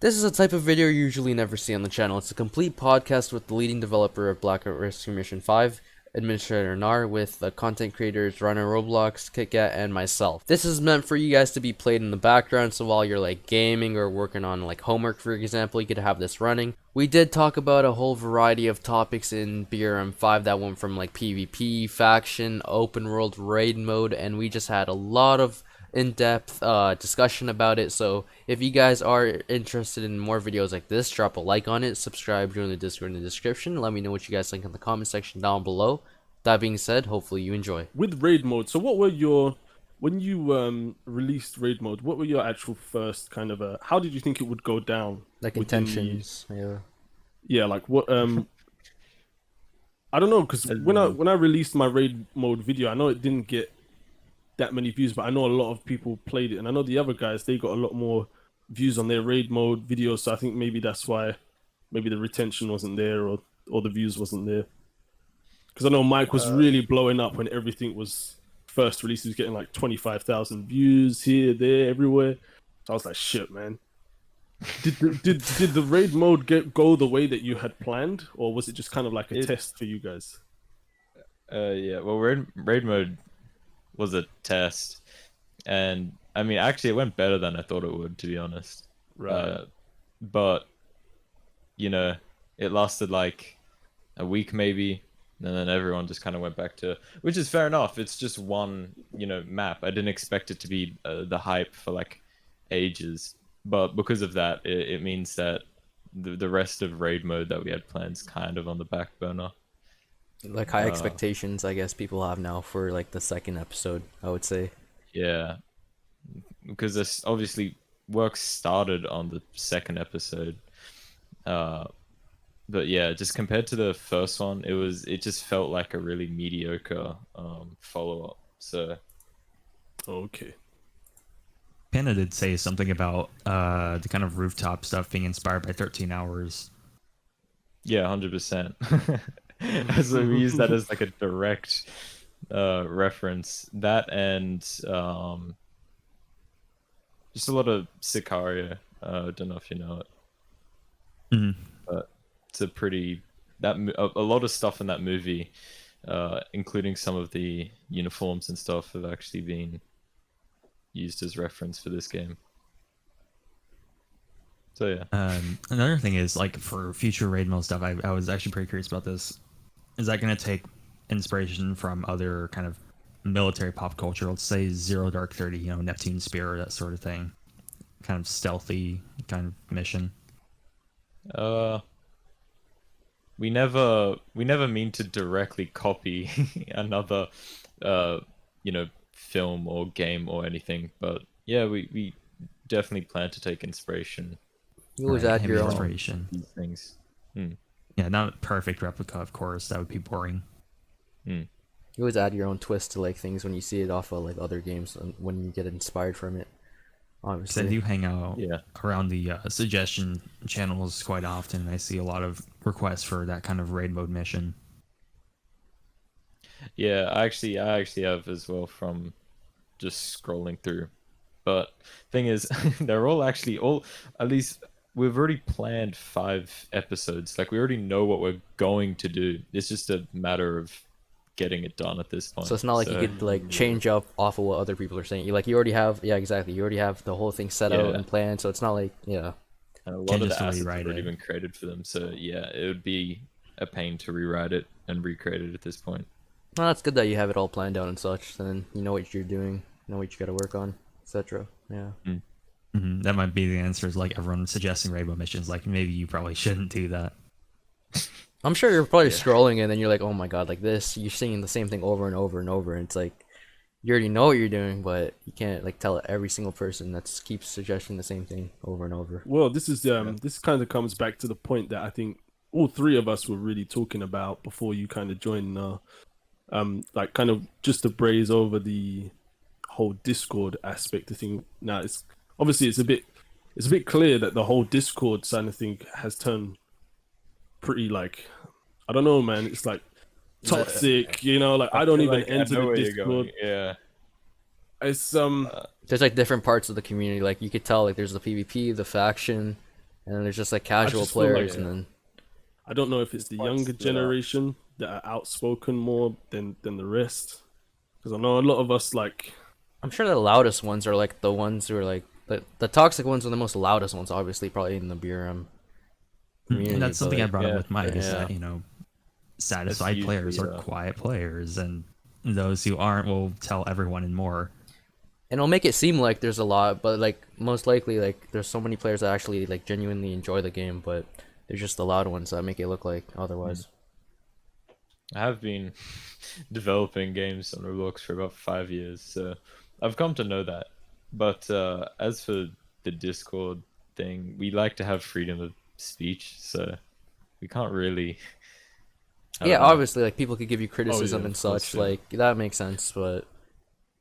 This is a type of video you usually never see on the channel. It's a complete podcast with the leading developer of Blackhawk Rescue Mission 5, AdministratorGnar, with the content creators Rhino Roblox, KitGat, and myself. This is meant for you guys to be played in the background, so while you're like gaming or working on like homework, for example, you could have this running. We did talk about a whole variety of topics in BRM5 that went from like PvP, faction, open world, raid mode, and we just had a lot of in-depth discussion about it. So if you guys are interested in more videos like this, drop a like on it, subscribe, join the Discord in the description, let me know what you guys think in the comment section down below. That being said, hopefully you enjoy. With raid mode, so what were your, when you released raid mode, what were your actual first kind of how did you think it would go down? Like intentions, yeah, like what I don't know, because when I released my raid mode video, I know it didn't get that many views, but I know a lot of people played it, and I know the other guys, they got a lot more views on their raid mode videos, so I think maybe that's why maybe the retention wasn't there, or the views wasn't there. Because I know Mike was really blowing up when everything was first released. He was getting like 25,000 views here, there, everywhere. So I was like, shit, man. Did the raid mode go the way that you had planned, or was it just kind of like a test for you guys? Yeah, well, raid mode was a test, and I mean, actually, it went better than I thought it would, to be honest. Right. But you know, it lasted like a week maybe, and then everyone just kind of went back to, which is fair enough. It's just one, map. I didn't expect it to be the hype for like ages, but because of that, it means that the rest of raid mode that we had planned is kind of on the back burner. like high expectations I guess people have now for like the second episode, I would say. Yeah, because this obviously work started on the second episode, but yeah, just compared to the first one, it just felt like a really mediocre follow-up. So Okay. Panda did say something about the kind of rooftop stuff being inspired by 13 hours. yeah, 100%. So we use that as like a direct reference. That and just a lot of Sicario. Don't know if you know it, but it's a pretty a lot of stuff in that movie, including some of the uniforms and stuff, have actually been used as reference for this game. So yeah. Another thing is, like, for future raid mode stuff, I was actually pretty curious about this. Is that going to take inspiration from other kind of military pop culture? Let's say Zero Dark 30, Neptune Spear, that sort of thing. Kind of stealthy kind of mission. We never mean to directly copy another film or game or anything, but yeah, we definitely plan to take inspiration. You always add your own inspiration. These things. Yeah, not a perfect replica, of course. That would be boring. You always add your own twist to like things when you see it off of like other games and when you get inspired from it. Obviously. I do hang out Yeah. around the suggestion channels quite often, and I see a lot of requests for that kind of raid mode mission. Yeah, I actually have as well from just scrolling through. But thing is, they're all at least we've already planned 5 episodes. Like, we already know what we're going to do. It's just a matter of getting it done at this point. So it's not like you could like change up off of what other people are saying. You already have, yeah, exactly. You already have the whole thing set out and planned. So it's not like, yeah. And a lot of the assets have already been created for them. So yeah, it would be a pain to rewrite it and recreate it at this point. Well, that's good that you have it all planned out and such. Then you know what you're doing, you know what you got to work on, etc. Yeah. That might be the answer. Is like everyone suggesting raid mode missions. Like, maybe you probably shouldn't do that. I'm sure you're probably scrolling and then you're like, oh my god, like this, you're seeing the same thing over and over and over, and it's like you already know what you're doing, but you can't like tell every single person that keeps suggesting the same thing over and over. Well, this is this kind of comes back to the point that I think all 3 of us were really talking about before you kind of joined. Like, kind of just to braze over the whole Discord aspect of thing. Now, it's obviously it's a bit clear that the whole Discord side of thing has turned pretty, like, I don't know, man. It's like toxic, like I don't even enter the Discord. Yeah. It's There's like different parts of the community. Like you could tell, like there's the PvP, the faction, and then there's just like casual just feel like, players, and then I don't know if it's the Quite younger split up. generation that are outspoken more than the rest. Because I know a lot of us like. I'm sure the loudest ones are like the ones who are like the toxic ones are the most loudest ones, obviously, probably in the BRM community. And that's something but, I brought yeah, up with Mike, is yeah. that, you know, satisfied usually, players are quiet players, and those who aren't will tell everyone and more. and it'll make it seem like there's a lot, but like most likely like there's so many players that actually like genuinely enjoy the game, but they're just the loud ones that make it look like otherwise. I have been developing games on Roblox for about 5 years, so I've come to know that. But as for the Discord thing, we like to have freedom of speech, so we can't really. I Yeah, don't know. obviously like people could give you criticism yeah, and of course, such, yeah. like that makes sense, but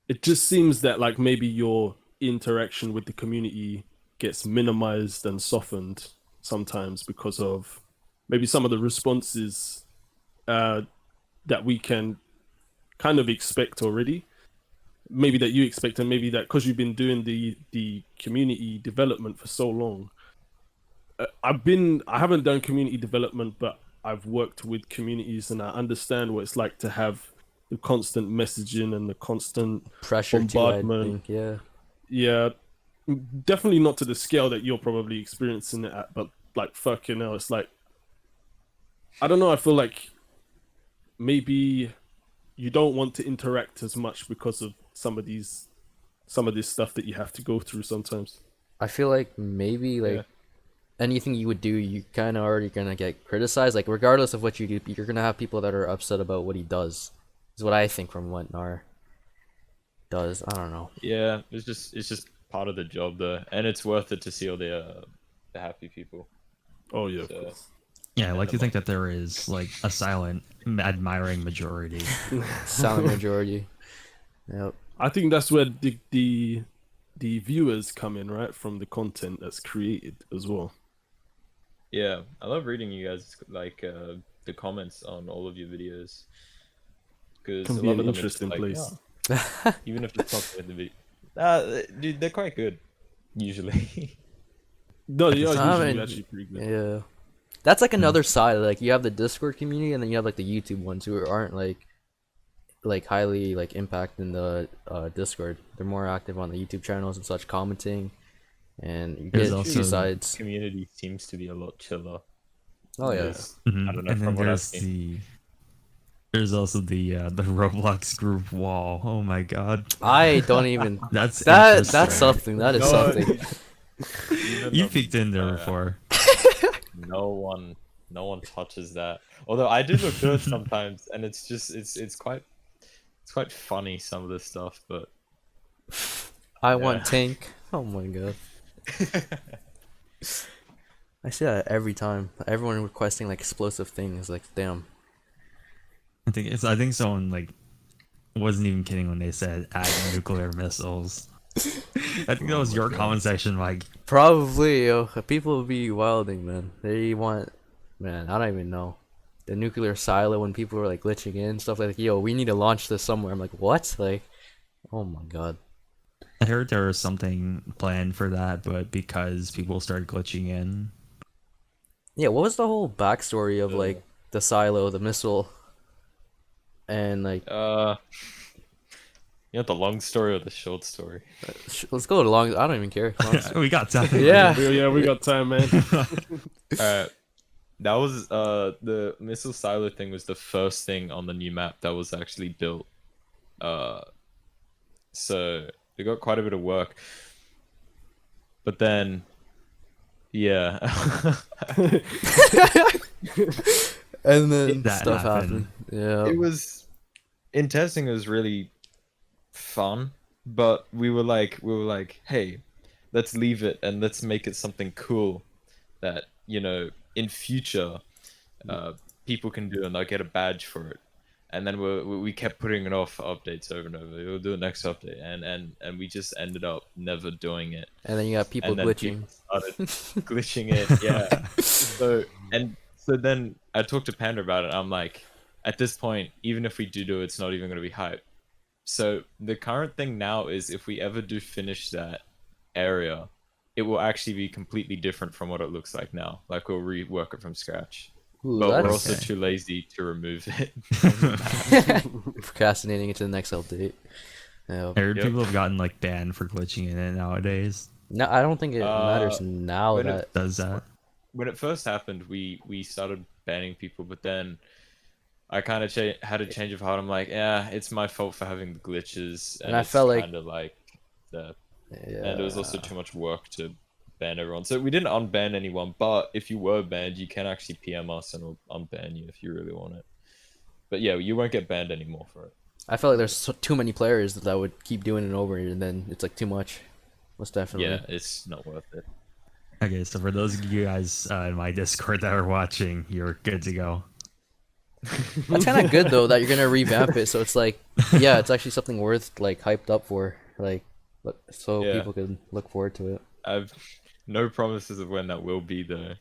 It just seems that like maybe your interaction with the community gets minimized and softened sometimes because of maybe some of the responses that we can kind of expect already. Maybe that you expect, and maybe that because you've been doing the community development for so long. I haven't done community development, but I've worked with communities, and I understand what it's like to have the constant messaging and the constant pressure too, I bombardment. think, yeah. Yeah, definitely not to the scale that you're probably experiencing it at, but like fucking hell, it's like, I don't know. I feel like maybe you don't want to interact as much because of some of this stuff that you have to go through sometimes. I feel like maybe like Yeah. anything you would do, you kind of already gonna get criticized. Like regardless of what you do, you're gonna have people that are upset about what he does. Is what I think from what Gnar does. I don't know. Yeah, it's just part of the job though, and it's worth it to see all the happy people. Oh yeah, of So- course. Yeah, I like to the think that there is like a silent, admiring majority. Silent majority. Yep. I think that's where the viewers come in, right, from the content that's created as well. Yeah, I love reading you guys like the comments on all of your videos, because Can a be lot an of them are interesting just place. "Oh," even if it's not with the video. Dude, they're quite good usually. No, they are I usually mean, actually pretty good. Yeah. That's like another side. Like you have the Discord community, and then you have like the YouTube ones who aren't like highly like impact in the Discord. They're more active on the YouTube channels and such, commenting, and you There's get also- two sides. Community seems to be a lot chiller. Oh yeah. Because- Mhm. I don't know, And then from what I've there's seen. there's also the Roblox group wall. Oh my god, I don't even. that's That's interesting. something. That is No, something. even You the- peeked in there before. No one touches that. Although I do look good sometimes, and it's just it's quite funny, some of this stuff, but I Yeah. want tank. Oh my god. I see that every time. Everyone requesting like explosive things. Like damn. I think someone like wasn't even kidding when they said add nuclear missiles. I think that was your comment section, Mike. Probably, yo. People will be wilding, man. They want, man. I don't even know. The nuclear silo when people were like glitching in stuff like, yo, we need to launch this somewhere. I'm like, what? Like, oh my god. I heard there was something planned for that, but because people started glitching in, Yeah, what was the whole backstory of like the silo, the missile, and like, you want the long story or the short story? let's go along. I don't even care. honestly. we got time. Yeah. Yeah, we got time, man. Alright. That was the missile silo thing was the first thing on the new map that was actually built. So they got quite a bit of work. But then yeah. And then That stuff happened. happened. Yeah. It was in testing, it was really fun, but we were like, hey, let's leave it and let's make it something cool that, you know, in future people can do, and they'll get a badge for it. And then we kept putting it off for updates over and over. We'll do it next update, and we just ended up never doing it. And then you got people And then glitching. people started glitching it, yeah. So then I talked to Panda about it. I'm like, at this point, even if we do it, it's not even going to be hype. So the current thing now is, if we ever do finish that area, it will actually be completely different from what it looks like now. Like we'll rework it from scratch. Ooh, But we're that's also too lazy to remove it. procrastinating into the next update. Yeah. I heard Yep. people have gotten like banned for glitching in it nowadays. No, I don't think it matters now when that. Does that? When it first happened, we started banning people, but then I kind of had a change of heart. I'm like, yeah, it's my fault for having the glitches, And I it's felt like- kind of like the, Yeah. and it was also too much work to ban everyone. So we didn't unban anyone, but if you were banned, you can actually PM us and we'll unban you if you really want it. But yeah, you won't get banned anymore for it. I felt like there's too many players that would keep doing it over, and then it's like too much. Most definitely. Yeah, it's not worth it. Okay, so for those of you guys in my Discord that are watching, you're good to go. That's kind of good though that you're gonna revamp it, so it's like, yeah, it's actually something worth like hyped up for, like, so Yeah. people can look forward to it. I've no promises of when that will be though.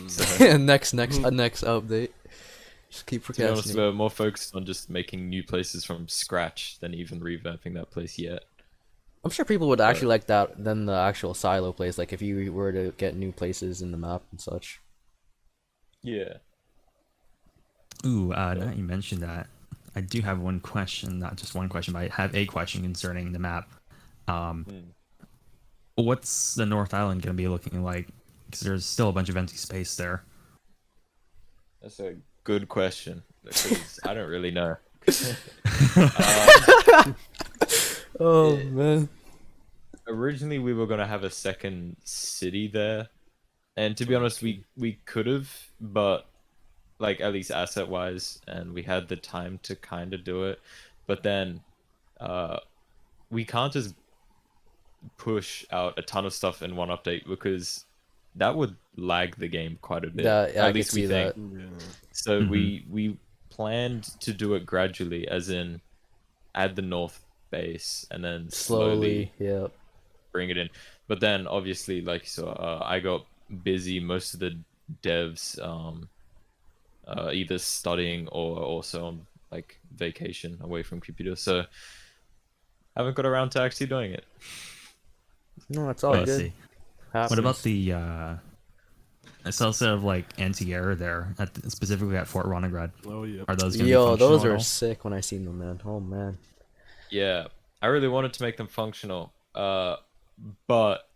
So, next update. Just keep to be honest, procrastinating. we're more focused on just making new places from scratch than even revamping that place yet. I'm sure people would actually like that than the actual silo place. Like if you were to get new places in the map and such. Yeah. Ooh, now that you mentioned that, I do have one question. Not just one question, but I have a question concerning the map. What's the North Island going to be looking like? Because there's still a bunch of empty space there. That's a good question because I don't really know. Oh man. Originally, we were gonna have a second city there, and to be honest, we could have, but like at least asset wise, and we had the time to kind of do it, but then we can't just push out a ton of stuff in one update because that would lag the game quite a bit. Yeah, I at can least we see think. that. Yeah. So we planned to do it gradually, as in add the north base and then slowly Yeah. bring it in. But then obviously, like I got busy. Most of the devs either studying or also on like vacation away from computer, so haven't got around to actually doing it. No, it's all I good. see. Happens. What about the also have like anti-air there, specifically at Fort Ronograd? Oh yeah. Are those going to be Yo, functional those at are all? sick when I seen them, man. Oh man. Yeah, I really wanted to make them functional, but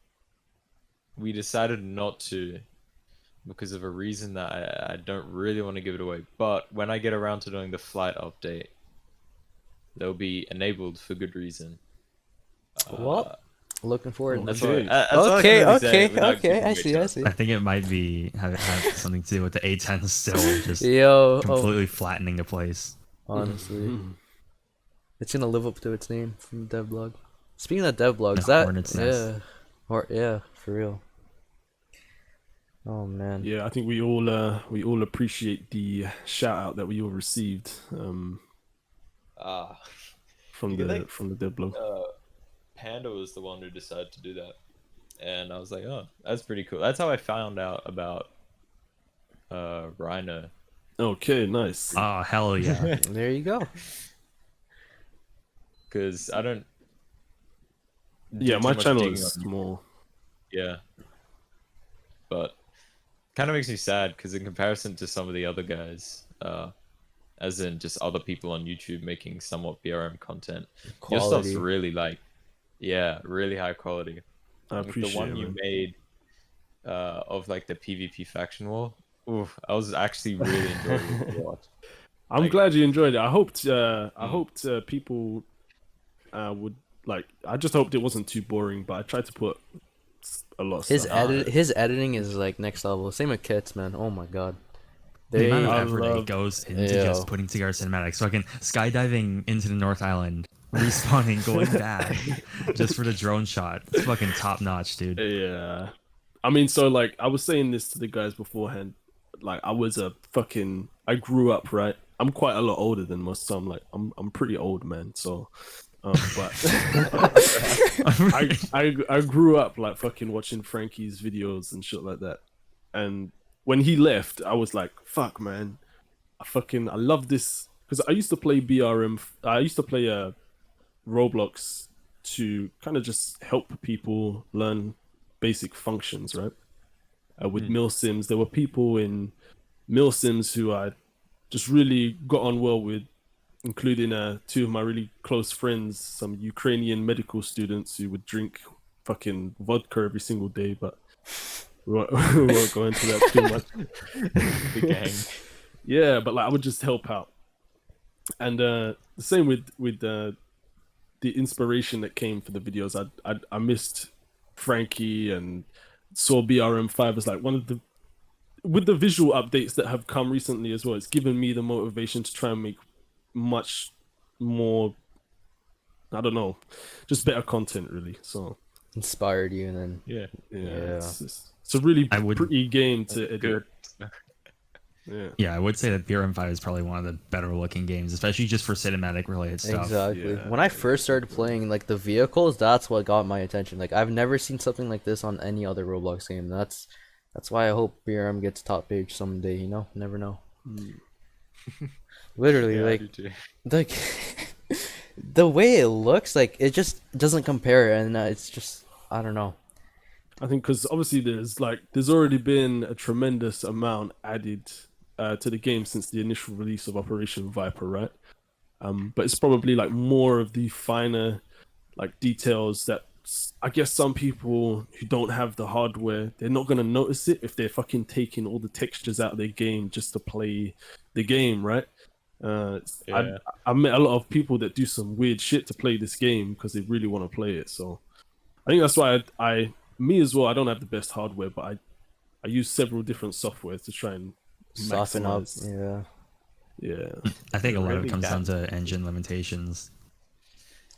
we decided not to because of a reason that I don't really want to give it away. But when I get around to doing the flight update, they'll be enabled for good reason. What? Looking forward. That's to all it. right. That's all I Okay, can really say okay, without okay. giving I away see, too I much. see. I think it might be have something to do with the A10 still just Yo, completely flattening the place. honestly, it's gonna live up to its name from the devlog. Speaking of devlogs, The Hornet's Nest. yeah, for real. Oh man. Yeah, I think we all appreciate the shout out that we all received from You think- the dev blog. Panda was the one who decided to do that, and I was like, oh, that's pretty cool. That's how I found out about Rhino. Okay, nice. Oh hell yeah! There you go. Because I don't. Yeah, do my too much channel digging is on- small. Yeah. But kind of makes me sad because in comparison to some of the other guys, as in just other people on YouTube making somewhat BRM content, your stuff's Quality. really like, yeah, really high quality. I Like, appreciate the one it, you man. made of like the PvP faction war. Oof, I was actually really enjoying it to watch. I'm like- glad you enjoyed it. I hoped people would like. I just hoped it wasn't too boring, but I tried to put a lot of His stuff. his editing is like next level. Same with Kits, man. Oh my god. The amount I of effort that love- goes into Yeah. just putting together cinematics. Fucking skydiving into the North Island, respawning, going back, just for the drone shot. It's fucking top notch, dude. Yeah. I mean, so like I was saying this to the guys beforehand. Like I grew up, right? I'm quite a lot older than most, so I'm pretty old, man. So, but I grew up like fucking watching Frankie's videos and shit like that. And when he left, I was like, fuck, man, I love this because I used to play BRM. I used to play Roblox to kind of just help people learn basic functions, right? With milsims, there were people in milsims who I just really got on well with, including two of my really close friends, some Ukrainian medical students who would drink fucking vodka every single day, but we won't go into that too much. The gang. Yeah, but like I would just help out, and the same with the inspiration that came for the videos. I missed Frankie and saw BRM5 as like one of the, with the visual updates that have come recently as well. It's given me the motivation to try and make much more, I don't know, just better content really. So Inspired you, and then Yeah. it's a really pretty game to edit. Good. Yeah, I would say that BRM5 is probably one of the better looking games, especially just for cinematic related stuff. exactly. Yeah. When I first started playing like the vehicles, that's what got my attention. Like I've never seen something like this on any other Roblox game. That's why I hope BRM gets top page someday. You know, never know. Literally, Yeah, I like do too. like the way it looks, like it just doesn't compare, and it's just, I don't know. I think because obviously there's already been a tremendous amount added to the game since the initial release of Operation Viper, right? But it's probably like more of the finer like details that I guess some people who don't have the hardware, they're not gonna notice it if they're fucking taking all the textures out of their game just to play the game, right? Yeah. I met a lot of people that do some weird shit to play this game because they really want to play it. So I think that's why me as well, I don't have the best hardware, but I use several different softwares to try and Soften up, maximize. yeah. Yeah. I think a lot of Really it comes down bad. to engine limitations.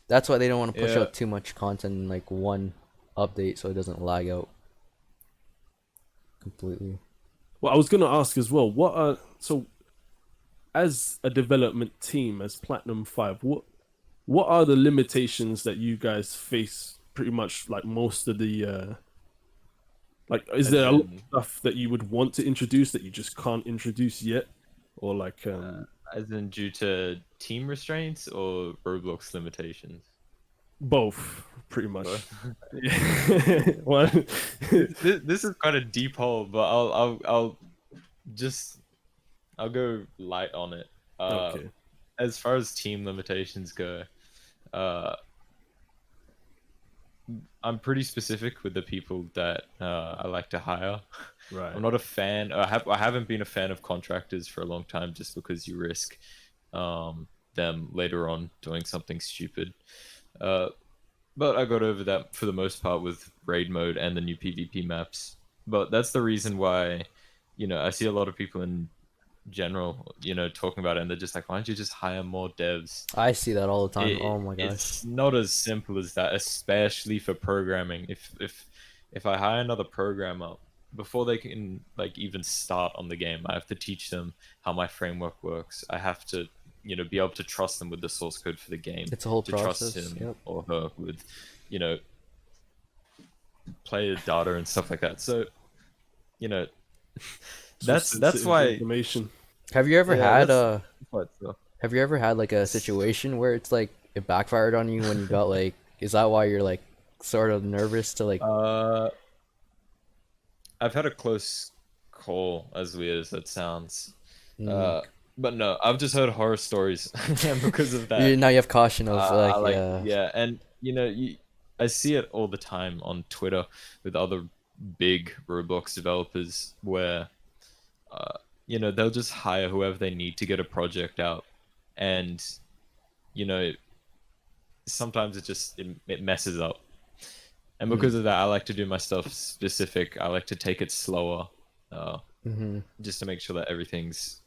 That's why they don't want to push Yeah. out too much content in like one update, so it doesn't lag out completely. Well, I was gonna ask as well, so as a development team, as Platinum 5, what are the limitations that you guys face pretty much like most of the like is As there a lot of in- stuff that you would want to introduce that you just can't introduce yet? Or like As in due to team restraints or Roblox limitations? both pretty much. Both. Yeah. Well, This is quite a deep hole, but I'll go light on it. okay. As far as team limitations go, I'm pretty specific with the people that I like to hire. Right. I'm not a fan. I haven't been a fan of contractors for a long time, just because you risk them later on doing something stupid. But I got over that for the most part with raid mode and the new PvP maps. But that's the reason why, I see a lot of people in general, talking about it, and they're just like, why don't you just hire more devs? I see that all the time. Oh my gosh. It's not as simple as that, especially for programming. If I hire another programmer, before they can like even start on the game, I have to teach them how my framework works. I have to, be able to trust them with the source code for the game. It's a whole to process. trust him Yep. or her with, player data and stuff like that. So, that's Sensitive why. information. Have you ever Yeah, had that's what, have you ever had like a situation where it's like it backfired on you when you got like, is that why you're like sort of nervous to like I've had a close call, as weird as that sounds. Mm. But no, I've just heard horror stories because of that. now you have caution of like, yeah, and I see it all the time on Twitter with other big Roblox developers where, they'll just hire whoever they need to get a project out, and sometimes it messes up. And because of that, I like to do my stuff specific. I like to take it slower, just to make sure that everything's,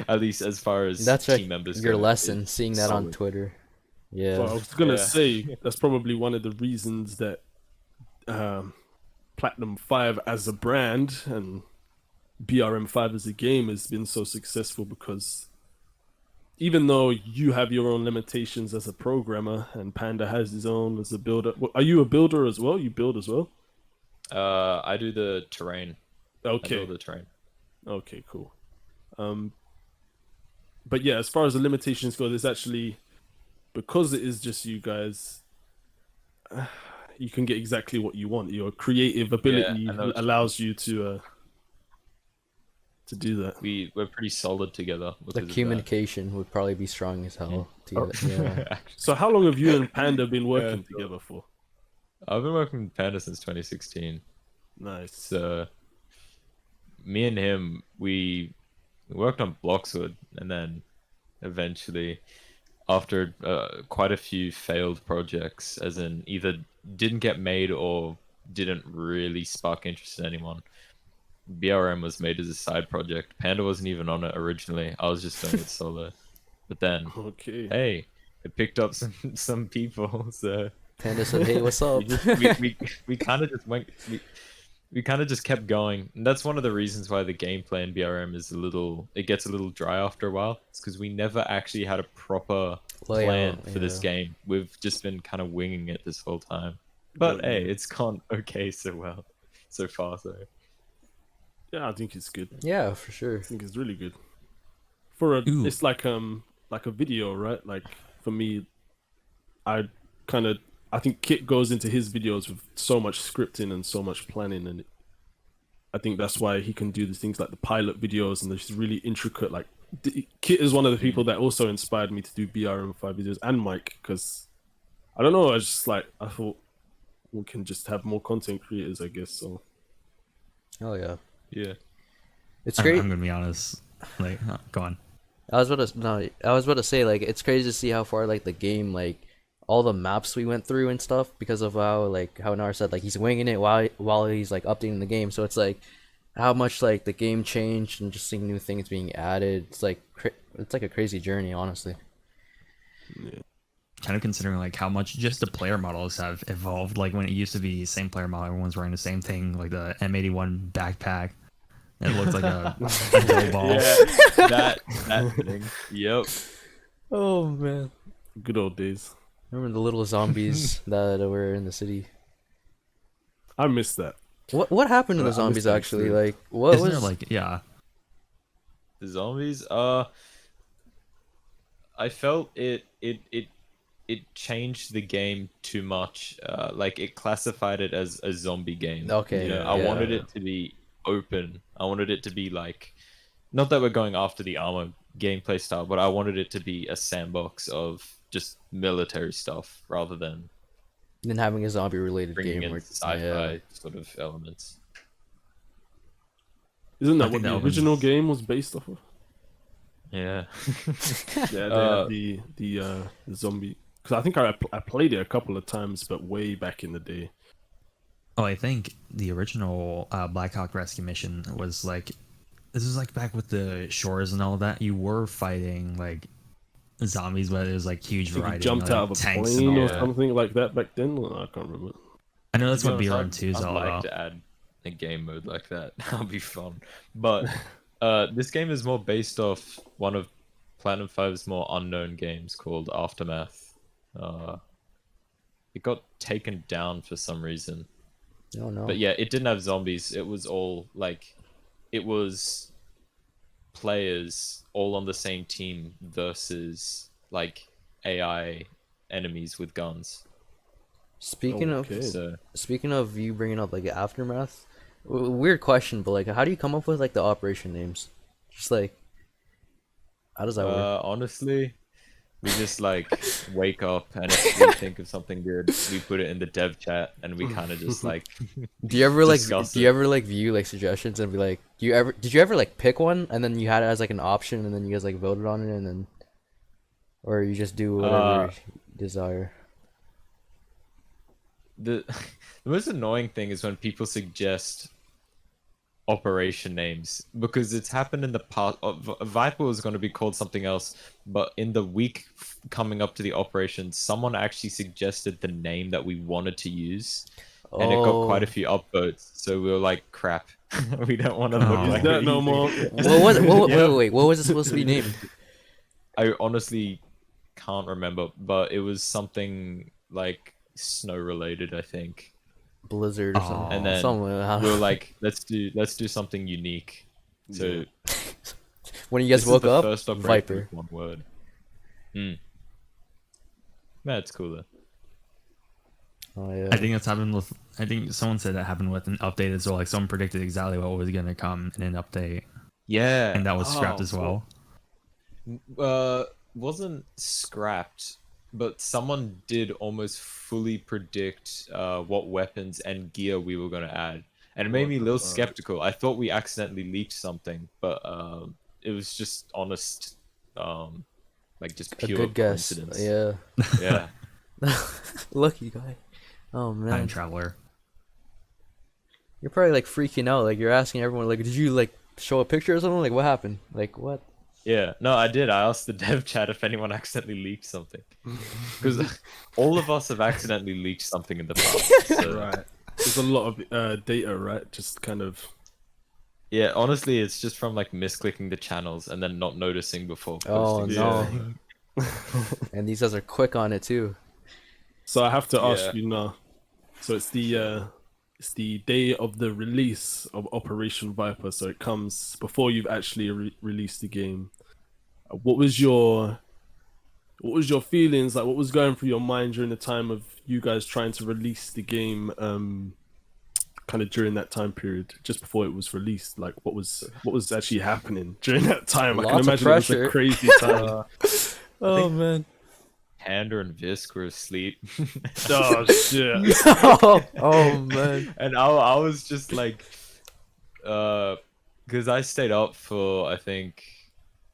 at least as far as that's team like members your go, lesson, it's seeing that on solid. Twitter. Yeah. Well, I was gonna Yeah. say that's probably one of the reasons that Platinum 5 as a brand and BRM5 as a game has been so successful, because even though you have your own limitations as a programmer and Panda has his own as a builder, are you a builder as well? You build as well? I do the terrain. I Okay. build the terrain. Okay, cool. But yeah, as far as the limitations go, there's actually, because it is just you guys, you can get exactly what you want. Your creative ability and that was- allows you to do that. We're pretty solid together. The because of that. communication would probably be strong as hell. Yeah. So how long have you and Panda been working together for? I've been working with Panda since 2016. Nice. So me and him, we worked on Bloxwood, and then eventually, after quite a few failed projects, as in either didn't get made or didn't really spark interest in anyone, BRM was made as a side project. Panda wasn't even on it originally. I was just doing it solo. But then, Okay. hey, it picked up some people. So Panda said, "Hey, what's up?" we kind of just went. We kind of just kept going, and that's one of the reasons why the gameplay in BRM is it gets a little dry after a while. It's because we never actually had a proper plan for this game. We've just been kind of winging it this whole time. But hey, it's gone okay so far. So Yeah, I think it's good. Yeah, for sure. I think it's really good. It's like a video, right? Like for me, I think Kit goes into his videos with so much scripting and so much planning, and I think that's why he can do the things like the pilot videos and this really intricate. Like Kit is one of the people that also inspired me to do BRM5 videos, and Mike, because I don't know, I thought we can just have more content creators, I guess. So Oh yeah. yeah, It's great. I'm gonna be honest. Like, go on. I was about to say, like, it's crazy to see how far, like, the game, like, all the maps we went through and stuff, because of how Gnar said, like, he's winging it while he's, like, updating the game. So it's like how much, like, the game changed and just seeing new things being added. It's like a crazy journey, honestly. yeah. Kind of considering like how much just the player models have evolved. Like when it used to be same player model, everyone's wearing the same thing, like the M81 backpack. It looks like a goal ball. yeah, that thing. Yep. Oh man, Good old days. remember the little zombies that were in the city? I miss that. What happened to the I miss zombies that actually? experience. Like, what Isn't was there like The zombies. I felt it changed the game too much. Like it classified it as a zombie game. Okay, I yeah. wanted it to be open. I wanted it to be like, not that we're going after the armor gameplay style, but I wanted it to be a sandbox of just military stuff rather than then having a zombie related bringing game in where sci-fi sort of elements. Isn't I that what think the that was- original game was based off of? Yeah. Yeah, they had the zombie. Because I think I played it a couple of times, but way back in the day. Oh, I think the original Blackhawk Rescue Mission was like, this was like back with the shores and all that. You were fighting like zombies, but it was like huge I think variety. you jumped like, out of a tanks plane and or all that. something like that back then. Well, I can't remember. I know that's To what be BRM honest, 2 is I'd all like about. to add a game mode like that. That'll be fun. But this game is more based off one of Platinum 5's more unknown games called Aftermath. It got taken down for some reason. Oh no. But yeah, it didn't have zombies. It was all like, it was players all on the same team versus like AI enemies with guns. Speaking Okay. So speaking of you bringing up like Aftermath, weird question, but like, how do you come up with like the operation names? Just like, how does that work? honestly, we just like wake up and if we think of something good, we put it in the dev chat and we kind of just like Do you ever like discuss do you it. ever like view like suggestions and be like, did you ever like pick one and then you had it as like an option and then you guys like voted on it and then, or you just do whatever you desire? The most annoying thing is when people suggest operation names, because it's happened in the past. Viper was going to be called something else, but in the week coming up to the operation, someone actually suggested the name that we wanted to use, and it got quite a few upvotes. So we were like, "Crap, we don't want to look Oh. like Is that it." no more? What was it? Yeah. Wait, what was it supposed to be named? I honestly can't remember, but it was something like snow related, I think. Blizzard or something. Oh. And then Something, we were like, let's do something unique. So when you this guys is woke the up, first operation Viper. with one word. That's cool though. Oh yeah. I think that's happened with. I think someone said that happened with an update as well. Like someone predicted exactly what was gonna come in an update, Yeah. and that was scrapped Oh, as well. Wasn't scrapped, but someone did almost fully predict what weapons and gear we were going to add, and it made me a little skeptical. I thought we accidentally leaked something, but it was just honest, like just A pure good guess. coincidence. Yeah. Yeah. Lucky guy. Oh Time man. traveler. You're probably like freaking out. Like you're asking everyone, like, did you like show a picture or something? Like what happened? Like what? Yeah, no, I did. I asked the dev chat if anyone accidentally leaked something, because all of us have accidentally leaked something in the past. So. Right. There's a lot of data, right? Just kind of. Yeah, honestly, it's just from like misclicking the channels and then not noticing before Oh posting. no. And these guys are quick on it too. So I have to ask Yeah. you now. So it's the day of the release of Operation Viper. So it comes before you've actually released the game. What was your feelings like? What was going through your mind during the time of you guys trying to release the game? Kind of during that time period, just before it was released. Like what was actually happening during that time? I can Lots of imagine it was pressure. a crazy time. Oh man. Pander and Visk were asleep. Oh shit! Oh man. And I was just like, because I stayed up for, I think,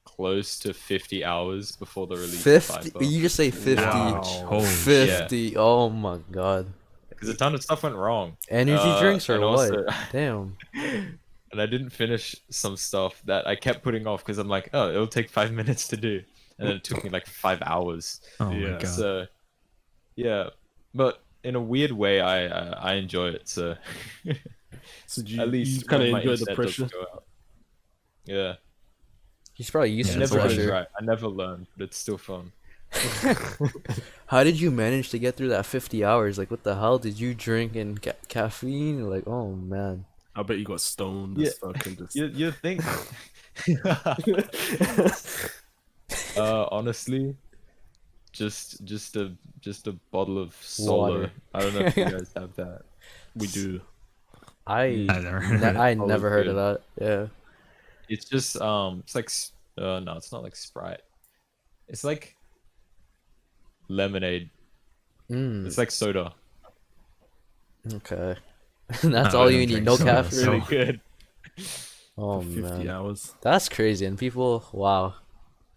close to 50 hours before the release of 50. Viper. You just say 50. Wow. Holy 50. Oh my god. Because a ton of stuff went wrong. Energy drinks or and what? also- Damn. And I didn't finish some stuff that I kept putting off because I'm like, oh, it'll take 5 minutes to do. And then it took me like 5 hours. Oh Yeah. my god. So, yeah. But in a weird way, I enjoy it. So, So you, at least you kind of when my enjoy the internet does pressure. go out. Yeah. He's probably used Yeah, to I the never it's did pressure. right. I never learned, but it's still fun. How did you manage to get through that 50 hours? Like, what the hell? Did you drink and caffeine? Like, oh man. I bet you got stoned Yeah. as fuck and just. You think? Honestly, just a bottle of Solo. Water. I don't know if you guys have that. We do. I I never heard of it. I Oh, never heard good. of that. Yeah. It's just it's like no, it's not like Sprite. It's like lemonade. Mm, It's like soda. okay. That's I all don't you drink need. No soda, caffeine. so- Really good. Oh 50 man. hours. That's crazy. And people, wow.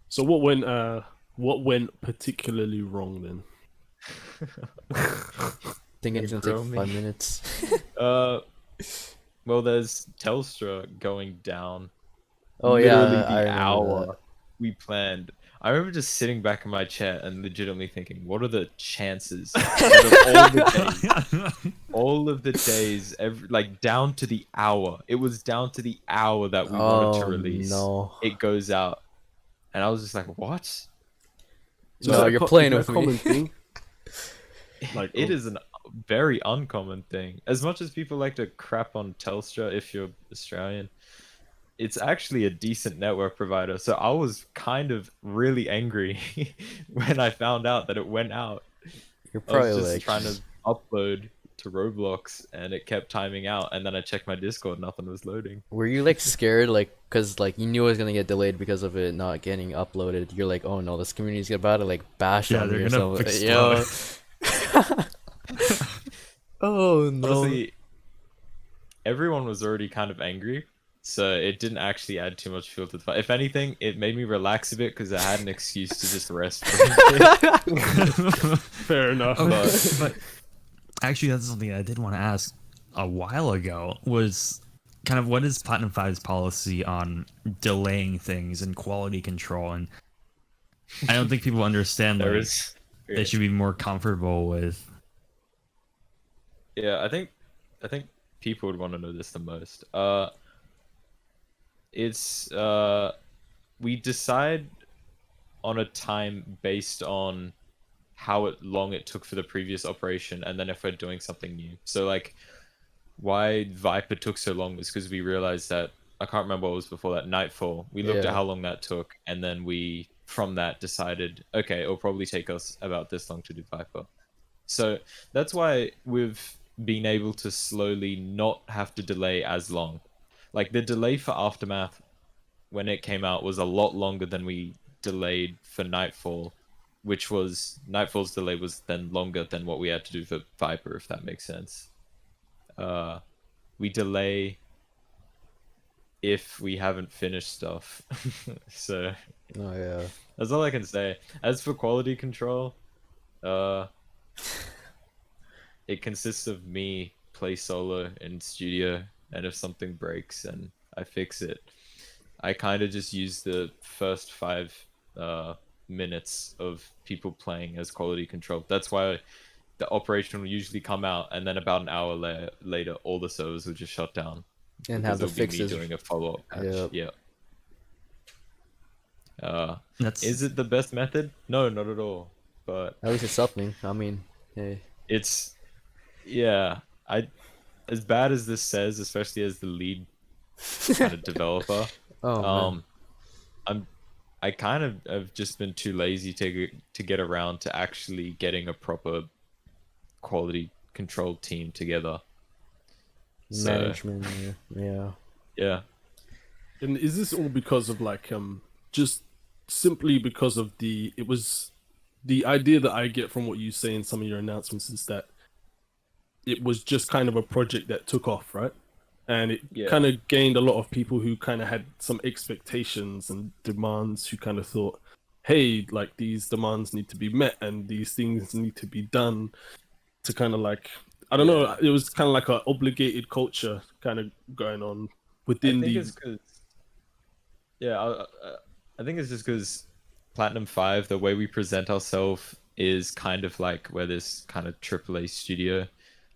So what went particularly wrong then? Think it's gonna throw take me. 5 minutes. Well, there's Telstra going down. Oh Literally yeah, the I remember hour that. we planned. I remember just sitting back in my chair and legitimately thinking, what are the chances that of all of the days, like down to the hour, it was down to the hour that we wanted to Oh release. no. It goes out. And I was just like, what? So No, is that you're is playing that with a me. common thing? Like It is a very uncommon thing. As much as people like to crap on Telstra if you're Australian, it's actually a decent network provider. So I was kind of really angry when I found out that it went out. You're I was probably just like, trying to upload to Roblox and it kept timing out. And then I checked my Discord, nothing was loading. were you like scared, like, cause like you knew it was gonna get delayed because of it not getting uploaded? You're like, oh no, this community's about to like bash Yeah, on me they're or gonna something. Yo. Oh no. Honestly, everyone was already kind of angry. So it didn't actually add too much fuel to the fight. If anything, it made me relax a bit because I had an excuse to just rest. For a bit. fair enough. But actually, that's something I did want to ask a while ago. Was kind of what is Platinum 5's policy on delaying things and quality control? And I don't think people understand There like, is. they should be more comfortable with. Yeah, I think people would want to know this the most. It's we decide on a time based on how long it took for the previous operation, and then if we're doing something new. So like, why Viper took so long was because we realized that I can't remember what was before that. Nightfall. We looked Yeah. at how long that took, and then we from that decided, okay, it'll probably take us about this long to do Viper. So that's why we've been able to slowly not have to delay as long. Like the delay for Aftermath when it came out was a lot longer than we delayed for Nightfall, which was Nightfall's delay was then longer than what we had to do for Viper, if that makes sense. We delay if we haven't finished stuff. So Oh yeah. that's all I can say. As for quality control, it consists of me play solo in studio, and if something breaks and I fix it, I kind of just use the first 5 minutes of people playing as quality control. That's why the operation will usually come out, and then about an hour later, all the servers will just shut down. And have the Because it'll be me fixes. doing a follow-up patch. Yep. Yeah. That's Is it the best method? No, not at all. But At least it's something. I mean, hey. it's, yeah. As bad as this says, especially as the lead kind of developer, Oh man. I kind of have just been too lazy to get around to actually getting a proper quality control team together. So, Management. Yeah. yeah. And is this all because of like just simply because of the idea that I get from what you say in some of your announcements is that it was just kind of a project that took off, right? And it kind of gained a lot of people who kind of had some expectations and demands, who kind of thought, hey, like these demands need to be met and these things need to be done to kind of like, I don't know, it was kind of like an obligated culture kind of going on within these. I think it's just because Platinum 5, the way we present ourselves is kind of like we're this kind of AAA studio.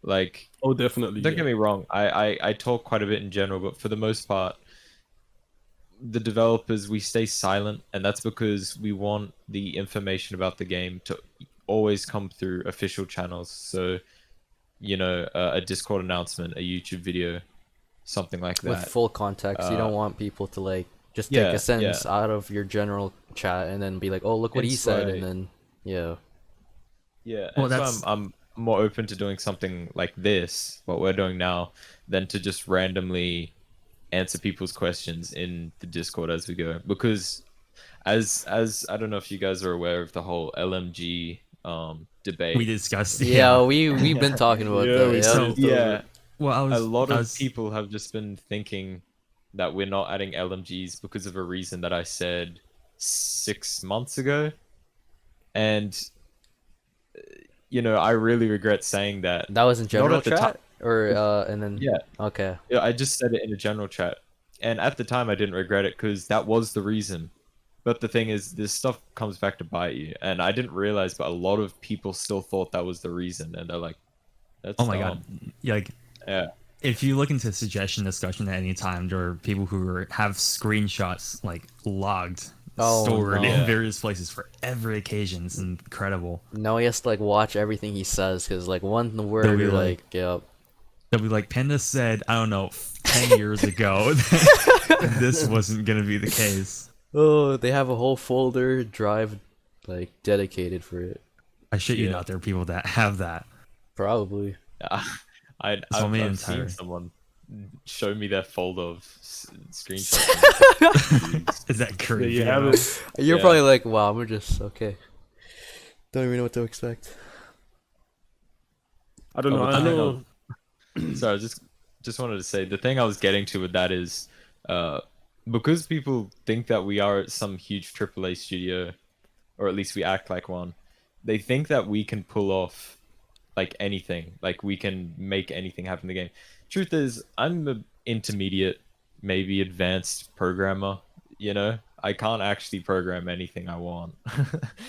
Like, Oh, definitely. don't get me wrong, I talk quite a bit in general, but for the most part, the developers, we stay silent, and that's because we want the information about the game to always come through official channels. So, you know, a Discord announcement, a YouTube video, something like that. With full context, you don't want people to like just take a sentence out of your general chat and then be like, "Oh, look what he said," and then yeah. Well, And that's- so I'm more open to doing something like this, what we're doing now, than to just randomly answer people's questions in the Discord as we go. Because as I don't know if you guys are aware of the whole LMG debate. we discussed. yeah, we've been talking about that. Yeah. So- Yeah. Well, A lot of people have just been thinking that we're not adding LMGs because of a reason that I said 6 months ago. And you know, I really regret saying that. That was in general at the chat, or and then Yeah. Okay. Yeah, I just said it in a general chat. And at the time, I didn't regret it because that was the reason. But the thing is, this stuff comes back to bite you. And I didn't realize, but a lot of people still thought that was the reason. And they're like, that's oh my dumb. god, like Yeah. if you look into suggestion discussion at any time, there are people who have screenshots like logged, Oh, stored no. in various places for every occasion. It's incredible. Now he has to like watch everything he says because like one word, They'll be you're like- like, yep. They'll be like, Panda said, I don't know, 10 years ago, this wasn't gonna be the case. Oh, they have a whole folder drive like dedicated for it. I shit you Yeah. not, there are people that have that. Probably. I've me seen entire. someone show me their folder of screenshots. Is that There crazy? you have it. You're Yeah. probably like, wow, we're just okay. Don't even know what to expect. I don't know. Oh, I know. So I just wanted to say the thing I was getting to with that is because people think that we are some huge AAA studio, or at least we act like one. They think that we can pull off like anything, like we can make anything happen in the game. Truth is, I'm an intermediate, maybe advanced programmer. You know, I can't actually program anything I want.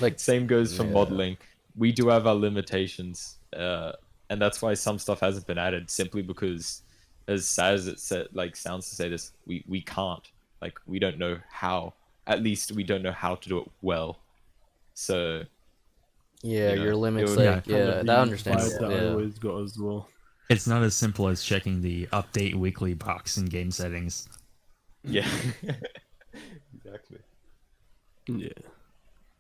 Like, Same goes for yeah. modeling. We do have our limitations, and that's why some stuff hasn't been added. Simply because, as sad as it sounds to say this, we can't. Like, we don't know how. At least we don't know how to do it well. So yeah, You know, your limits, it would like, Kind yeah, of that the understands. vibe that I Yeah. always got as well. It's not as simple as checking the update weekly box in game settings. yeah, exactly. Yeah.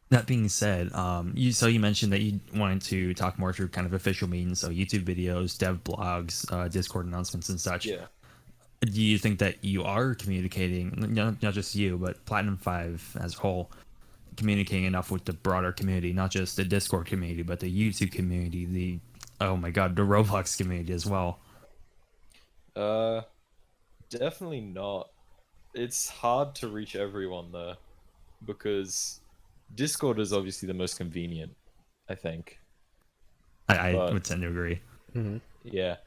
That being said, you mentioned that you wanted to talk more through kind of official means, so YouTube videos, dev blogs, Discord announcements, and such. Yeah. Do you think that you are communicating, not just you, but Platinum 5 as a whole, communicating enough with the broader community, not just the Discord community, but the YouTube community, the Roblox community as well? Definitely not. It's hard to reach everyone though, because Discord is obviously the most convenient, I think. I But- would tend to agree. Yeah.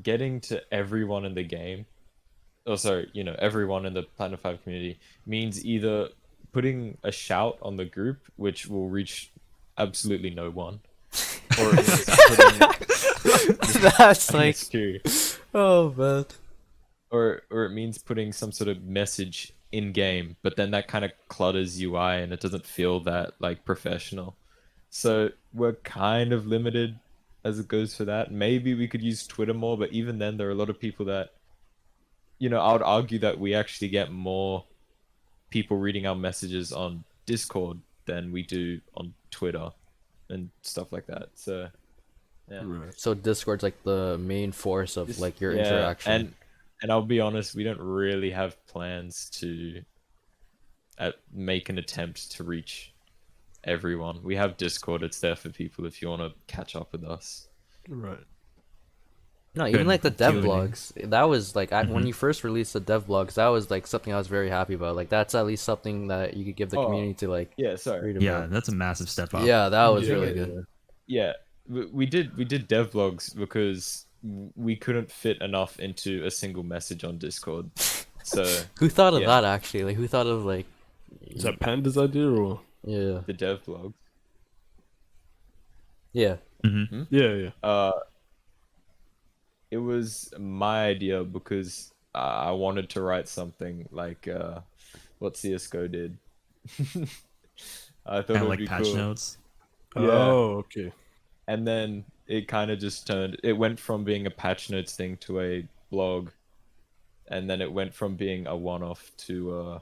Getting to everyone in the game, everyone in the Platinum 5 community means either putting a shout on the group, which will reach absolutely no one, or it means putting That's like, scary. oh man. Or it means putting some sort of message in game, but then that kind of clutters UI and it doesn't feel that like professional. So we're kind of limited as it goes for that. Maybe we could use Twitter more, but even then there are a lot of people that, I would argue that we actually get more people reading our messages on Discord than we do on Twitter and stuff like that. So yeah. Right. So Discord's like the main force of like your Yeah, interaction. And I'll be honest, we don't really have plans to make an attempt to reach everyone. We have Discord, it's there for people if you want to catch up with us. Right. No, even Good like the dev Q&A. blogs. That was like when you first released the dev blogs, that was like something I was very happy about. Like that's at least something that you could give the Oh, community to like Yeah, sorry. read Yeah, about. that's a massive step up. Yeah, that was Yeah, really yeah. good. Yeah, we did dev blogs because we couldn't fit enough into a single message on Discord. So Who thought of Yeah. that actually? Like who thought of like Is that Panda's idea or? yeah. the dev blog. Yeah. Yeah. It was my idea because I wanted to write something like what CS:GO did. I thought Kind it of would like be patch cool. notes. Yeah. Oh, okay. And then it kind of just it went from being a patch notes thing to a blog, and then it went from being a one-off to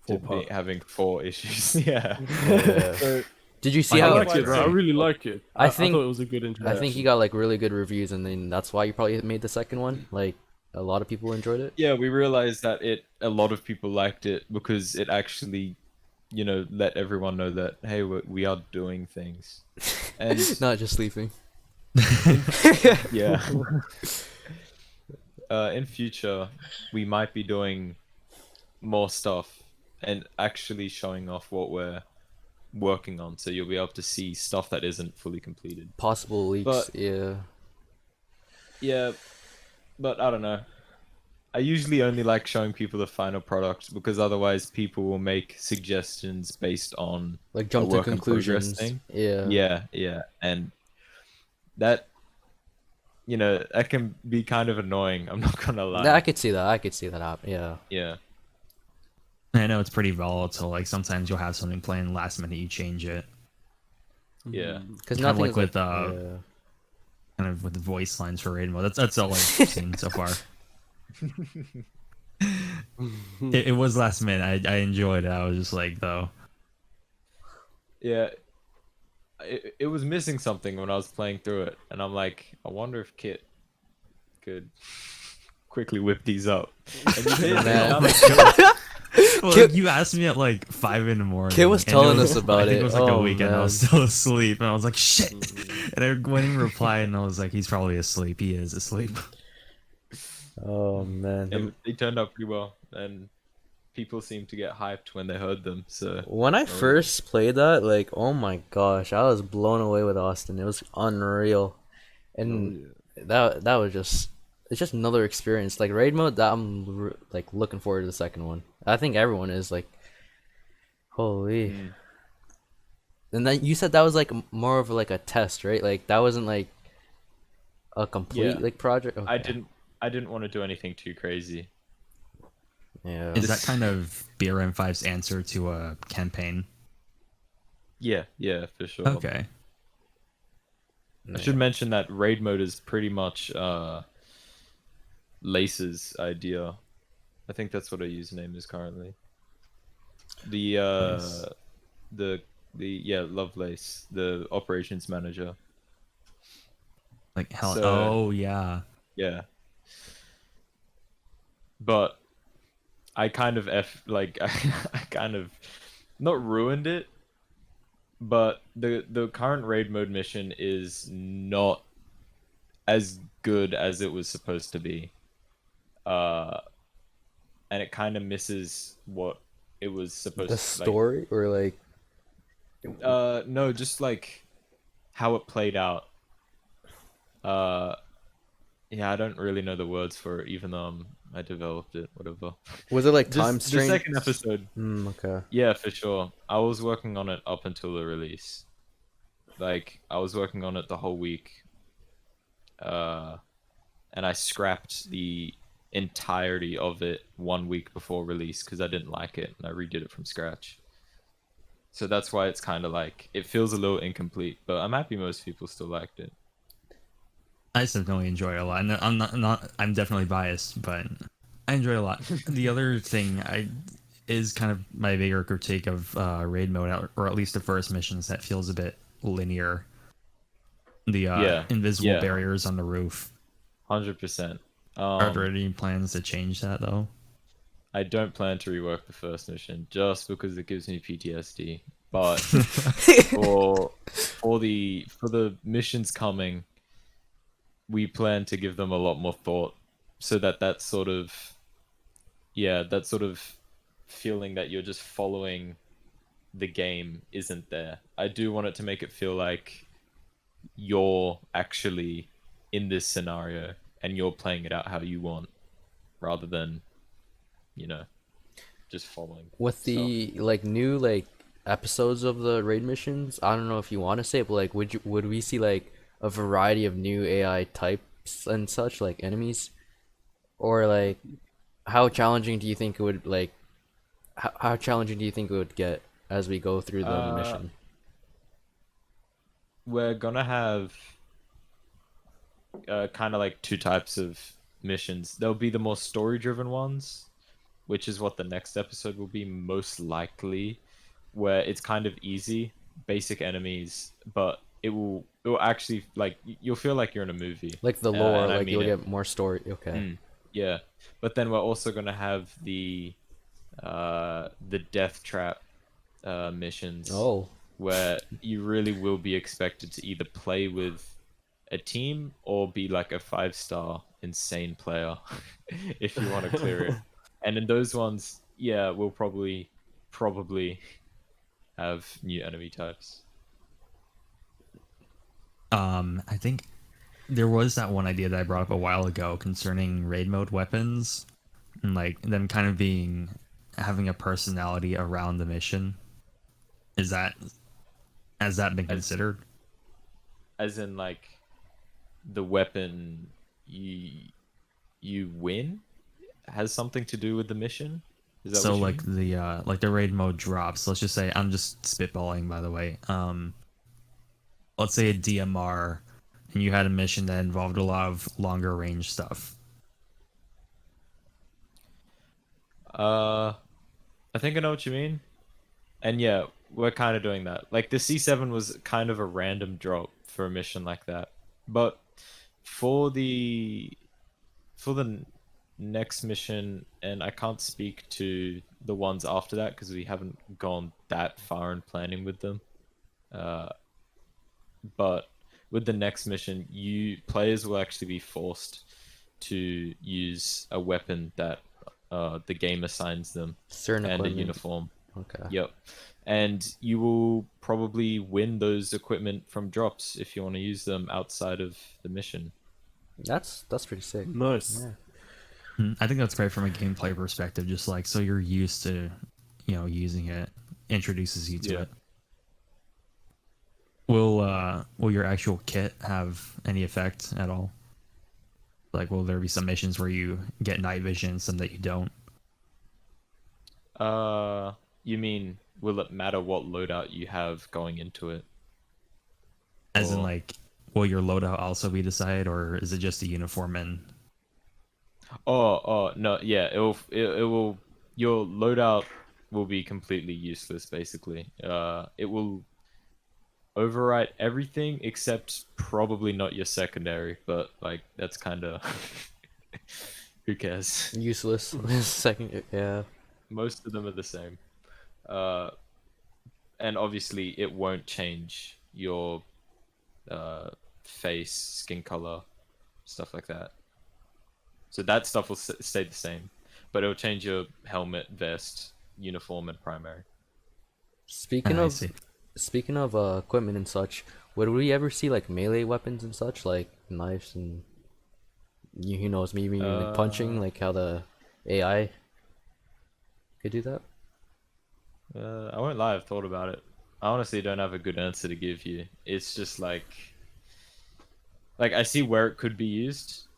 Four-part. having 4 issues. Yeah. Yeah. So, Did you see I how like it. I really like it. I I think- thought it was a good I introduction. think you got like really good reviews and then that's why you probably made the second one. Like a lot of people enjoyed it. yeah, we realized that a lot of people liked it because it actually, let everyone know that hey, we are doing things, and Not just sleeping. yeah. In future, we might be doing more stuff and actually showing off what we're working on, so you'll be able to see stuff that isn't fully completed. Possible leaks, But- yeah. Yeah, but I don't know. I usually only like showing people the final product because otherwise people will make suggestions based on Like jump a to work in progress conclusions. thing. Yeah. Yeah, and that that can be kind of annoying. I'm not gonna lie. Yeah, I could see that. I could see that happen. Yeah. Yeah, I know it's pretty volatile. Like sometimes you'll have something playing last minute, you change it. yeah. Because Kind of nothing like is with yeah. kind of with the voice lines for raid mode. That's all I've seen so far. It was last minute. I enjoyed it. I was just like, though. Yeah, it was missing something when I was playing through it, and I'm like, I wonder if Kit could quickly whip these up. And you did, and Man. I'm like, Well, Kit- you asked me at like 5 in the morning. Kit was and telling it us about I think it. it was like a Oh, weekend. I was man. still asleep, and I was like, shit. And I went and replied, and I was like, he's probably asleep. He is asleep. Oh man. they turned out pretty well, and people seemed to get hyped when they heard them. So When I first played that, like, oh my gosh, I was blown away with Austin. It was unreal, and that was just it's just another experience. Like raid mode, that I'm like looking forward to the second one. I think everyone is like, holy. And then you said that was like more of like a test, right? Like that wasn't like a complete Yeah. like project. I Okay. didn't want to do anything too crazy. Yeah. Is that kind of BRM5's answer to a campaign? Yeah, for sure. Okay. I should mention that raid mode is pretty much Lace's idea. I think that's what her username is currently. The Nice. yeah, Lovelace, the operations manager. Like hell. So Oh yeah. yeah, but I kind of I kind of not ruined it, but the current raid mode mission is not as good as it was supposed to be. Uh, and it kind of misses what it was supposed The to like. story or like No, just like how it played out. Uh, yeah, I don't really know the words for it, even though I developed it. Whatever. was it like Just time the strain? second episode. Okay. Yeah, for sure. I was working on it up until the release. Like I was working on it the whole week. And I scrapped the entirety of it 1 week before release because I didn't like it and I redid it from scratch. So that's why it's kind of like it feels a little incomplete, but I'm happy most people still liked it. I just definitely enjoy it a lot. And I'm not. I'm definitely biased, but I enjoy it a lot. The other thing is kind of my bigger critique of raid mode, or at least the first missions, that feels a bit linear. The invisible barriers on the roof. 100%. Are there any plans to change that though? I don't plan to rework the first mission just because it gives me PTSD. But for the missions coming, we plan to give them a lot more thought, so that sort of feeling that you're just following the game isn't there. I do want it to make it feel like you're actually in this scenario and you're playing it out how you want, rather than, just following. With the like new like episodes of the raid missions, I don't know if you want to say it, but like would we see like a variety of new AI types and such, like enemies? Or like how challenging do you think it would like how challenging do you think it would get as we go through the mission? We're gonna have kind of like two types of missions. There'll be the more story-driven ones, which is what the next episode will be most likely, where it's kind of easy, basic enemies, but it will actually, like, you'll feel like you're in a movie. Like the lore, and I like mean you'll it. get more story. Okay. Yeah, but then we're also gonna have the death trap missions. Oh. Where you really will be expected to either play with a team or be like a 5-star insane player if you want to clear it. And in those ones, yeah, we'll probably have new enemy types. I think there was that one idea that I brought up a while ago concerning raid mode weapons and like them kind of having a personality around the mission. Has that been considered? As in, like, the weapon you win has something to do with the mission? Is that So what you like mean? the raid mode drops. Let's just say, I'm just spitballing by the way. Let's say a DMR, and you had a mission that involved a lot of longer range stuff. I think I know what you mean. And yeah, we're kind of doing that. Like the C7 was kind of a random drop for a mission like that. But for the next mission, and I can't speak to the ones after that because we haven't gone that far in planning with them. But with the next mission, players will actually be forced to use a weapon that the game assigns them, Certain and a equipment. uniform. Okay. Yep. And you will probably win those equipment from drops if you want to use them outside of the mission. That's pretty sick. Nice. Yeah. I think that's great from a gameplay perspective, just like so you're used to, using it, introduces you to it. Will your actual kit have any effect at all? Like, will there be some missions where you get night vision, some that you don't? You mean, will it matter what loadout you have going into it? As in, like, will your loadout also be decided, or is it just a uniform and? Oh no, yeah, it will. Your loadout will be completely useless. Basically, it will overwrite everything except probably not your secondary, but like that's kind of who cares. Useless. Second, yeah. Most of them are the same. And obviously it won't change your face, skin color, stuff like that. So that stuff will stay the same, but it'll change your helmet, vest, uniform, and primary. Speaking I of see. speaking of equipment and such, would we ever see like melee weapons and such, like knives and who knows, maybe even like punching, like how the AI could do that? I won't lie, I've thought about it. I honestly don't have a good answer to give you. It's just like I see where it could be used,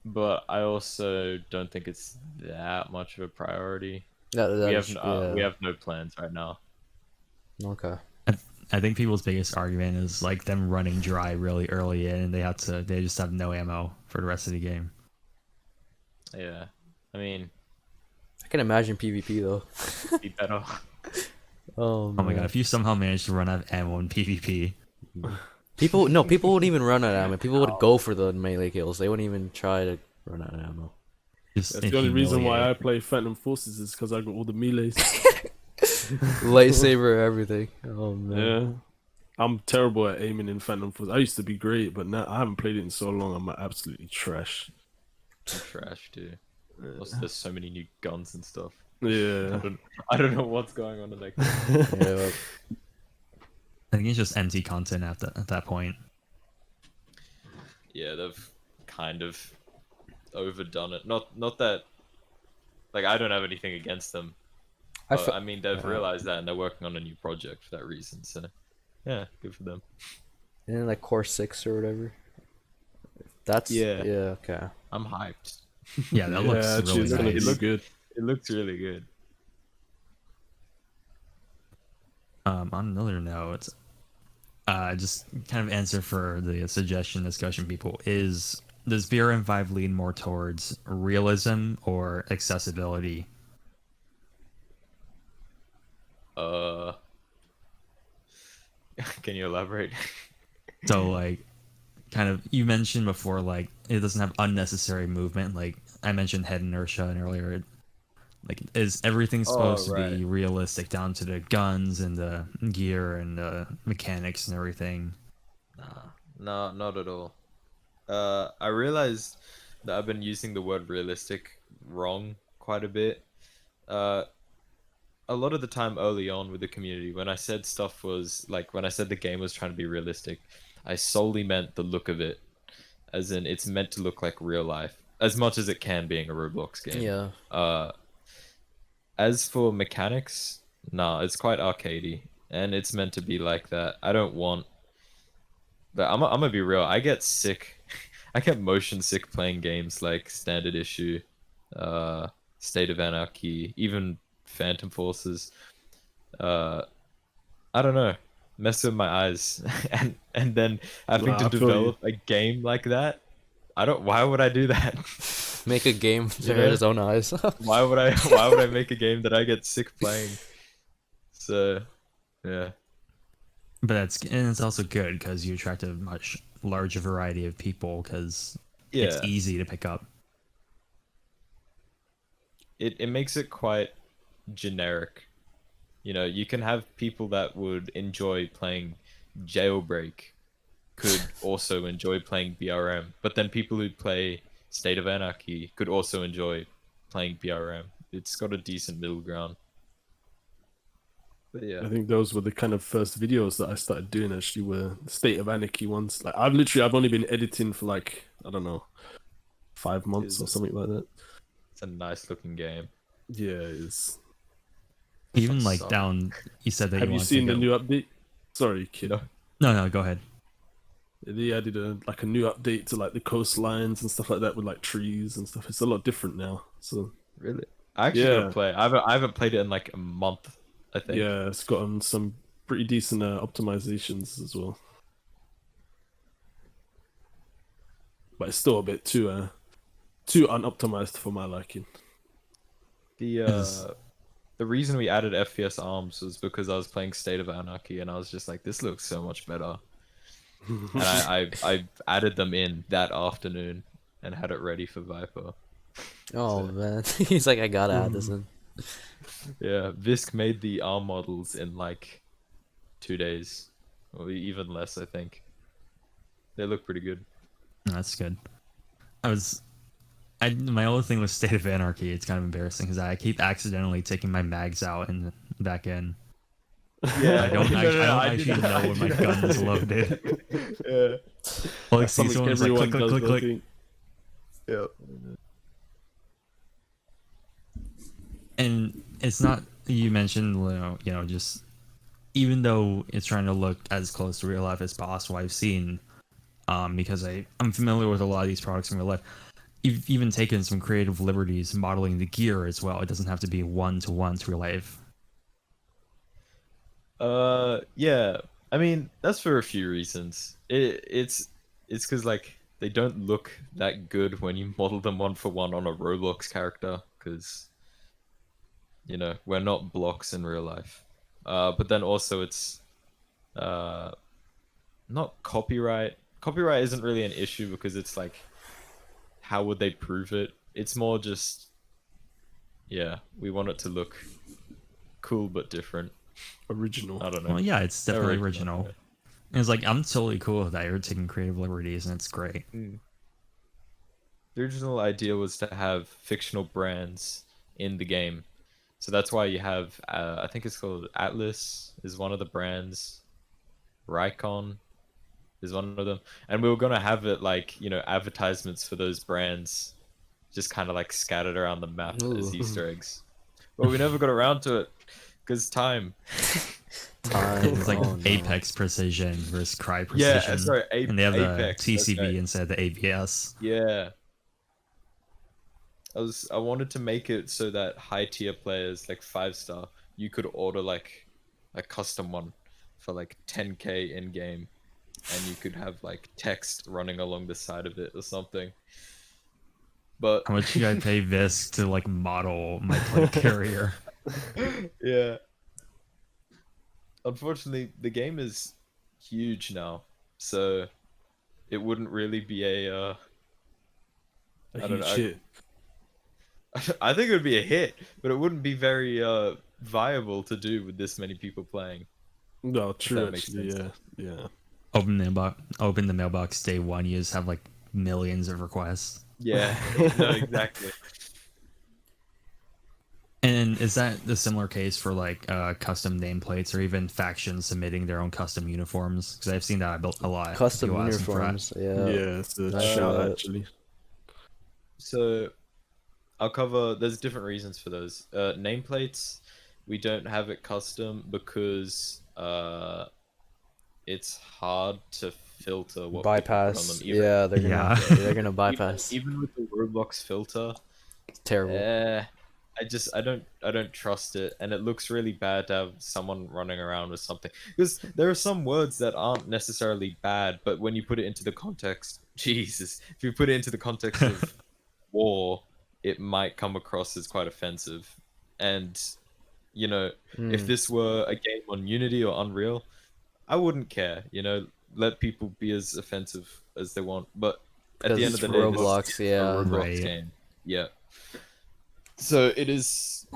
but I also don't think it's that much of a priority. We have no plans right now. Okay. I think people's biggest argument is like them running dry really early in, and they just have no ammo for the rest of the game. Yeah, I mean, I can imagine PvP though. be better. Oh Oh my god, if you somehow manage to run out of ammo in PvP, people wouldn't even run out of ammo. People would go for the melee kills. They wouldn't even try to run out of ammo. just That's the only reason why I humiliate. play Phantom Forces is because I got all the melees. Lightsaber, everything. Oh man. Yeah. I'm terrible at aiming in Phantom Forces. I used to be great, but now I haven't played it in so long. I'm absolutely trash. I'm trash too. Also, there's so many new guns and stuff. Yeah. I don't know what's going on in that game. Yeah, I think it's just empty content at that point. Yeah, they've kind of overdone it. Not that, like, I don't have anything against them. But, I mean, they've realized that and they're working on a new project for that reason. So, yeah, good for them. and then like Core 6 or whatever. That's Yeah. Okay. I'm hyped. Yeah, that looks Yeah, really it's gonna nice. look good. It looks really good. On another note, just kind of answer for the suggestion discussion people does BRM5 lean more towards realism or accessibility? Can you elaborate? So like, kind of, you mentioned before, like it doesn't have unnecessary movement. Like I mentioned head inertia and earlier. Like, is everything supposed to be right. realistic down to the guns and the gear and the mechanics and everything? No, not at all. I realized that I've been using the word realistic wrong quite a bit. A lot of the time early on with the community, when I said stuff was like, when I said the game was trying to be realistic, I solely meant the look of it, as in it's meant to look like real life as much as it can, being a Roblox game. Yeah. As for mechanics, nah, it's quite arcadey, and it's meant to be like that. I don't want. But I'm gonna be real. I get sick. I get motion sick playing games like Standard Issue, State of Anarchy, even Phantom Forces. I don't know, mess with my eyes, and then having Nah, to I feel you. develop a game like that. I don't. Why would I do that? Make a game to Yeah. his own eyes. Why would I make a game that I get sick playing? So, yeah. But it's also good because you attract a much larger variety of people because it's Yeah. easy to pick up. It makes it quite generic. You know, you can have people that would enjoy playing Jailbreak could also enjoy playing BRM, but then people who play State of Anarchy could also enjoy playing BRM. It's got a decent middle ground. But yeah. I think those were the kind of first videos that I started doing, actually, were the State of Anarchy ones. Like, I've only been editing for like, I don't know, 5 months or something like that. It's a nice looking game. Yeah, it's. Even Fuck like suck. down, you said that Have you wanted seen to the go... new update? Sorry, kid. No. No, go ahead. They added a new update to like the coastlines and stuff like that with like trees and stuff. It's a lot different now. So Really? I actually Yeah. gotta play. I haven't played it in like a month, I think. yeah, it's gotten some pretty decent optimizations as well. But it's still a bit too unoptimized for my liking. The the reason we added FPS arms was because I was playing State of Anarchy, and I was just like, this looks so much better. And I added them in that afternoon and had it ready for Viper. Oh man, he's like, I gotta add this in. Yeah, Visk made the arm models in like 2 days, or even less, I think. They look pretty good. That's good. My only thing with State of Anarchy, it's kind of embarrassing because I keep accidentally taking my mags out and back in. Yeah, I don't actually know when my gun is loaded. Yeah. Like, see someone's like, click, click, click, click. Yeah. And it's not, you mentioned, just even though it's trying to look as close to real life as possible, I've seen, because I'm familiar with a lot of these products in real life, you've even taken some creative liberties modeling the gear as well. It doesn't have to be one-to-one to real life. Yeah. I mean, that's for a few reasons. It's because like they don't look that good when you model them one for one on a Roblox character, because we're not blocks in real life. But then also it's not copyright. Copyright isn't really an issue because it's like, how would they prove it? It's more just, we want it to look cool but different. Original. I don't know. Well, yeah, it's definitely original. Yeah. And it's like, I'm totally cool with that. You're taking creative liberties, and it's great. The original idea was to have fictional brands in the game. So that's why you have, I think it's called Atlas is one of the brands. Rycon is one of them. And we were going to have it like, advertisements for those brands just kind of like scattered around the map as Easter eggs. But we never got around to it because time. It's like Apex Precision versus Cry Precision. Yeah, sorry, and they have Apex, the TCB right. instead of the ABS. Yeah. I wanted to make it so that high tier players, like 5-star, you could order like a custom one for like 10k in game, and you could have like text running along the side of it or something. But How much should I pay Visk to like model my plane carrier? Yeah. Unfortunately, the game is huge now, so it wouldn't really be a I don't know. Hit. I think it would be a hit, but it wouldn't be very viable to do with this many people playing. No, true. That makes Actually, sense. yeah. Open the mailbox day one. You just have like millions of requests. Yeah, no, exactly. And is that the similar case for like custom nameplates or even factions submitting their own custom uniforms? Because I've seen that a lot. Custom People asking for that. uniforms, yeah. Yeah, it's a shout actually. So I'll cover, there's different reasons for those. Nameplates, we don't have it custom because it's hard to filter what Bypass. people put on them. Yeah, they're gonna bypass. Even with the Roblox filter, It's terrible. I don't trust it, and it looks really bad to have someone running around with something, because there are some words that aren't necessarily bad, but when you put it into the context, Jesus, if you put it into the context of war, it might come across as quite offensive. And if this were a game on Unity or Unreal, I wouldn't care. Let people be as offensive as they want, but at the end of the day, Roblox, this is yeah. a Roblox Right. game. Yeah. So it is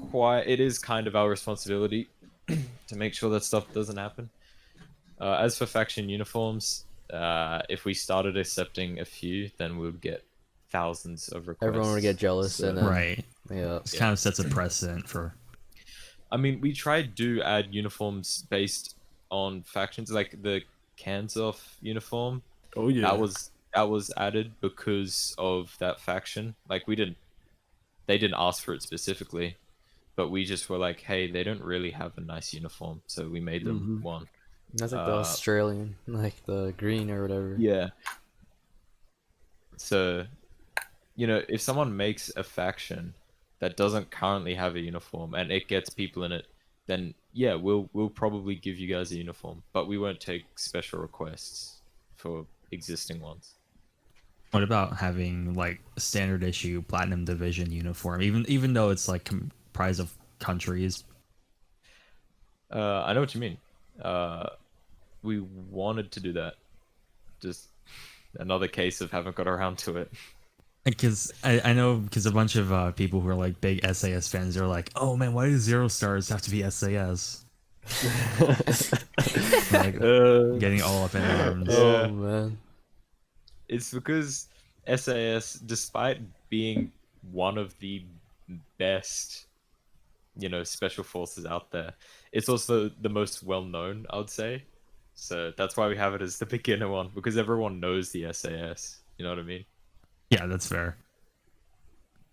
kind of our responsibility to make sure that stuff doesn't happen. As for faction uniforms, if we started accepting a few, then we would get thousands of requests. Everyone would get jealous, and then, Right. yeah. It kind of sets a precedent for. I mean, we tried to add uniforms based on factions, like the Kanzoff uniform. Oh yeah. That was added because of that faction. Like they didn't ask for it specifically, but we just were like, hey, they don't really have a nice uniform, so we made them one. That's like the Australian, like the green or whatever. Yeah. So, if someone makes a faction that doesn't currently have a uniform and it gets people in it, then yeah, we'll probably give you guys a uniform, but we won't take special requests for existing ones. What about having like a standard issue Platinum Division uniform, even though it's like comprised of countries, I know what you mean. We wanted to do that. Just another case of haven't got around to it. Because I know, because a bunch of people who are like big SAS fans are like, oh man, why do 0 stars have to be SAS? Like, getting all up in arms. Oh man. It's because SAS, despite being one of the best, special forces out there, it's also the most well known, I would say. So that's why we have it as the beginner one, because everyone knows the SAS. You know what I mean? Yeah, that's fair.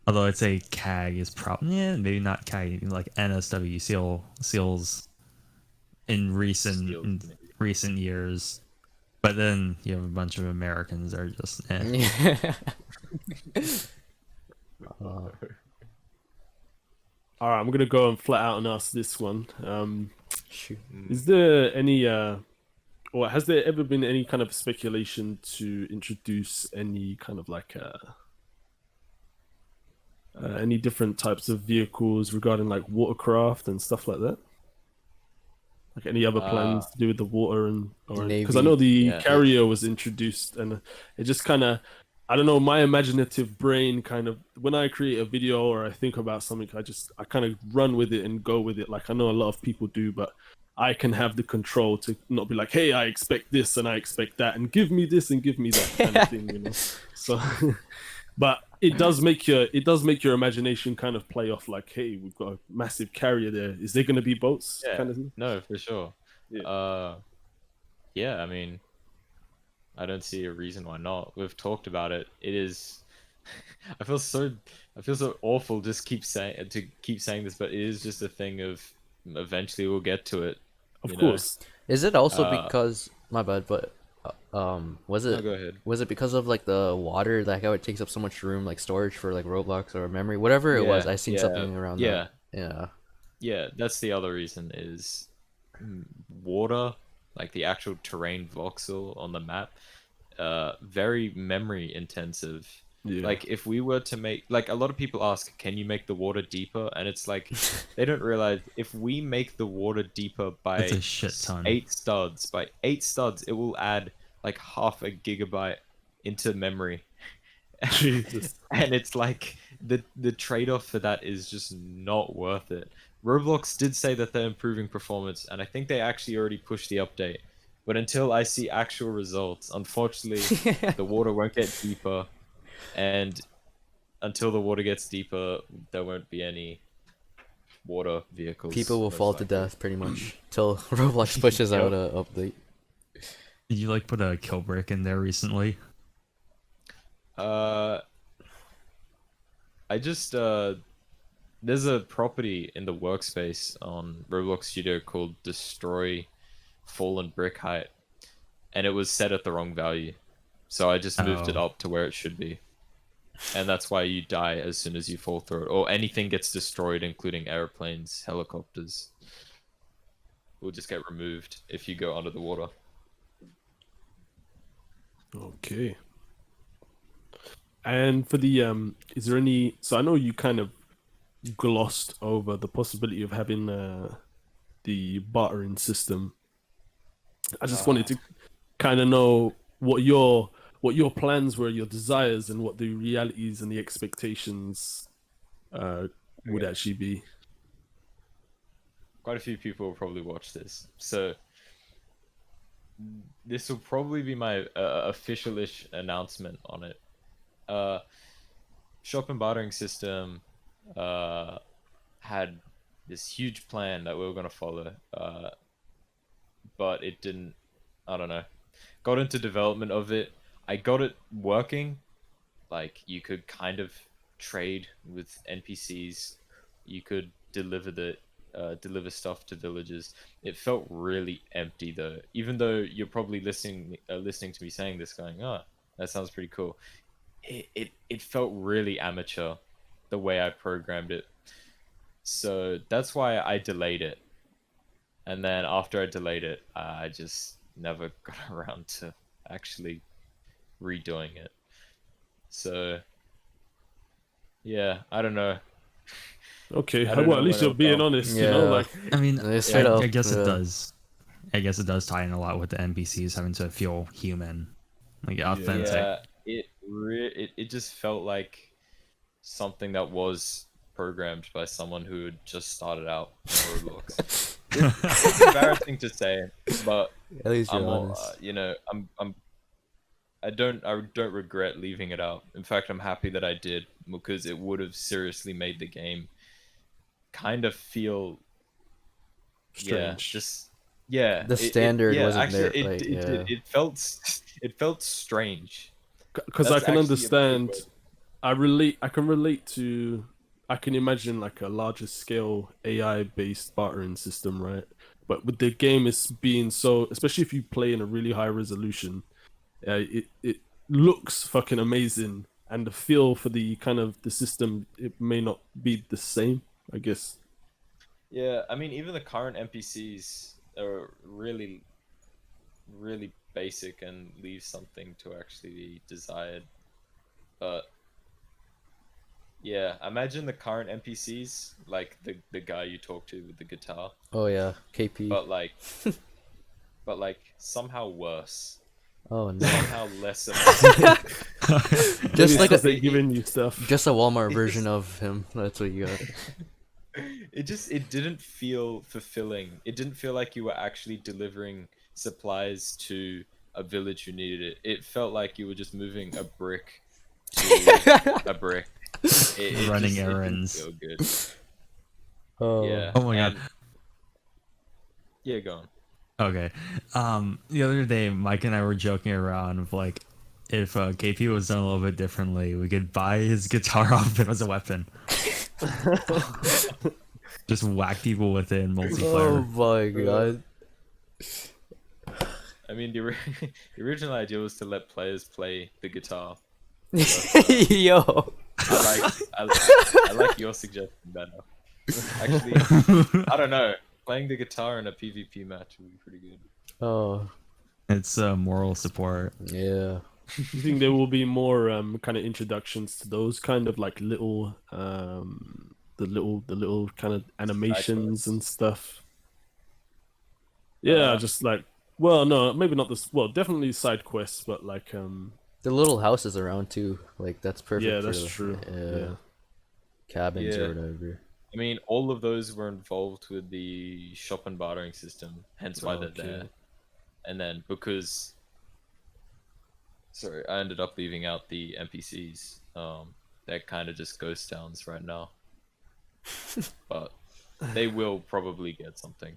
Although I'd say CAG is probably, maybe not CAG, like NSW SEALs in recent years. But then you have a bunch of Americans that are just All right, I'm gonna go and flat out and ask this one. Shoot. Is there any, or has there ever been any kind of speculation to introduce any kind of like any different types of vehicles regarding like watercraft and stuff like that? Like any other plans to do with the water and because I know the carrier was introduced and it just kind of, I don't know, my imaginative brain kind of, when I create a video or I think about something, I kind of run with it and go with it. Like I know a lot of people do, but I can have the control to not be like, hey, I expect this and I expect that and give me this and give me that kind of thing, So, but it does make your imagination kind of play off like, hey, we've got a massive carrier there. Is there going to be boats? Yeah, kind of thing? no, for sure. Yeah, I mean, I don't see a reason why not. We've talked about it. It is. I feel so awful. Just keep saying this, but it is just a thing of eventually we'll get to it. Of course. Is it also because my bad, but was it? No, go ahead. Was it because of like the water, like how it takes up so much room, like storage for like Roblox or memory, whatever it was? I seen something around that. Yeah, that's the other reason is water, like the actual terrain voxel on the map, very memory intensive. Yeah. Like if we were to make, like a lot of people ask, can you make the water deeper? And it's like they don't realize if we make the water deeper by That's a shit ton. 8 studs, it will add like half a gigabyte into memory. Jesus. And it's like the trade-off for that is just not worth it. Roblox did say that they're improving performance, and I think they actually already pushed the update. But until I see actual results, unfortunately, the water won't get deeper. And until the water gets deeper, there won't be any water vehicles. People will fall to death pretty much till Roblox pushes out a update. Did you like put a kill brick in there recently? I just there's a property in the workspace on Roblox Studio called Destroy Fallen Brick Height, and it was set at the wrong value, so I just moved it up to where it should be, and that's why you die as soon as you fall through it, or anything gets destroyed, including airplanes, helicopters, will just get removed if you go under the water. Okay. And for the is there any? So I know you kind of glossed over the possibility of having the bartering system. I just wanted to kind of know what your plans were, your desires, and what the realities and the expectations would actually be. Quite a few people will probably watch this, so this will probably be my official-ish announcement on it. Shop and bartering system had this huge plan that we were going to follow, but it didn't. I don't know. Got into development of it. I got it working. Like you could kind of trade with NPCs. You could deliver stuff to villagers. It felt really empty though. Even though you're probably listening to me saying this, going, "Oh, that sounds pretty cool." It felt really amateur, the way I programmed it. So that's why I delayed it. And then after I delayed it, I just never got around to actually redoing it. So yeah, I don't know. Okay, I don't well, know at least when you're being it'll come. honest, Yeah. you know, like, I mean, They straight up, I guess yeah. it does. I guess it does tie in a lot with the NPCs having to feel human, like authentic. Yeah, it just felt like something that was programmed by someone who had just started out in Roblox. It's embarrassing to say, but At least you're I'm all, honest. you know, I don't regret leaving it out. In fact, I'm happy that I did, because it would have seriously made the game kind of feel strange. The standard wasn't actually, there, like, yeah. it felt strange. Because I That's can actually a pretty understand, good- I can relate to, I can imagine like a larger scale AI based bartering system, right? But with the game is being so, especially if you play in a really high resolution, it looks fucking amazing, and the feel for the kind of the system, it may not be the same, I guess. Yeah, I mean, even the current NPCs are really, really basic and leave something to actually be desired. But yeah, imagine the current NPCs, like the guy you talk to with the guitar, Oh yeah, KP. but like somehow worse, Oh no. somehow less. Just like because a they're giving you stuff. just a Walmart version of him. That's what you got. It didn't feel fulfilling. It didn't feel like you were actually delivering supplies to a village who needed it. It felt like you were just moving a brick to a brick. It Running just, errands. It didn't feel good. Oh. Yeah. Oh my god. Yeah, go on. Okay. The other day, Mike and I were joking around of like, if KP was done a little bit differently, we could buy his guitar off him as a weapon. Just whack people with it in Oh multiplayer. my god. I mean, the original idea was to let players play the guitar. Yo. I like your suggestion better. Actually, I don't know. Playing the guitar in a PvP match would be pretty good. Oh. It's moral support. Yeah. Do you think there will be more kind of introductions to those kind of like little the little kind of animations and stuff? Yeah, just like, well, no, maybe not this. Well, definitely side quests, but like The little houses around too. Like that's perfect. yeah, for that's the- true. Yeah. Cabins Yeah. or whatever. I mean, all of those were involved with the shop and bartering system, hence why they're Okay. there. And then because, sorry, I ended up leaving out the NPCs. They're kind of just ghost towns right now, but they will probably get something.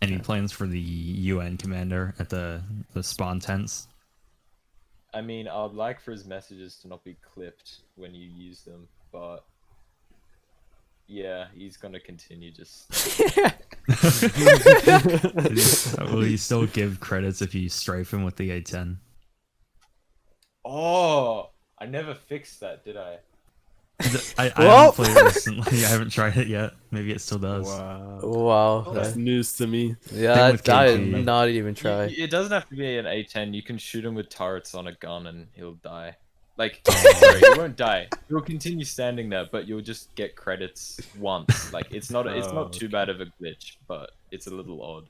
Any plans for the UN commander at the spawn tents? I mean, I'd like for his messages to not be clipped when you use them, but yeah, he's gonna continue just. Will you still give credits if you strafe him with the A10? Oh, I never fixed that, did I? I Well- haven't played it recently. I haven't tried it yet. Maybe it still does. Wow, Wow. that's news to me. Yeah, with I KP. did not even try. It doesn't have to be an A10. You can shoot him with turrets on a gun and he'll die. Like, sorry, he won't die. He'll continue standing there, but you'll just get credits once. Like, it's not too bad of a glitch, but it's a little odd.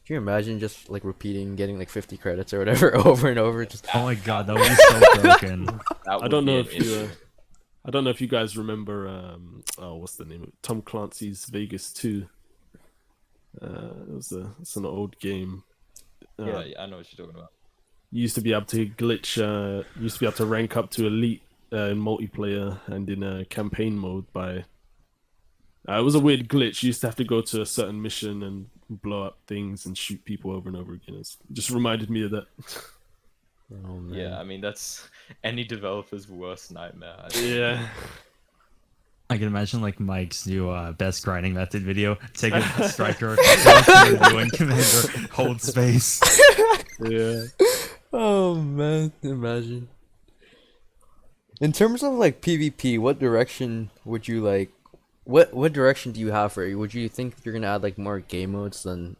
Can you imagine just like repeating, getting like 50 credits or whatever over and over? Just Oh my god, that would be so broken. That I don't would know be if an you. issue. I don't know if you guys remember. Oh, what's the name? Tom Clancy's Vegas 2. It's an old game. Yeah, I know what you're talking about. You used to be able to glitch. You used to be able to rank up to elite in multiplayer and in campaign mode by. It was a weird glitch. You used to have to go to a certain mission and blow up things and shoot people over and over again. It just reminded me of that. oh man. Yeah, I mean, that's any developer's worst nightmare. I think. Yeah. I can imagine like Mike's new best grinding method video. Take a striker, go to the UN commander, hold space. Yeah. Oh man, imagine. In terms of like PvP, what direction would you like? What direction do you have for it? Would you think you're gonna add like more game modes than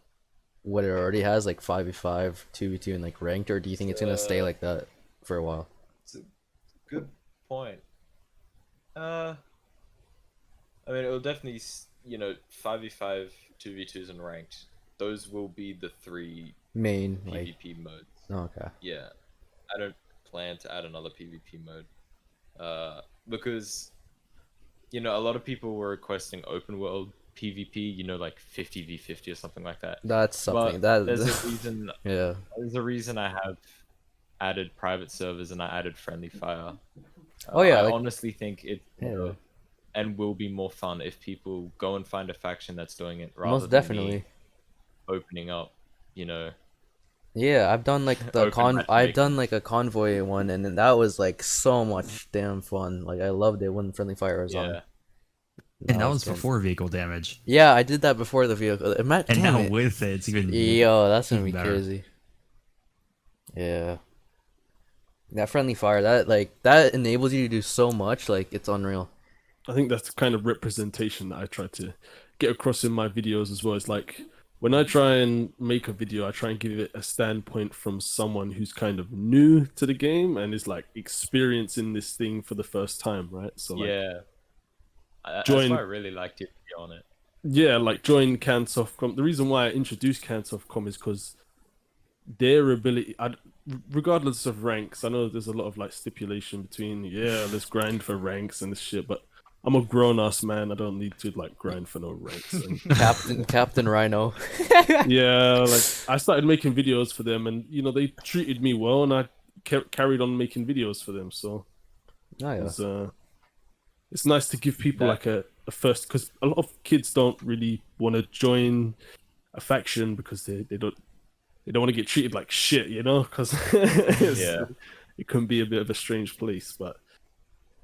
what it already has, like 5v5, 2v2, and like ranked, or do you think it's gonna stay like that for a while? It's a good point. it'll definitely, 5v5, 2v2s, and ranked. Those will be the 3 Main, like, PvP modes. okay. Yeah, I don't plan to add another PvP mode, because, a lot of people were requesting open world PvP, like 50v50 or something like that. That's something But there's a reason. yeah. There's a reason I have added private servers and I added friendly fire. Oh yeah, I like, honestly think it and will be more fun if people go and find a faction that's doing it rather most than definitely. me opening up. Yeah, I've done like Open I've done matchmaking. like a convoy one, and then that was like so much damn fun. Like I loved it when friendly fire was on. Yeah. And that was good. before vehicle damage. Yeah, I did that before the vehicle. And damn now it. with it, it's even Yo, that's gonna be better. crazy. Yeah. That friendly fire, that enables you to do so much, like it's unreal. I think that's the kind of representation that I try to get across in my videos as well. It's like when I try and make a video, I try and give it a standpoint from someone who's kind of new to the game and is like experiencing this thing for the first time, right? So like, Yeah. That's join- why I really liked your video on it. yeah, like join CanSoftCom. The reason why I introduced CanSoftCom is because their ability, regardless of ranks, I know there's a lot of like stipulation between, yeah, let's grind for ranks and this shit, but I'm a grown ass man. I don't need to like grind for no ranks. And, Captain Rhino. yeah, like I started making videos for them, and they treated me well, and I carried on making videos for them. So Oh yeah. it's nice to give people like a first, because a lot of kids don't really want to join a faction because they don't want to get treated like shit, because Yeah. it can be a bit of a strange place. But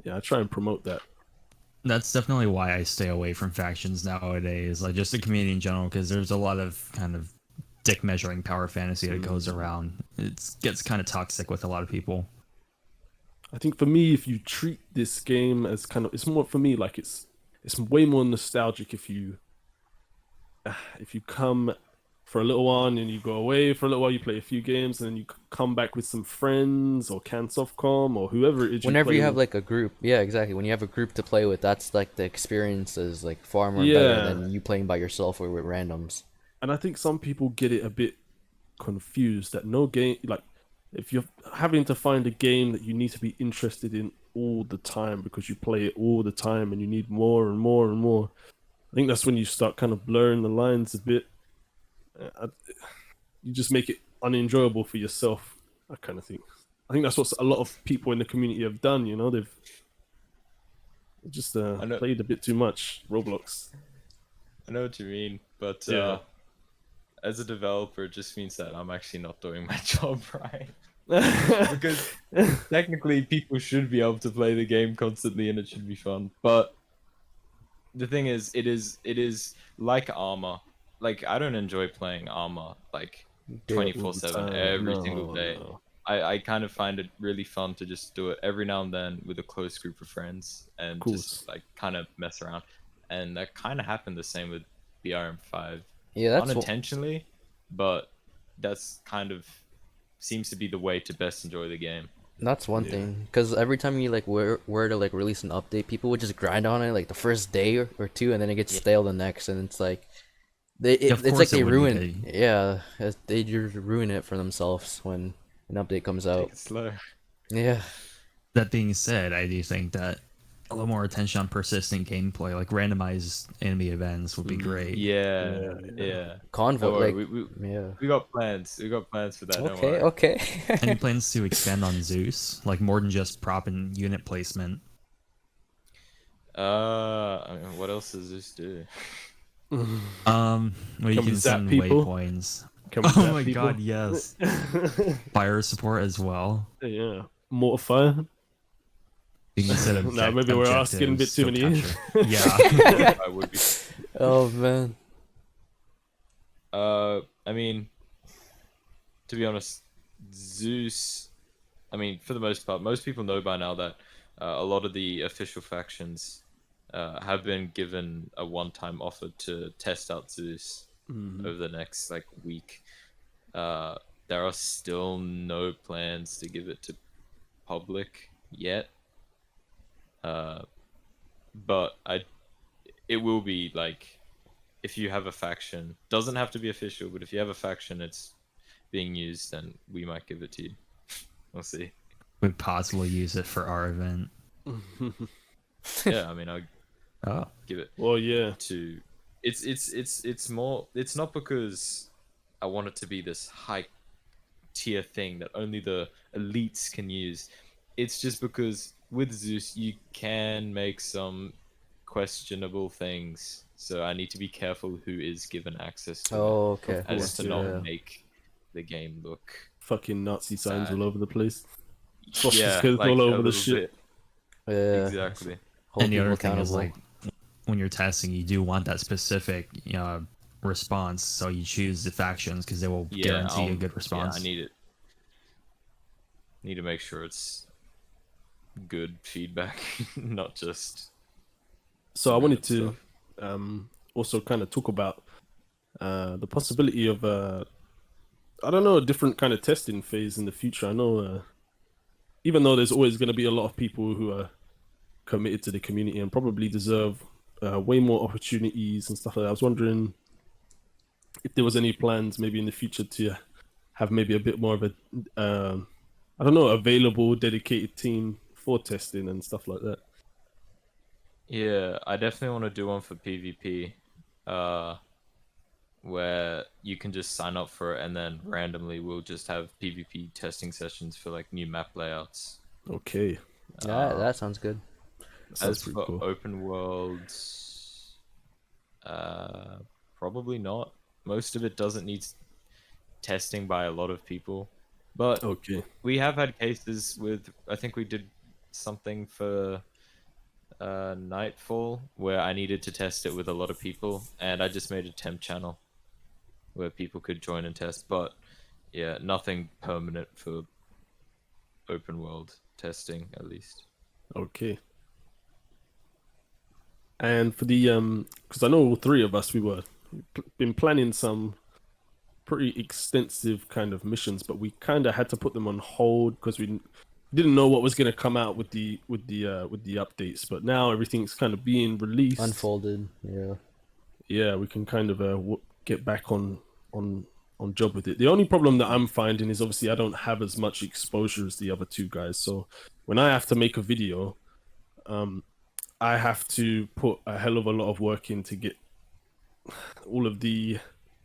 yeah, I try and promote that. That's definitely why I stay away from factions nowadays, like just the community in general, because there's a lot of kind of dick measuring power fantasy that goes around. It gets kind of toxic with a lot of people. I think for me, if you treat this game as kind of, it's more for me like it's way more nostalgic if you come for a little while and then you go away for a little while, you play a few games, and then you come back with some friends or CanSoftCom or whoever it is. Whenever play you have with. like a group, yeah, exactly. When you have a group to play with, that's like the experience is like far more Yeah. better than you playing by yourself or with randoms. And I think some people get it a bit confused that no game, like if you're having to find a game that you need to be interested in all the time because you play it all the time and you need more and more and more, I think that's when you start kind of blurring the lines a bit. You just make it unenjoyable for yourself, that kind of thing. I think that's what a lot of people in the community have done. They've just played a bit too much Roblox. I know what you mean, but Yeah. as a developer, it just means that I'm actually not doing my job right. Because technically, people should be able to play the game constantly, and it should be fun. But the thing is, it is like Armor. Like I don't enjoy playing Armor like 24/7 every single day. No. I kind of find it really fun to just do it every now and then with a close group of friends and just like kind of mess around. And that kind of happened the same with BRM5. Yeah, that's unintentionally, but that's kind of seems to be the way to best enjoy the game. That's one thing, because every time you like were to like release an update, people would just grind on it like the first day or two, and then it gets stale the next, and it's like it's like they ruin they just ruin it for themselves when an update comes Take out. it slow. Yeah, That being said, I do think that a little more attention on persistent gameplay, like randomized enemy events, would be great. Yeah. Convoy, Don't worry, like yeah. we got plans. We got plans for that. Don't Okay, worry. okay. Any plans to expand on Zeus, like more than just prop and unit placement? I mean, what else does this do? Well, you Can we can zap send people? waypoints. Can we Oh zap my people? god, yes. Fire support as well. Yeah, Mortify. You can set No, maybe we're asking a bit too many. Yeah. I would be. Oh man. I mean, to be honest, Zeus. I mean, for the most part, most people know by now that a lot of the official factions have been given a one-time offer to test out Zeus over the next like week. There are still no plans to give it to public yet. But it will be like, if you have a faction, doesn't have to be official, but if you have a faction it's being used, then we might give it to you. We'll see. We'd possibly use it for our event. Yeah, I mean, I'll Oh, give it Well, yeah. to. It's more. It's not because I want it to be this high tier thing that only the elites can use. It's just because with Zeus you can make some questionable things, so I need to be careful who is given access to Oh, okay. it, as to yeah. not make the game look Fucking Nazi signs Sad. all over the place. yeah, Swastikas like all a over the little shit. bit. Yeah. Exactly. Hold and the people other thing is accountable. like when you're testing, you do want that specific response, so you choose the factions because they will guarantee a good response. Yeah, I need it. Need to make sure it's good feedback, not just. So I wanted to stuff. also kind of talk about the possibility of I don't know, a different kind of testing phase in the future. I know even though there's always going to be a lot of people who are committed to the community and probably deserve way more opportunities and stuff like that, I was wondering if there was any plans maybe in the future to have maybe a bit more of a I don't know, available dedicated team for testing and stuff like that. Yeah, I definitely want to do one for PvP, where you can just sign up for it and then randomly we'll just have PvP testing sessions for like new map layouts. Okay. Yeah, that sounds good. That sounds As pretty for cool. open worlds, probably not. Most of it doesn't need testing by a lot of people, but Okay. we have had cases with, I think we did something for Nightfall where I needed to test it with a lot of people, and I just made a temp channel where people could join and test. But yeah, nothing permanent for open world testing, at least. Okay. And for the because I know all three of us, we were been planning some pretty extensive kind of missions, but we kind of had to put them on hold because we didn't know what was going to come out with the updates. But now everything's kind of being released. Unfolded. Yeah. Yeah, we can kind of get back on job with it. The only problem that I'm finding is obviously I don't have as much exposure as the other two guys. So when I have to make a video, I have to put a hell of a lot of work in to get all of the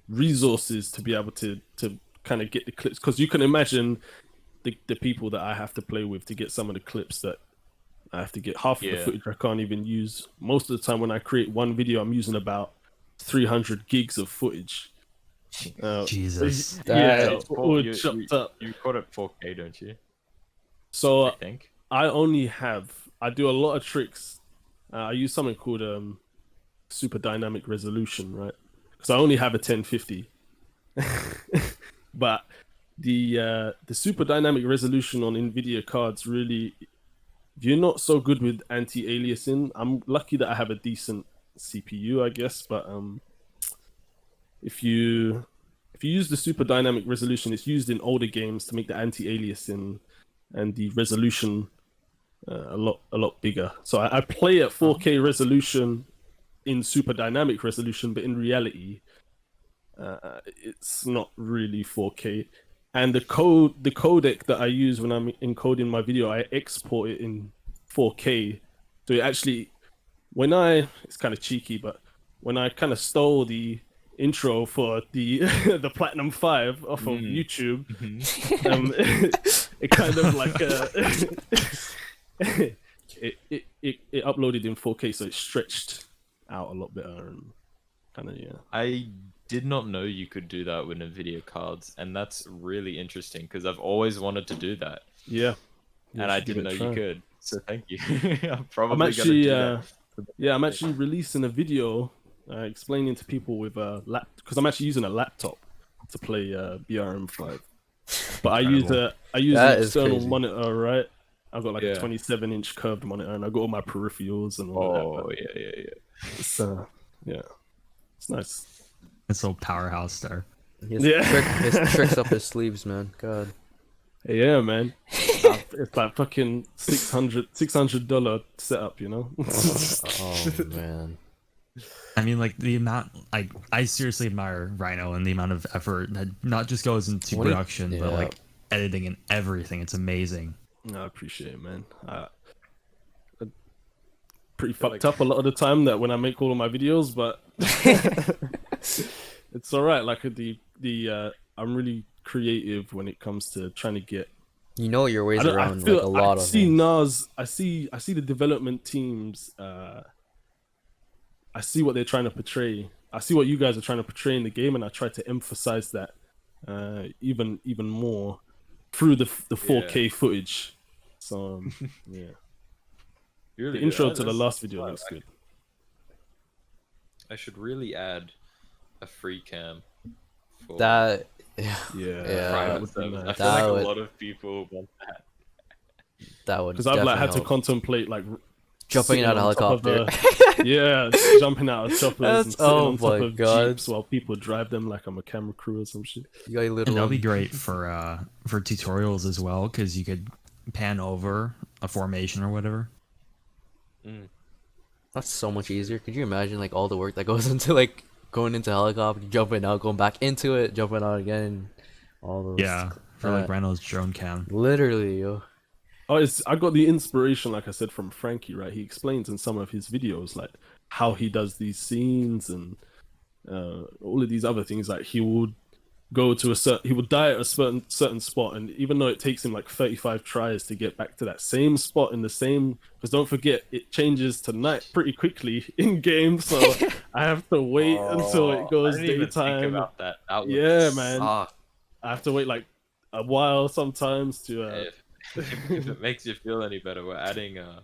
resources to be able to kind of get the clips, because you can imagine the people that I have to play with to get some of the clips that I have to get. Half of the footage I can't even use. Most of the time when I create one video, I'm using about 300 gigs of footage. Jesus. Yeah, It's all you chopped up. caught it 4K, don't you? So I think. I do a lot of tricks. I use something called super dynamic resolution, right? Because I only have a 1050. But the super dynamic resolution on NVIDIA cards really, if you're not so good with anti-aliasing, I'm lucky that I have a decent CPU, I guess. But if you use the super dynamic resolution, it's used in older games to make the anti-aliasing and the resolution a lot bigger. So I play at 4K resolution in super dynamic resolution, but in reality, it's not really 4K. And the codec that I use when I'm encoding my video, I export it in 4K. So it actually, it's kind of cheeky, but when I kind of stole the intro for the the Platinum 5 off of YouTube, it kind of like it uploaded in 4K, so it stretched out a lot better and kind of I did not know you could do that with NVIDIA cards, and that's really interesting because I've always wanted to do that. Yeah, And I didn't know you could. So thank you. I'm probably I'm actually gonna do that. I'm actually releasing a video explaining to people with a because I'm actually using a laptop to play BRM5. But I use That an is external crazy. monitor, right? I've got like Yeah. a 27-inch curved monitor, and I got all my peripherals and all that. Oh yeah. It's, it's nice. It's a powerhouse there. His, Yeah. his tricks up his sleeves, man. God. Yeah, man. It's like fucking $600 setup, you know. Oh man. I mean, like the amount, like I seriously admire Rhino and the amount of effort that not just goes into What do you- production, but yeah. like editing and everything. It's amazing. No, I appreciate it, man. Pretty fucked up a lot of the time that when I make all of my videos, but it's all right. Like I'm really creative when it comes to trying to get. You know your ways I around feel, like a lot I of see things. Nas. I see the development teams. I see what they're trying to portray. I see what you guys are trying to portray in the game, and I try to emphasize that even more through the 4K footage. So yeah. Really The good. intro to the That's- last video wow, looks good. I should really add a free cam. For That Yeah, Yeah, private would be servers. I nice. feel like That would- a lot of people want that. that would Because I've like definitely had to help. contemplate like Jumping sitting out of on top helicopter. yeah, jumping out of choppers That's- and sitting oh on top my of God. jeeps while people drive them like I'm a camera crew or some shit. You got a And little that'll be great for tutorials as well, because you could pan over a formation or whatever. That's so much easier. Could you imagine like all the work that goes into like going into helicopter, jumping out, going back into it, jumping out again, all those. Yeah, for like Rhino's drone cam. Literally, yo. Oh, I got the inspiration, like I said, from Frankie, right? He explains in some of his videos like how he does these scenes and all of these other things. Like he would go to he would die at a certain spot, and even though it takes him like 35 tries to get back to that same spot in the same, because don't forget it changes to night pretty quickly in game, so I have to wait until it goes I didn't even daytime. think about that. That would Yeah, man. suck. I have to wait like a while sometimes to. If it makes you feel any better, we're adding a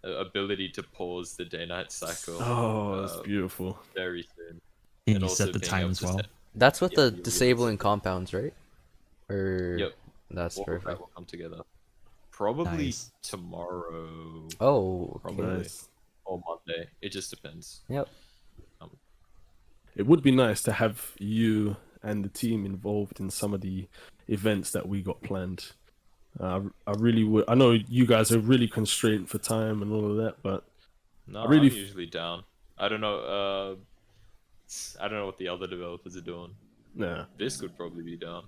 ability to pause the day-night cycle. Oh, that's beautiful. Very soon. And And you also set the being time able as to well. set- That's with Yeah, the you disabling compounds, right? Or Yep. that's All of that perfect. will come together. Probably Nice. tomorrow Oh, Probably. okay. Nice. or Monday. It just depends. Yep. It would be nice to have you and the team involved in some of the events that we got planned. I really would. I know you guys are really constrained for time and all of that, but No, I really I'm usually down. I don't know. I don't know what the other developers are doing. nah, This could probably be down.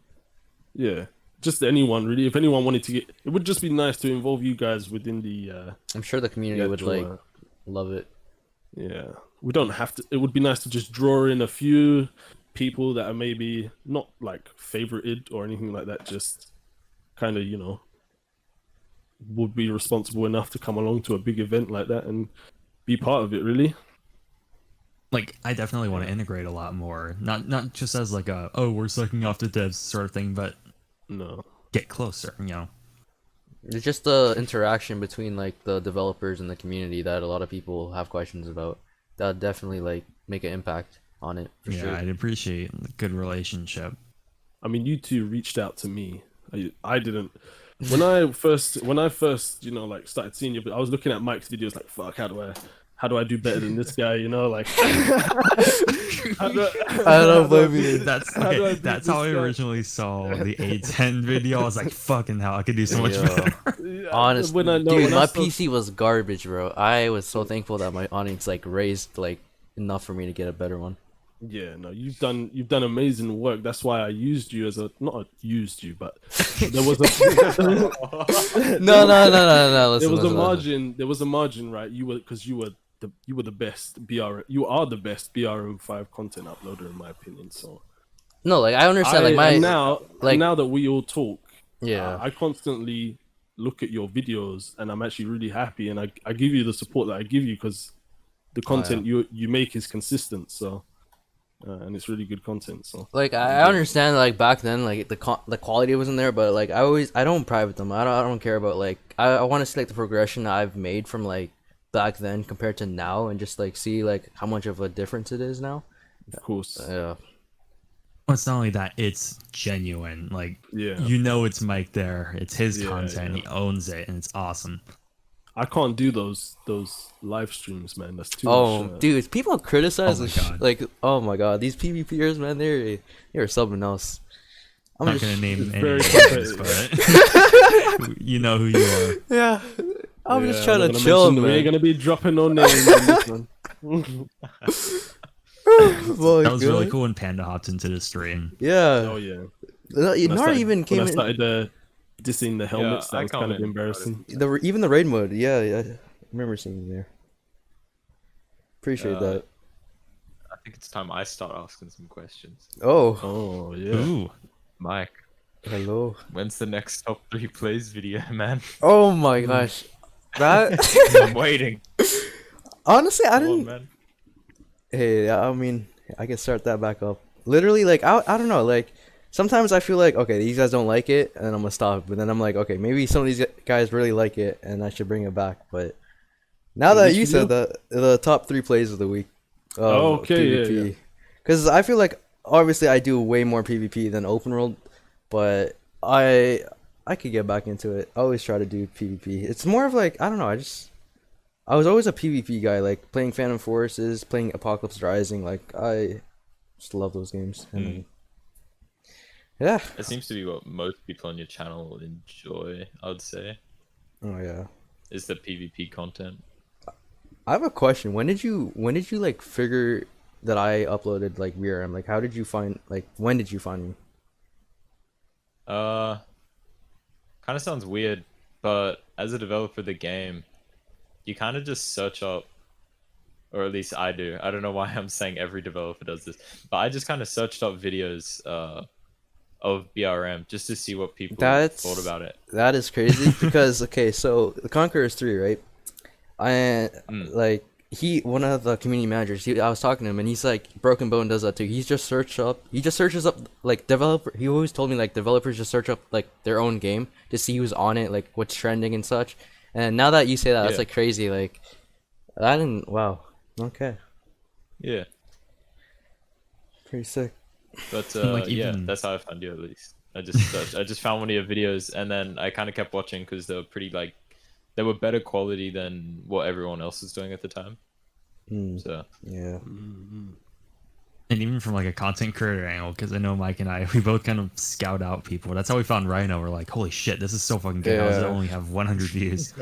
yeah, just anyone really. If anyone wanted to get, it would just be nice to involve you guys within the. I'm sure the community would actual, like love it. Yeah, we don't have to. It would be nice to just draw in a few people that are maybe not like favorited or anything like that. Just kind of, would be responsible enough to come along to a big event like that and be part of it. Really. Like, I definitely want to integrate a lot more. Not just as like a, oh, we're sucking off the devs sort of thing, but No. get closer, you know. It's just the interaction between like the developers and the community that a lot of people have questions about. That definitely like make an impact on it for Yeah, sure. I'd appreciate a good relationship. I mean, you two reached out to me. I didn't. When I first, like started seeing you, but I was looking at Mike's videos, like, fuck, how do I do better than this guy? Like, how do I don't blame you. That's How do I okay, beat that's this how I guy? originally saw the A10 video. I was like, fucking hell, I could do so much Yo. better. Honestly, when I know, dude, when I my saw- PC was garbage, bro. I was so thankful that my audience like raised like enough for me to get a better one. Yeah, no, you've done amazing work. That's why I used you as but there was a No. there Listen, was a listen. margin. There was a margin, right? You were the best BRM. You are the best BRM5 content uploader in my opinion. So No, like I understand. Like my and now like- now that we all talk, yeah. I constantly look at your videos, and I'm actually really happy, and I give you the support that I give you because the content you make is consistent. So. And it's really good content. So Like I understand like back then like the quality wasn't there, but like I don't private them. I don't care about like I want to see like the progression that I've made from like back then compared to now, and just like see like how much of a difference it is now. of course, Yeah. Well, it's not only that, it's genuine. Like, yeah. you know it's Mike there. It's his Yeah, content. yeah. He owns it, and it's awesome. I can't do those live streams, man. That's too Oh, much. dude, people criticize Oh my this sh- God. like oh my god, these PvPers, man, they're something else. I'm not gonna name it's any very names, but you know who you are. Yeah. I'm just Yeah, trying we're to gonna chill, mention- We ain't man. gonna be dropping no names in this one. Oh, That was really God. cool when Panda hopped into the stream. Yeah. Oh yeah. Gnar even came when I in. started dissing the helmets. I That was kind of commented embarrassing. Even the raid mode. Yeah, yeah. I remember seeing you there. Appreciate that. I think it's time I start asking some questions. Oh, Oh yeah. Ooh. Mike, hello. when's the next top 3 plays video, man? Oh my gosh. That I'm waiting. honestly, I Come on, didn't. man. Hey, I mean, I can start that back up. Literally, like, I don't know, like, sometimes I feel like, okay, these guys don't like it, and I'm gonna stop. But then I'm like, okay, maybe some of these guys really like it, and I should bring it back. But now that Which you said video? that, the top 3 plays of the week. Oh, okay, yeah. Because I feel like, obviously, I do way more PvP than open world, but I could get back into it. I always try to do PvP. It's more of like, I don't know, I was always a PvP guy, like playing Phantom Forces, playing Apocalypse Rising. Like, I just love those games. And yeah. That seems to be what most people on your channel enjoy, I would say, Oh yeah. is the PvP content. I have a question. When did you like figure that I uploaded like BRM? Like, how did you find, like, when did you find me? Kind of sounds weird, but as a developer of the game, you kind of just search up, or at least I do. I don't know why I'm saying every developer does this, but I just kind of searched up videos of BRM just to see what people thought about it. That is crazy because okay, so the Conqueror's 3, right? Like one of the community managers, I was talking to him and he's like, Broken Bone does that too. He just searches up like developer. He always told me like developers just search up like their own game to see who's on it, like what's trending and such. And now that you say that, that's like crazy. Like, I didn't. Wow. Okay. Yeah. Pretty sick. But Like, yeah, even- that's how I found you at least. I just found one of your videos and then I kind of kept watching because they were pretty like, they were better quality than what everyone else was doing at the time. So Yeah. And even from like a content creator angle, because I know Mike and I, we both kind of scout out people. That's how we found Rhino. We're like, holy shit, this is so fucking good. How does it Yeah. only have 100 views?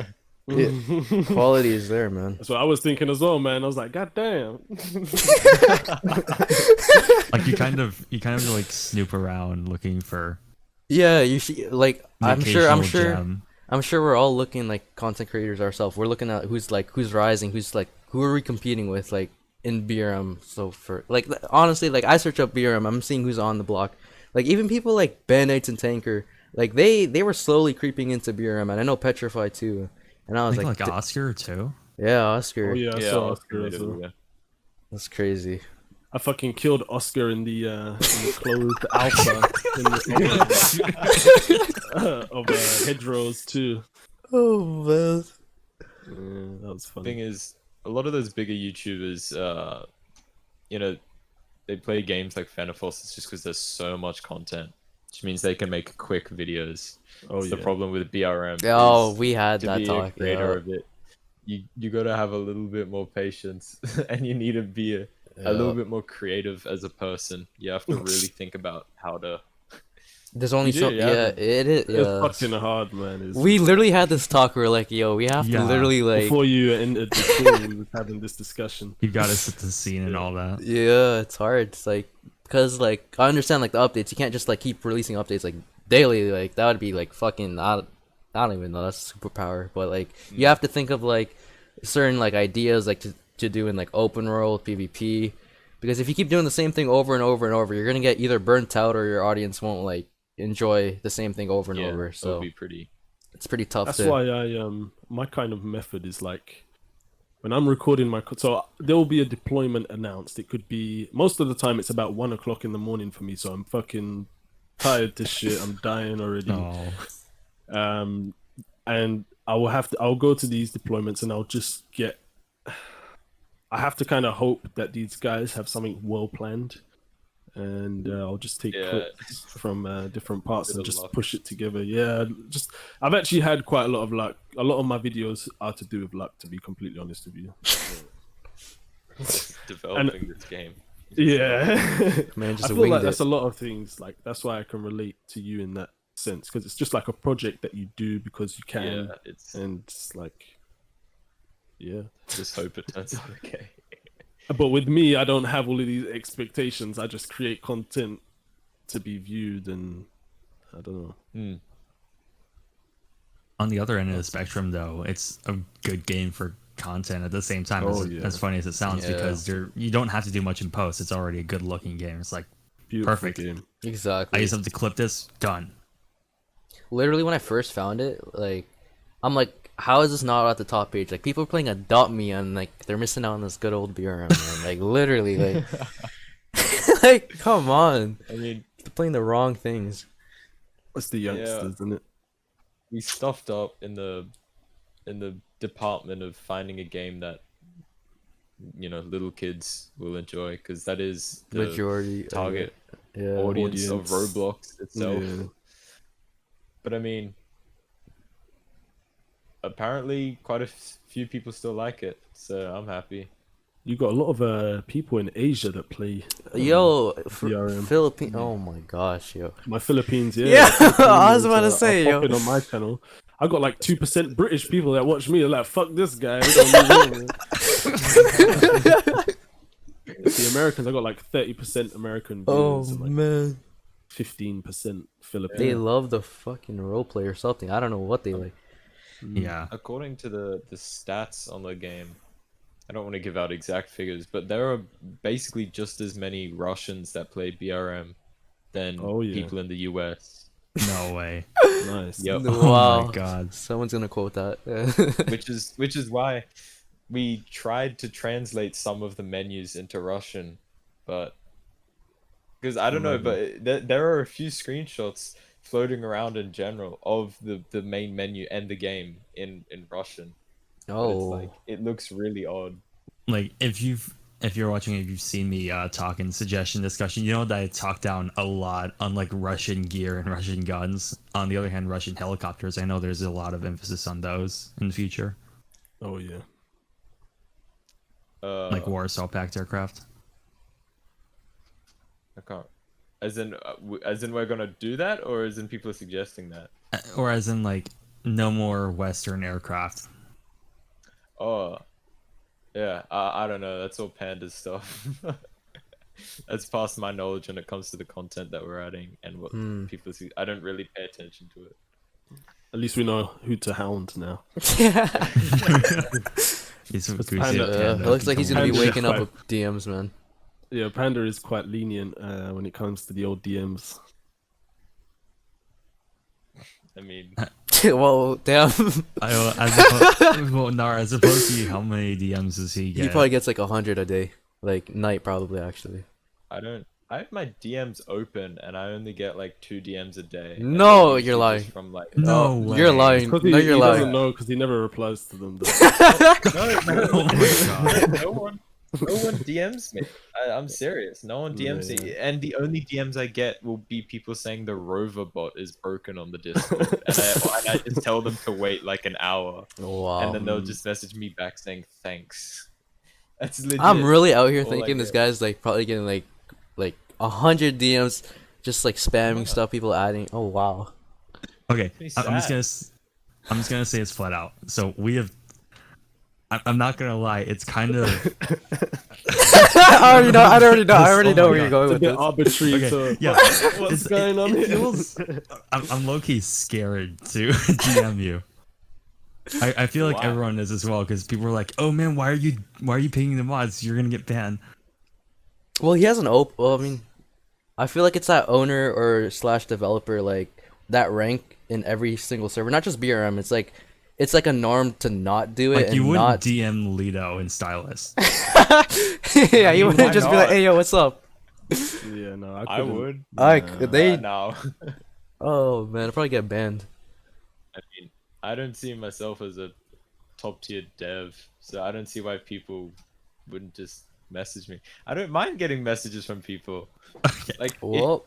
Quality is there, man. That's what I was thinking as well, man. I was like, God damn. Like you kind of like snoop around looking for. Yeah, you see, like, the I'm sure occasional gem. we're all looking like content creators ourselves. We're looking at who's rising, who are we competing with, like, in BRM. So for like, honestly, like, I search up BRM, I'm seeing who's on the block. Like, even people like Band-Aids and Tanker, like, they were slowly creeping into BRM, and I know Petrify too. And I I was think like, like Oscar too. yeah, Oscar. Oh yeah, I saw Oscar as well. yeah. That's crazy. I fucking killed Oscar in the closed alpha of hedgerows too. Oh man. Yeah, that was funny. Thing is, a lot of those bigger YouTubers, you know, they play games like Phantom Forces just because there's so much content, which means they can make quick videos. Oh It's the yeah. problem with BRM. Oh, is we had to that be talk. a creator Yeah. of it, you gotta have a little bit more patience, and you need to be a little bit more creative as a person. You have to really think about how to. There's only You so do, yeah, yeah. it is. It's Yeah. fucking hard, man. It's, We literally had this talk. We were like, yo, we have to Yeah. literally like. before you ended the call, we were having this discussion. You got to set the scene and all that. Yeah, it's hard. It's like, because like I understand like the updates. You can't just like keep releasing updates like daily. Like that would be like fucking. I don't even know. That's a superpower. But like you have to think of like certain like ideas like to do in like open world PvP. Because if you keep doing the same thing over and over and over, you're gonna get either burnt out or your audience won't like enjoy the same thing over and over. It So would be pretty. it's pretty tough. That's to... why I my kind of method is like when I'm recording so there will be a deployment announced. It could be most of the time it's about 1 o'clock in the morning for me, so I'm fucking tired to shit. I'm dying already. Oh, And I'll go to these deployments and I'll just I have to kind of hope that these guys have something well planned, and I'll just take clips from different parts and just push it together. Yeah, I've actually had quite a lot of luck. A lot of my videos are to do with luck, to be completely honest with you. Developing this game. Yeah, Man, I just feel winged like it. that's a lot of things. Like that's why I can relate to you in that sense, because it's just like a project that you do because you can, Yeah, it's and it's like, yeah. just hope it turns out okay. But with me, I don't have all of these expectations. I just create content to be viewed, and I don't know. On the other end of the spectrum, though, it's a good game for content at the same time. As funny as it sounds, because you don't have to do much in post. It's already a good looking game. It's like Beautiful perfect. game. Exactly. I just have to clip this, done. Literally, when I first found it, like, I'm like, how is this not at the top page? Like, people are playing Adopt Me, and like, they're missing out on this good old BRM, man. Like, literally, like, like, come on. I mean, They're playing the wrong things. It's the youngsters, isn't it? we stuffed up in the department of finding a game that little kids will enjoy, because that is the Majority target yeah. audience of Roblox itself. Yeah. But I mean, apparently quite a few people still like it, so I'm happy. You got a lot of people in Asia that play. Yo, BRM. Philippines. Oh my gosh, yo. My Philippines, Yeah, Philippines, I was about to say, are yo. popping on my channel. I got like 2% British people that watch me. They're like, fuck this guy. We don't need him. The Americans, I got like 30% American Oh viewers and like man. 15% Filipino. They love the fucking roleplay or something. I don't know what they like. Yeah. According to the stats on the game, I don't want to give out exact figures, but there are basically just as many Russians that play BRM than people in the US. No way. Nice. Yep. Wow. Oh my god. Someone's gonna quote that. which is why we tried to translate some of the menus into Russian, but because I don't know, but there are a few screenshots floating around in general of the main menu and the game in Russian. Oh. It's like, it looks really odd. Like if you're watching, if you've seen me talk in suggestion discussion, you know that I talk down a lot on like Russian gear and Russian guns. On the other hand, Russian helicopters, I know there's a lot of emphasis on those in the future. Oh yeah. Like Warsaw Pact aircraft. I can't. As in we're gonna do that, or as in people are suggesting that? Or as in like no more Western aircraft. Oh, yeah. I don't know. That's all Panda's stuff. That's past my knowledge when it comes to the content that we're adding and what people see. I don't really pay attention to it. At least we know who to hound now. It looks like he's gonna be waking up with DMs, man. Yeah, Panda is quite lenient when it comes to the old DMs. I mean, Whoa, damn. As opposed to you, how many DMs does he get? He probably gets like 100 a day, like night probably actually. I have my DMs open and I only get like 2 DMs a day. No, you're lying. From like No way. You're lying. No, you're he lying. doesn't know because he never replies to them. Oh my god. No one DMs me. I'm serious. No one DMs me, and the only DMs I get will be people saying the rover bot is broken on the Discord, and I just tell them to wait like an hour, Wow. and then they'll just message me back saying thanks. That's legit. I'm really out here All thinking I this get. guy's like probably getting like 100 DMs, just like spamming stuff, people adding. Oh wow. Okay, Pretty I'm sad. just gonna say it's flat out. So we have. I'm not gonna lie. It's kind of. I already know. I already know Oh my where you're God. going It's a with bit this. arbitrary. Okay, So yeah. what's going on it here? feels, I'm low-key scared to DM you. I feel like Why? everyone is as well, because people are like, "Oh man, why are you pinging the mods? You're gonna get banned." Well, he has an Well, I mean, I feel like it's that owner or / developer like that rank in every single server, not just BRM. It's like a norm to not do it. Like and you wouldn't not... DM Lido and Stylus. Yeah, you wouldn't why just be not? like, "Hey, yo, what's up?" Yeah, no, I would. They. No. Oh man, I'll probably get banned. I mean, I don't see myself as a top tier dev, so I don't see why people wouldn't just message me. I don't mind getting messages from people. Like, Well-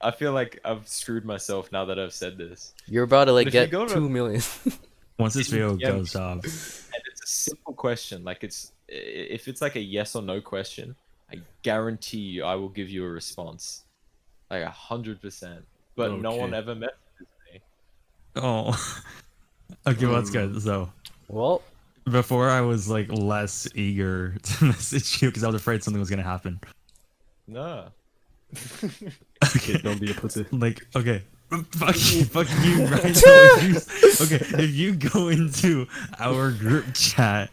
I feel like I've screwed myself now that I've said this. You're about to like But if you get go to- 2 million. Once this video Yeah. goes up, And it's a simple question. Like, if it's like a yes or no question, I guarantee you I will give you a response, like 100%. But no one Okay. ever messages me. oh, okay, well, that's good. So Well, Before I was like less eager to message you because I was afraid something was gonna happen. Nah. Okay, don't be a pussy. Like, okay, fuck you, right? If you go into our group chat,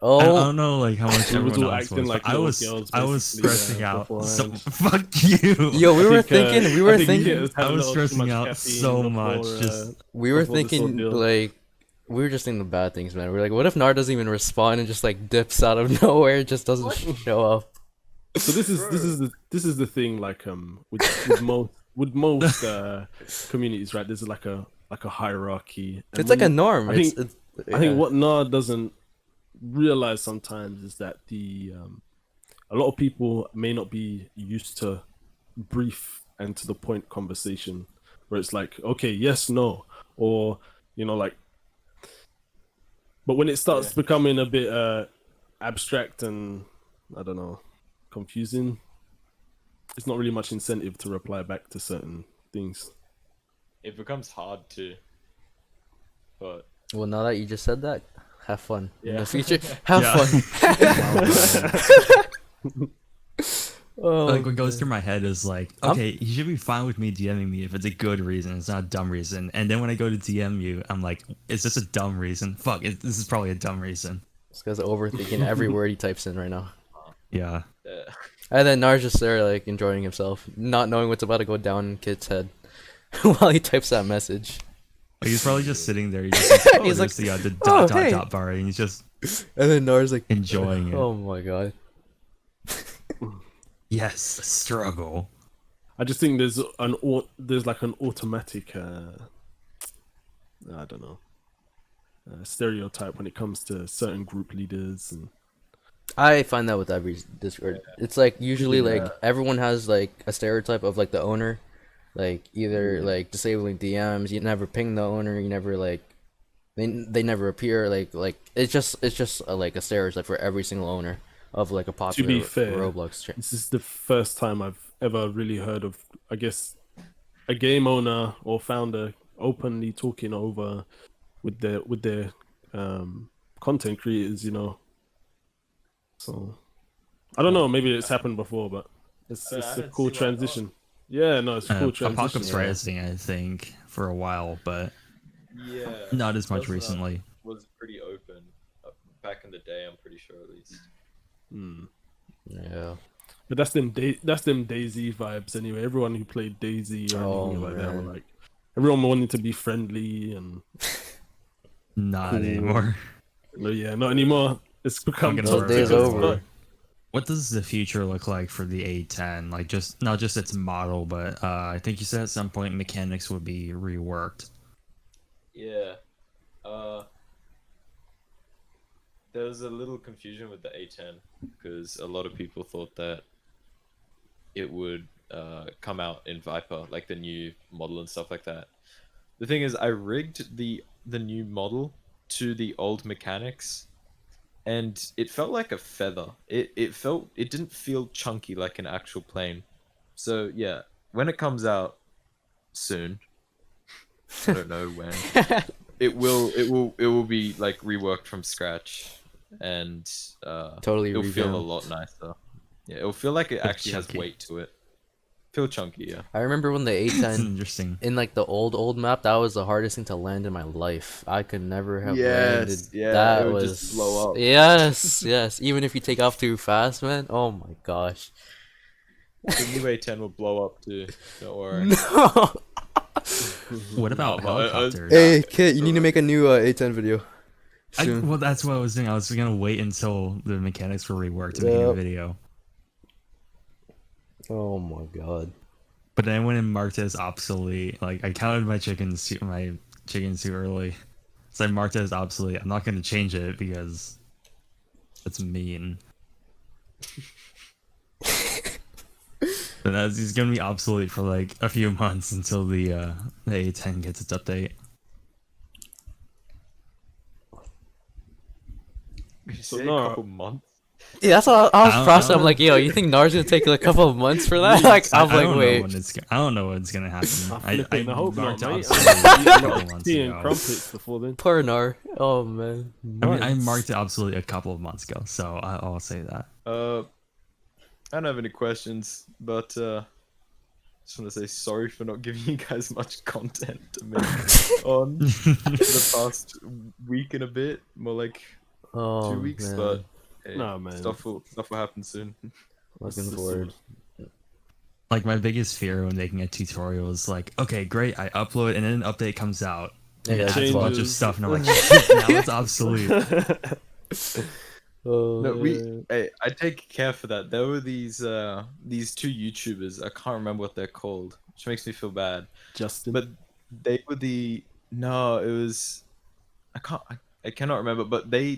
I Oh, don't know like how much We was everyone all else acting was, like but I little was girls, I was basically, stressing out. So beforehand. fuck you. yo, we were think, thinking, I think Kit has had I a was little too stressing much out caffeine so before, much. Just we were before this thinking ordeal. like, we were just thinking the bad things, man. We're like, what if Gnar doesn't even respond and just like dips out of nowhere, just doesn't show up? So this is the thing, like with most communities, right? There's like a hierarchy. And It's like a when- norm. I think yeah. I think what Gnar doesn't realize sometimes is that a lot of people may not be used to brief and to the point conversation, where it's like, okay, yes, no, or like. But when it starts becoming a bit abstract and I don't know, confusing, it's not really much incentive to reply back to certain things. It becomes hard to. But Well, now that you just said that, have fun in Yeah. the future. Have Yeah. fun. Oh, like what goes through my head is like, okay, you should be fine with me DMing me if it's a good reason, it's not a dumb reason. And then when I go to DM you, I'm like, is this a dumb reason? Fuck, this is probably a dumb reason. this guy's overthinking every word he types in right now. Yeah. And then Nar's just there, like, enjoying himself, not knowing what's about to go down in Kit's head while he types that message. Like, he's probably just sitting there. He's just like, oh, He's he's like, like, the "Oh, dot hey." dot bar, and he's just And then Nar's like, enjoying it. oh my god. Yes, struggle. I just think there's like an automatic I don't know, stereotype when it comes to certain group leaders, and I find that with every Discord. It's like usually like everyone has like a stereotype of like the owner, like either like disabling DMs. You never ping the owner. You never like they never appear. Like it's just like a stereotype for every single owner of like a popular be fair, Roblox. this is the first time I've ever really heard of, I guess, a game owner or founder openly talking over with their content creators, So I don't know, maybe it's happened before, but it's I a haven't cool seen that transition. Yeah, no, it's a cool transition. Apocalypse Rising, I think, for a while, but yeah, not as much was, recently. Was pretty open back in the day. I'm pretty sure, at least. Yeah. But that's them DayZ vibes anyway. Everyone who played DayZ or anything like that were man. like, everyone wanted to be friendly and Not cool. anymore. no, yeah, not anymore. It's become Fucking Those over. days over. What does the future look like for the A10? Like, just not just its model, but I think you said at some point mechanics would be reworked. Yeah. There was a little confusion with the A10 because a lot of people thought that it would come out in Viper, like the new model and stuff like that. The thing is, I rigged the new model to the old mechanics, and it felt like a feather. It didn't feel chunky like an actual plane. So yeah, when it comes out soon, I don't know when, it will be like reworked from scratch, and Totally it'll feel a revamped. lot nicer. Yeah, it'll feel like it actually has chunky. weight to it. Feel chunky, yeah. I remember when the It's A10 interesting. in like the old map, that was the hardest thing to land in my life. I could never have Yes, landed. yeah, that it would was just blow up. Yes. Even if you take off too fast, man. Oh my gosh. The new A10 will blow up too. Don't worry. No. What about No, but, helicopters? Hey, Kit, you need to make a new A10 video. Soon. Well, that's what I was doing. I was gonna wait until the mechanics were reworked to make a new Yep. video. Oh my god. But then when it marked as obsolete, like I counted my chickens too early, so I marked it as obsolete. I'm not gonna change it because that's mean. But it's gonna be obsolete for like a few months until the A10 gets its update. You So say no. a couple months. Yeah, that's what I was I don't- processing. I I'm don't- like, yo, you think Nar's gonna take like a couple of months for that? Like, I'm I like, don't know wait. when I don't know what's gonna happen. I flip it and I hope not, marked out mate. absolutely a couple months Tea and ago. crumpets before then. Poor Nar. Oh man. I mean, I marked it absolutely a couple of months ago, so I'll say that. I don't have any questions, but just want to say sorry for not giving you guys much content to make on the past week and a bit, more like Oh 2 weeks, man. but hey, Nah, man. stuff will happen soon. Looking forward. Like my biggest fear when making a tutorial is like, okay, great, I upload and then an update comes out. Yeah, It adds a changes. bunch of stuff, and I'm like, shit, now it's obsolete. Oh, No, hey, I take care for that. There were these two YouTubers. I can't remember what they're called, which makes me feel bad. Justin. But they were it was I cannot remember. But they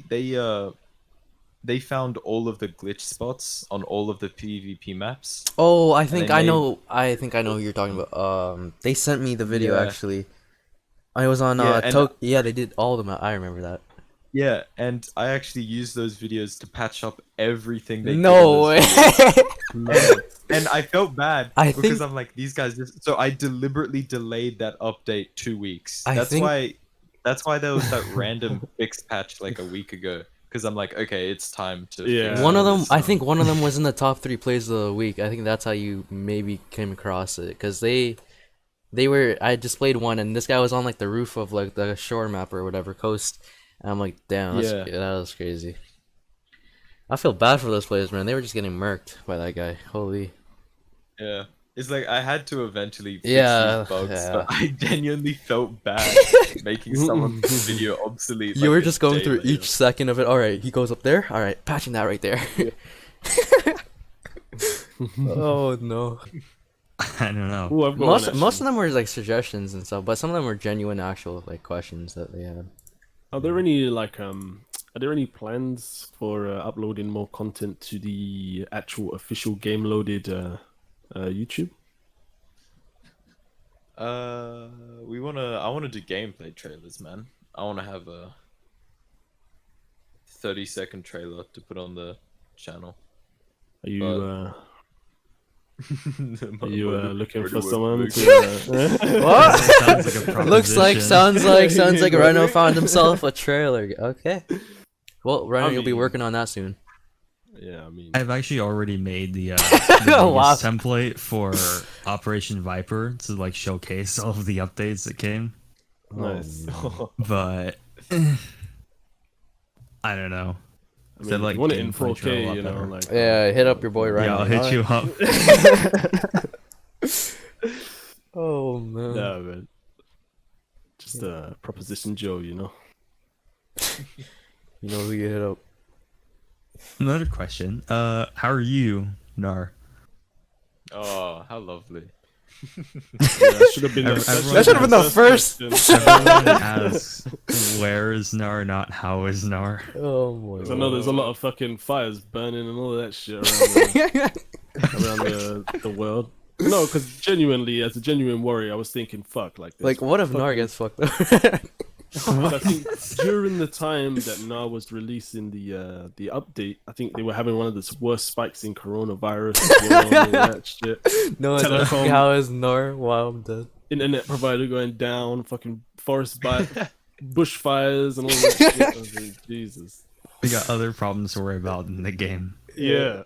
found all of the glitch spots on all of the PvP maps. Oh, I think they I made- know. I think I know who you're talking about. They sent me the video Yeah. actually. I was on Yeah, and- yeah, they did all of them. I remember that. Yeah, and I actually used those videos to patch up everything they No did way. in those videos. And I felt bad I because think- I'm like, these guys just, so I deliberately delayed that update 2 weeks. I That's think- why there was that random fix patch like a week ago. Because I'm like, okay, it's time to Yeah. fix One of all them, this I stuff. think one of them was in the top 3 plays of the week. I think that's how you maybe came across it, because they were. I displayed one, and this guy was on like the roof of like the shore map or whatever coast. And I'm like, damn, Yeah. that was crazy. I feel bad for those players, man. They were just getting murked by that guy. Holy. Yeah. It's like I had to eventually fix Yeah, these bugs, yeah. but I genuinely felt bad making someone's video obsolete. You like, were a just going day through later. each second of it. All right, he goes up there. All right, patching that right there. Oh no. I don't know. Ooh, I've got Most one, of actually. them were like suggestions and stuff, but some of them were genuine, actual like questions that they had. Are there any are there any plans for uploading more content to the actual official game loaded YouTube? I wanna do gameplay trailers, man. I wanna have a 30-second trailer to put on the channel. Are you Are looking for someone to? What? Sounds like a proposition. sounds like Rhino found himself a trailer. Okay. Well, Rhino, you'll be mean- working on that soon. Yeah, I mean, I've actually already made the Vegas Wow. template for Operation Viper to like showcase all of the updates that came, nice. but I don't know. I Is that, mean, like, you want it in gameplay trailer a 4K, lot you know, better? like Yeah, hit up your boy Rhino. Yeah, I'll hit you up. Oh man. No, man. Just Proposition Joe, you know. You know who you hit up. Another question. How are you, Gnar? Oh, how lovely. Yeah, that should have been. Everyone- That should have been the first. question. Everyone asks, where is Gnar, not how is Gnar? Oh my 'Cause I know there's a lot of fucking fires burning and all of that shit around the world. No, because genuinely, as a genuine warrior, I was thinking, fuck, like this. Like, what if Nar gets fucked up? I think during the time that Gnar was releasing the update, I think they were having one of the worst spikes in coronavirus as well, and all that shit. No one's Telecom. asking how is Nar while I'm dead. Internet provider going down, fucking forest fire, bushfires, and all that shit. I was like, Jesus. We got other problems to worry about in the game. Yeah.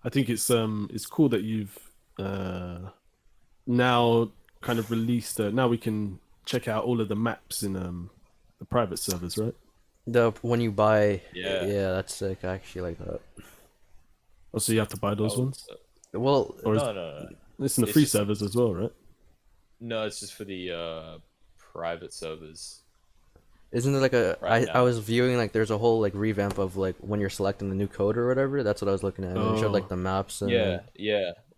I think it's cool that you've now kind of released. Now we can check out all of the maps in the private servers, right? When you buy, Yeah. that's sick. I actually like that. Oh, so you have to buy those ones? Well, Or is No. it's in the It's free just- servers as well, right? No, it's just for the private servers. isn't there like a? Right I now. was viewing like there's a whole like revamp of like when you're selecting the new code or whatever. That's what I was looking at. And it showed like the maps and Yeah.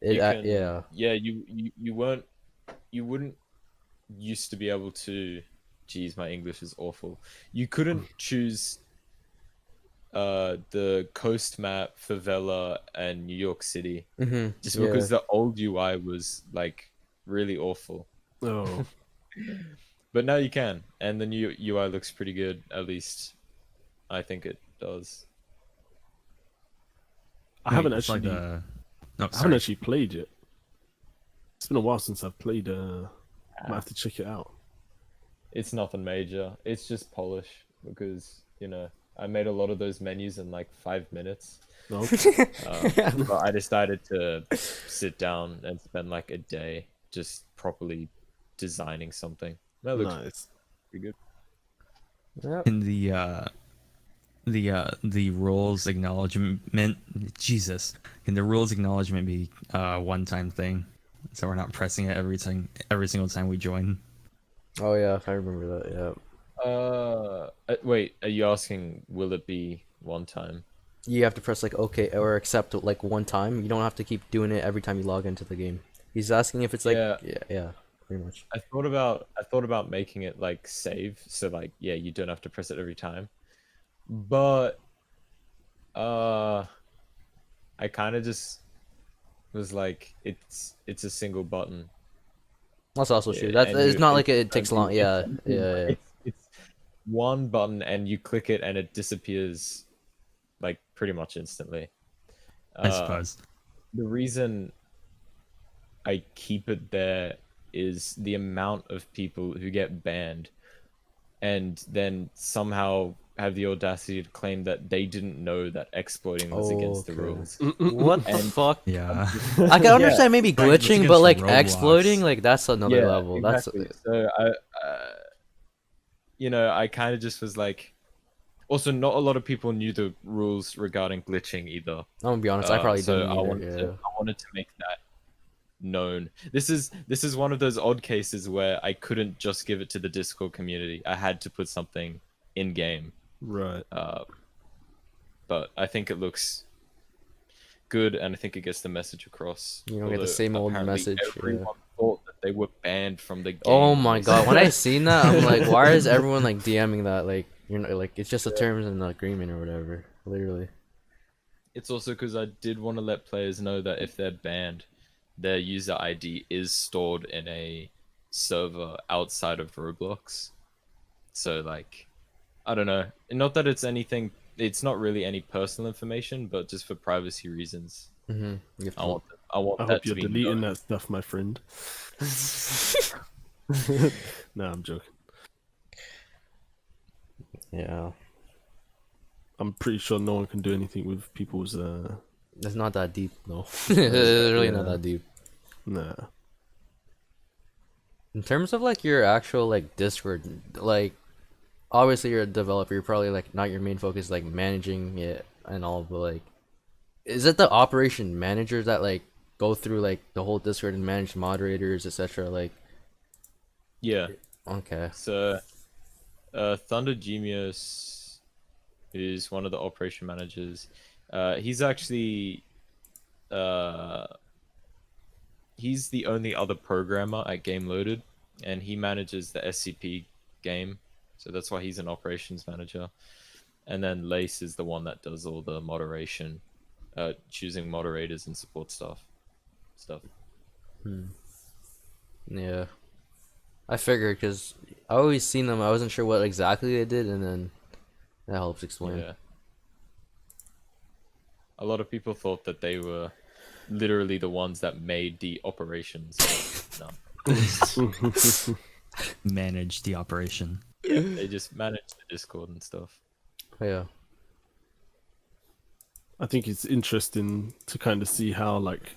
It, You can- yeah. Yeah, you wouldn't used to be able to. Geez, my English is awful. You couldn't choose the coast map, favela, and New York City Mm-hmm. just because the old UI was like really awful. Oh, But now you can, and the new UI looks pretty good. At least I think it does. I haven't It's actually, like the. No, I haven't sorry. actually played it. It's been a while since I've played. Might have to check it out. It's nothing major. It's just polish because I made a lot of those menus in like 5 minutes. No, But I decided to sit down and spend like a day just properly designing something. That looks nice. pretty good. Yep. In the rules acknowledgement, Jesus, can the rules acknowledgement be a one-time thing, so we're not pressing it every single time we join? Oh yeah, I remember that. Yeah. Wait, are you asking will it be one time? You have to press like OK or accept like one time. You don't have to keep doing it every time you log into the game. He's asking if it's like yeah, pretty much. I thought about making it like save, so like you don't have to press it every time. But I kind of just was like it's a single button. That's also true. Yeah, That's and it's not like it takes long. Yeah. It's one button and you click it and it disappears like pretty much instantly. I suppose. The reason I keep it there is the amount of people who get banned and then somehow have the audacity to claim that they didn't know that exploiting was against the Okay. rules. What the fuck? Yeah. I can understand maybe Right, it's glitching, against but like Roblox. exploiting, like that's another level. Exactly. So I kind of just was like. Also, not a lot of people knew the rules regarding glitching either. I'm gonna be honest. I probably So didn't I either. wanted to make that known. This is one of those odd cases where I couldn't just give it to the Discord community. I had to put something in game. Right. But I think it looks good, and I think it gets the message across. You don't get the Although same old apparently message. Everyone thought that they were banned from the game. Oh my god! When I seen that, I'm like, why is everyone like DMing that? Like, like it's just a terms and agreement or whatever. Literally. It's also because I did want to let players know that if they're banned, their user ID is stored in a server outside of Roblox. So like, I don't know. Not that it's anything. It's not really any personal information, but just for privacy reasons. Mm-hmm. I want I that hope to you're be deleting known. that stuff, my friend. No, I'm joking. Yeah. I'm pretty sure no one can do anything with people's. It's not that deep, no. It's really not Yeah. that deep. Nah. In terms of like your actual like Discord, like obviously you're a developer, you're probably like not your main focus like managing it and all, but like is it the operation managers that like go through like the whole Discord and manage moderators, etc.? Like Yeah. okay. So, Thunder Genius is one of the operation managers. He's actually he's the only other programmer at Game Loaded, and he manages the SCP game. So that's why he's an operations manager. And then Lace is the one that does all the moderation, choosing moderators and support stuff. Yeah. I figured because I always seen them. I wasn't sure what exactly they did, and then that helps explain. Yeah. A lot of people thought that they were literally the ones that made the operations. No. Manage the operation. They just manage the Discord and stuff. Yeah. I think it's interesting to kind of see how like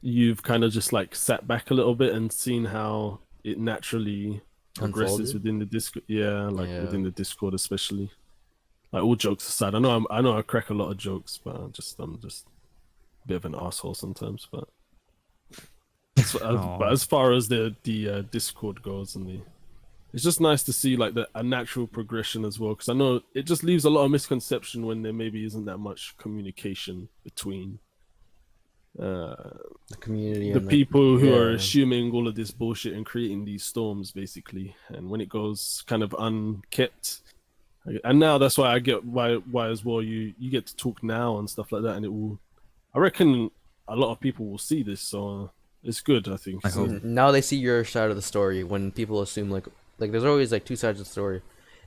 you've kind of just like sat back a little bit and seen how it naturally progresses Unfolded? within the Discord. Yeah, like Yeah. within the Discord especially. Like all jokes aside, I know I crack a lot of jokes, but I'm just a bit of an asshole sometimes. But Aw. but as far as the Discord goes it's just nice to see like a natural progression as well, because I know it just leaves a lot of misconception when there maybe isn't that much communication between The community the and people who are yeah. assuming all of this bullshit and creating these storms basically, and when it goes kind of unkept. And now that's why I get why as well you get to talk now and stuff like that, and it will. I reckon a lot of people will see this, so it's good. I think. I So, hope. Now they see your side of the story when people assume like there's always like two sides of the story,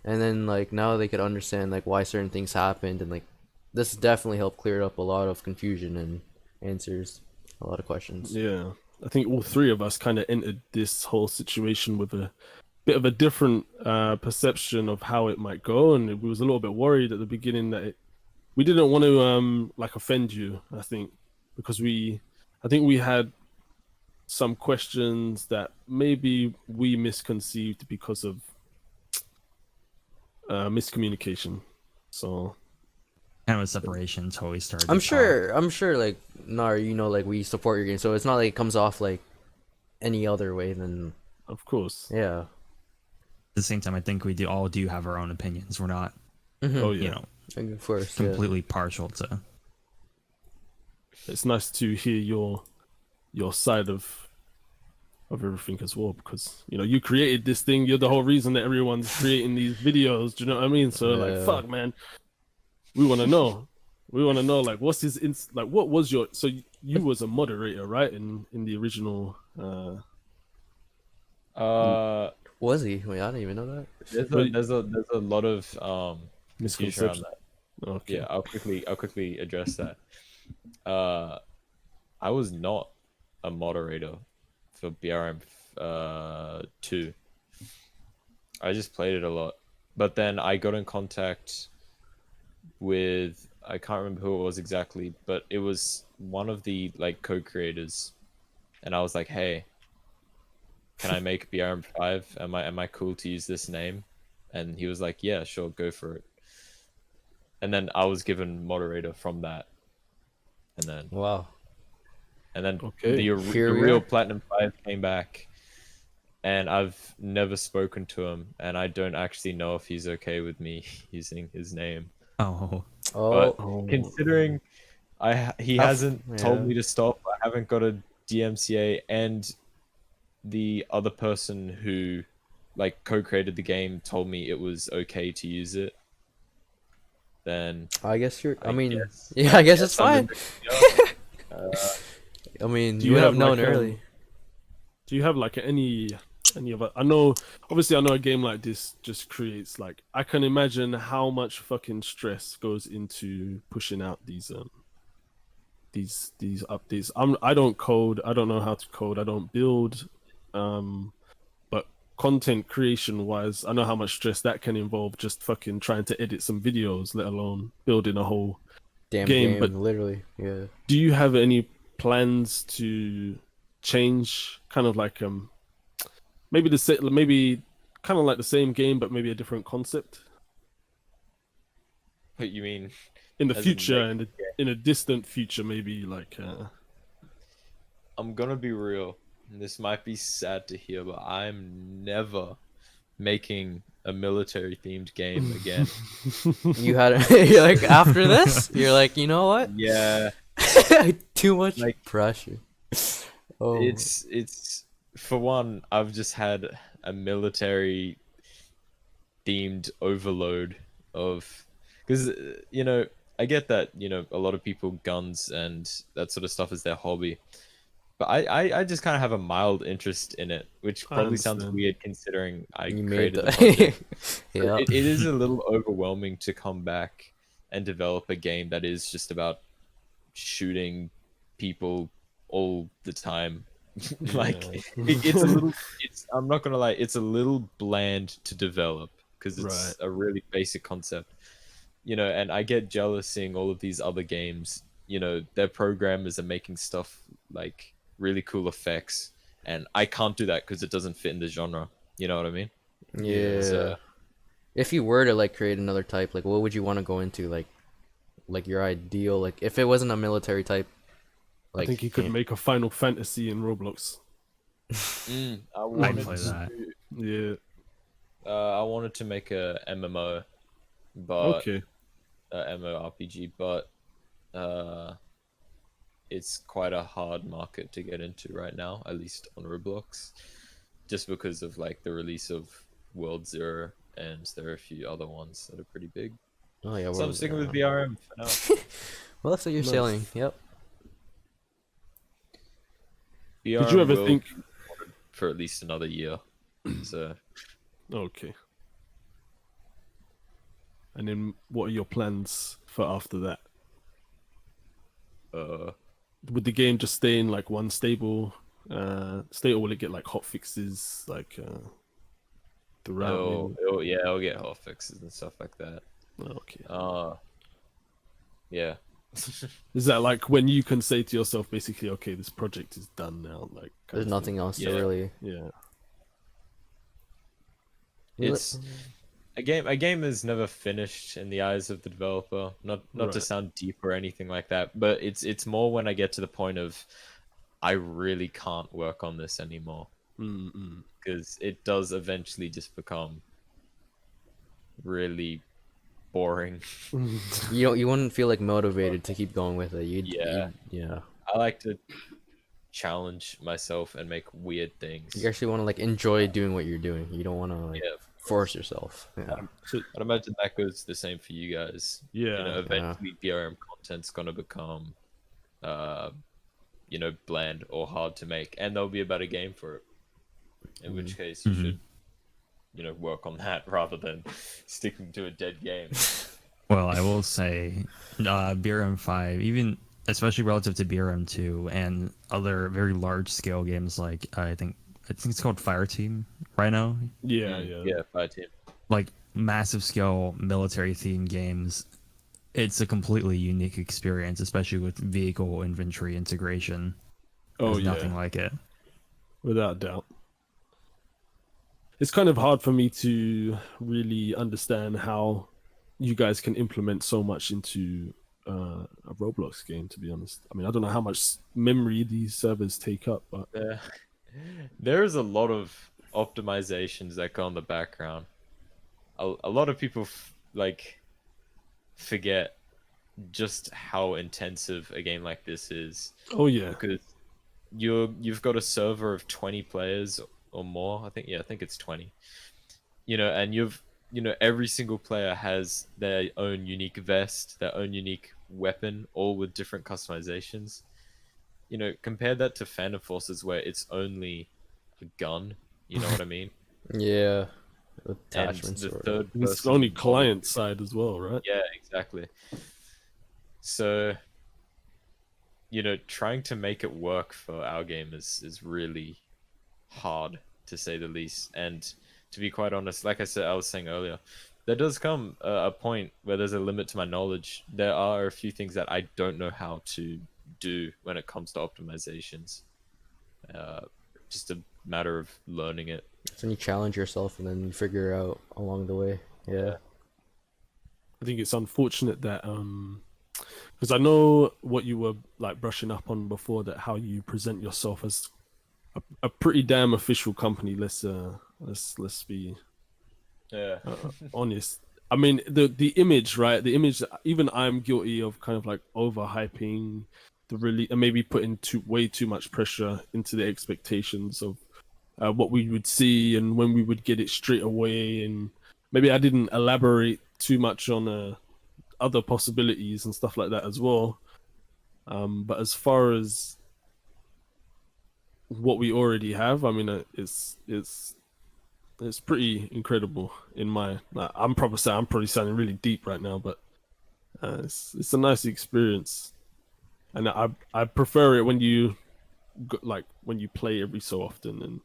and then like now they could understand like why certain things happened and like this definitely helped clear up a lot of confusion and answers a lot of questions. Yeah, I think all three of us kind of entered this whole situation with a bit of a different perception of how it might go, and we was a little bit worried at the beginning that we didn't want to like offend you. I think because I think we had some questions that maybe we misconceived because of miscommunication. So Kind of a separation until we started. I'm sure, like, Nar, you know, like, we support your game, so it's not like it comes off like any other way than, of course, yeah. At the same time, I think we all do have our own opinions. We're not, oh yeah, you know, Of course, yeah. completely partial to. it's nice to hear your side of everything as well, because you know you created this thing. You're the whole reason that everyone's creating these videos. Do you know what I mean? So like, fuck, man, we want to know. We want to know, like, what's his like? What was your? So you was a moderator, right? In the original. Was he? Wait, I didn't even know that. There's a lot of confusion around Misconception. that. Okay. Yeah, I'll quickly address that. I was not a moderator for BRM 2. I just played it a lot, but then I got in contact with, I can't remember who it was exactly, but it was one of the like co-creators, and I was like, hey, can I make BRM5? Am I cool to use this name? And he was like, yeah, sure, go for it. And then I was given moderator from that. And then Wow. Okay. the Here we real are. Platinum 5 came back, and I've never spoken to him, and I don't actually know if he's okay with me using his name. Oh, Oh, But considering he hasn't told me to stop, I haven't got a DMCA, and the other person who like co-created the game told me it was okay to use it, then I guess you're. I mean, guess- yeah, I guess it's I'm fine. the- I mean, Do you you would have have, known like, early. Do you have like any of it? I know, obviously, I know a game like this just creates like, I can imagine how much fucking stress goes into pushing out these updates. I don't code. I don't know how to code. I don't build. But content creation wise, I know how much stress that can involve, just fucking trying to edit some videos, let alone building a whole Damn game. game, But literally, yeah. do you have any plans to change kind of like maybe maybe kind of like the same game but maybe a different concept What you mean? in the As in future, make- in a distant future, maybe like I'm gonna be real. This might be sad to hear, but I'm never making a military themed game again. You had you're like, after this, you're like, you know what? Yeah, Too much Like, pressure. Oh, it's for one, I've just had a military themed overload of, because you know, I get that, you know, a lot of people guns and that sort of stuff is their hobby, but I just kind of have a mild interest in it, which I probably sounds understand. weird considering I you made created the the. project. Yeah. It is a little overwhelming to come back and develop a game that is just about shooting people all the time. Like it's a little, I'm not gonna lie, it's a little bland to develop because it's a really basic concept, you know. And I get jealous seeing all of these other games, you know, their programmers are making stuff like really cool effects, and I can't do that because it doesn't fit in the genre, you know what I mean? Yeah. So, If you were to like create another type, like what would you want to go into? Like your ideal, like if it wasn't a military type. I think he could make a Final Fantasy in Roblox. I I'd wanted play that. Yeah. I wanted to make a MMO, but Okay. MMORPG, but it's quite a hard market to get into right now, at least on Roblox, just because of like the release of World Zero, and there are a few other ones that are pretty big. Oh yeah. So I'm sticking with BRM for now. Well, so you're Nice. sailing. Yep. BRM Did you ever will think? be wanted for at least another year? So Okay. And then, what are your plans for after that? Uh, Would the game just stay in like one stable state, or will it get like hot fixes like throughout? it'll get hot fixes and stuff like that. Okay. Yeah. Is that like when you can say to yourself, basically, okay, this project is done now? Like, There's nothing else to Yeah. really. Yeah. It's a game is never finished in the eyes of the developer. Not to Right. sound deep or anything like that, but it's more when I get to the point of I really can't work on this anymore, Mm-mm. because it does eventually just become really boring. You wouldn't feel like motivated to keep going with it. Yeah. Yeah. I like to challenge myself and make weird things. You actually want to like enjoy doing what you're doing. You don't want to like Yeah, force yourself. Yeah. So, I'd imagine that goes the same for you guys. yeah. You know, eventually BRM content's gonna become, bland or hard to make, and there'll be a better game for it. In which case, you should, work on that rather than sticking to a dead game. Well, I will say, BRM5, even especially relative to BRM2 and other very large scale games like I think it's called Fireteam Rhino, Yeah. Yeah, Fire Team. like massive scale military themed games. It's a completely unique experience, especially with vehicle infantry integration. Oh, There's yeah. nothing like it. Without doubt. It's kind of hard for me to really understand how you guys can implement so much into a Roblox game, to be honest. I mean, I don't know how much memory these servers take up, but There's a lot of optimizations that go in the background. A lot of people forget just how intensive a game like this is, oh yeah, because you've got a server of 20 players or more. I think it's 20. And every single player has their own unique vest, their own unique weapon, all with different customizations. Compare that to Phantom Forces, where it's only a gun. You know what I mean? Yeah. And Attachments. the or- third it's person only client side as well, right? Yeah, exactly. So, trying to make it work for our game is really hard, to say the least. And to be quite honest, like I was saying earlier, there does come a point where there's a limit to my knowledge. There are a few things that I don't know how to do when it comes to optimizations. Just a matter of learning it. It's when you challenge yourself and then you figure out along the way. Yeah. I think it's unfortunate that because I know what you were like brushing up on before, that how you present yourself as a pretty damn official company. Let's be honest. I mean, the image, right? The image. Even I'm guilty of kind of like overhyping and maybe putting way too much pressure into the expectations of what we would see and when we would get it straight away. And maybe I didn't elaborate too much on other possibilities and stuff like that as well. But as far as what we already have, I mean, it's pretty incredible in my. I'm probably sounding really deep right now, but it's a nice experience, and I prefer it when you when you play every so often and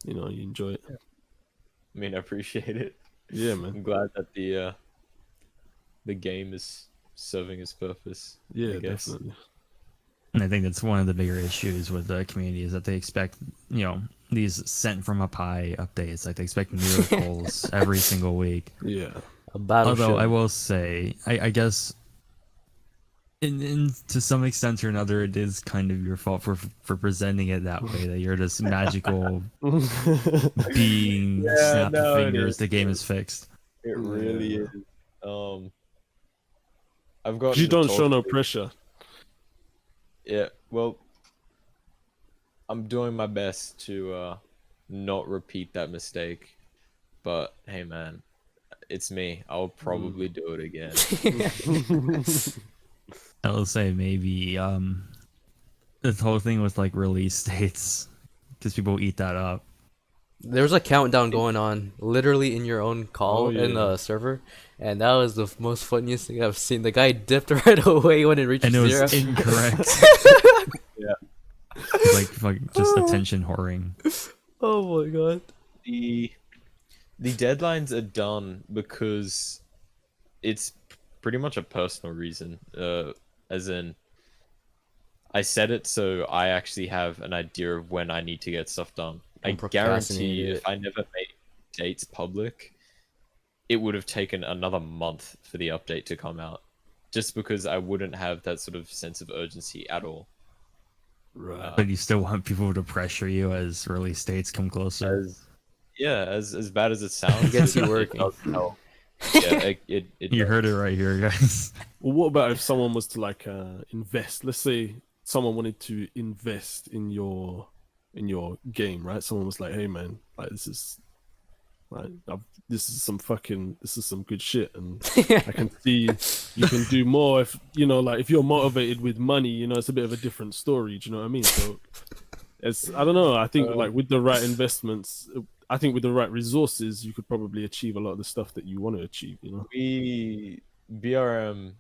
you enjoy it. I mean, I appreciate it. Yeah, man. I'm glad that the game is serving its purpose. Yeah, I guess. definitely. And I think that's one of the bigger issues with the community is that they expect, these sent from up high updates. Like they expect miracles every single week. Yeah. A battleship. Although I will say, I guess, in to some extent or another, it is kind of your fault for presenting it that way. That you're this magical being, snap no, the it fingers, is. the game is fixed. It really is. I've got. You don't show no pressure. Yeah, well, I'm doing my best to not repeat that mistake. But hey, man, it's me. I'll probably do it again. I will say maybe this whole thing with like release dates, because people eat that up. There was a countdown going on, literally in your own call Oh, in yeah. the server, and that was the most funniest thing I've seen. The guy dipped right away when it reached And it was zero. incorrect. Yeah. like just attention whoring. Oh my god. The deadlines are done because it's pretty much a personal reason. As in, I set it so I actually have an idea of when I need to get stuff done. I Don't guarantee procrastinate if it. I never made dates public, it would have taken another month for the update to come out, just because I wouldn't have that sort of sense of urgency at all. Right. But you still want people to pressure you as release dates come closer. As bad as it sounds, It gets you it working. does help. Yeah, it You heard it right here, guys. Well, what about if someone was to like invest? Let's say someone wanted to invest in your game, right? Someone was like, "Hey, man, like this is some good shit, and I can see you can do more if like if you're motivated with money, it's a bit of a different story. Do you know what I mean? So I don't know. I think like with the right investments, I think with the right resources, you could probably achieve a lot of the stuff that you want to achieve. BRM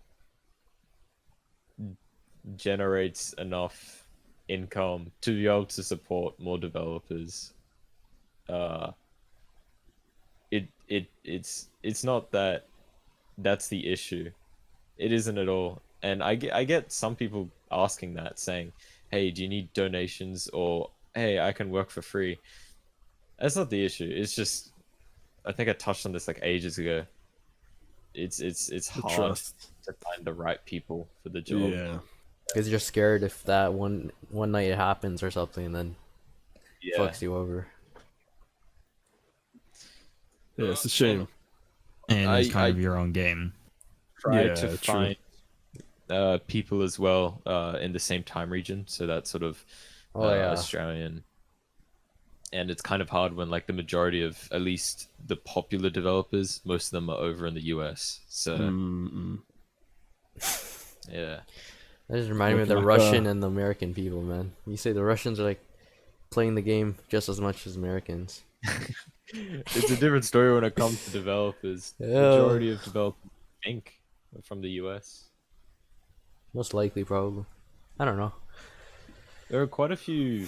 generates enough income to be able to support more developers. It's not that that's the issue. It isn't at all. And I get some people asking that, saying, "Hey, do you need donations?" or "Hey, I can work for free." That's not the issue. It's just, I think I touched on this like ages ago. It's The hard trust. to find the right people for the job. Yeah. Because you're scared if that one night it happens or something, and then Yeah. fucks you over. Yeah, it's a shame. And it's kind I- of your own game. Try Yeah, to true. find people as well in the same time region, so that's sort of Oh yeah. Australian. And it's kind of hard when like the majority of at least the popular developers, most of them are over in the US. So Mm-mm. yeah. That just reminded me of the Like, Russian and the American people, man. You say the Russians are like playing the game just as much as Americans. It's a different story when it comes to developers. Yeah. Majority of developers, I think, are from the US. Most likely, probably. I don't know. There are quite a few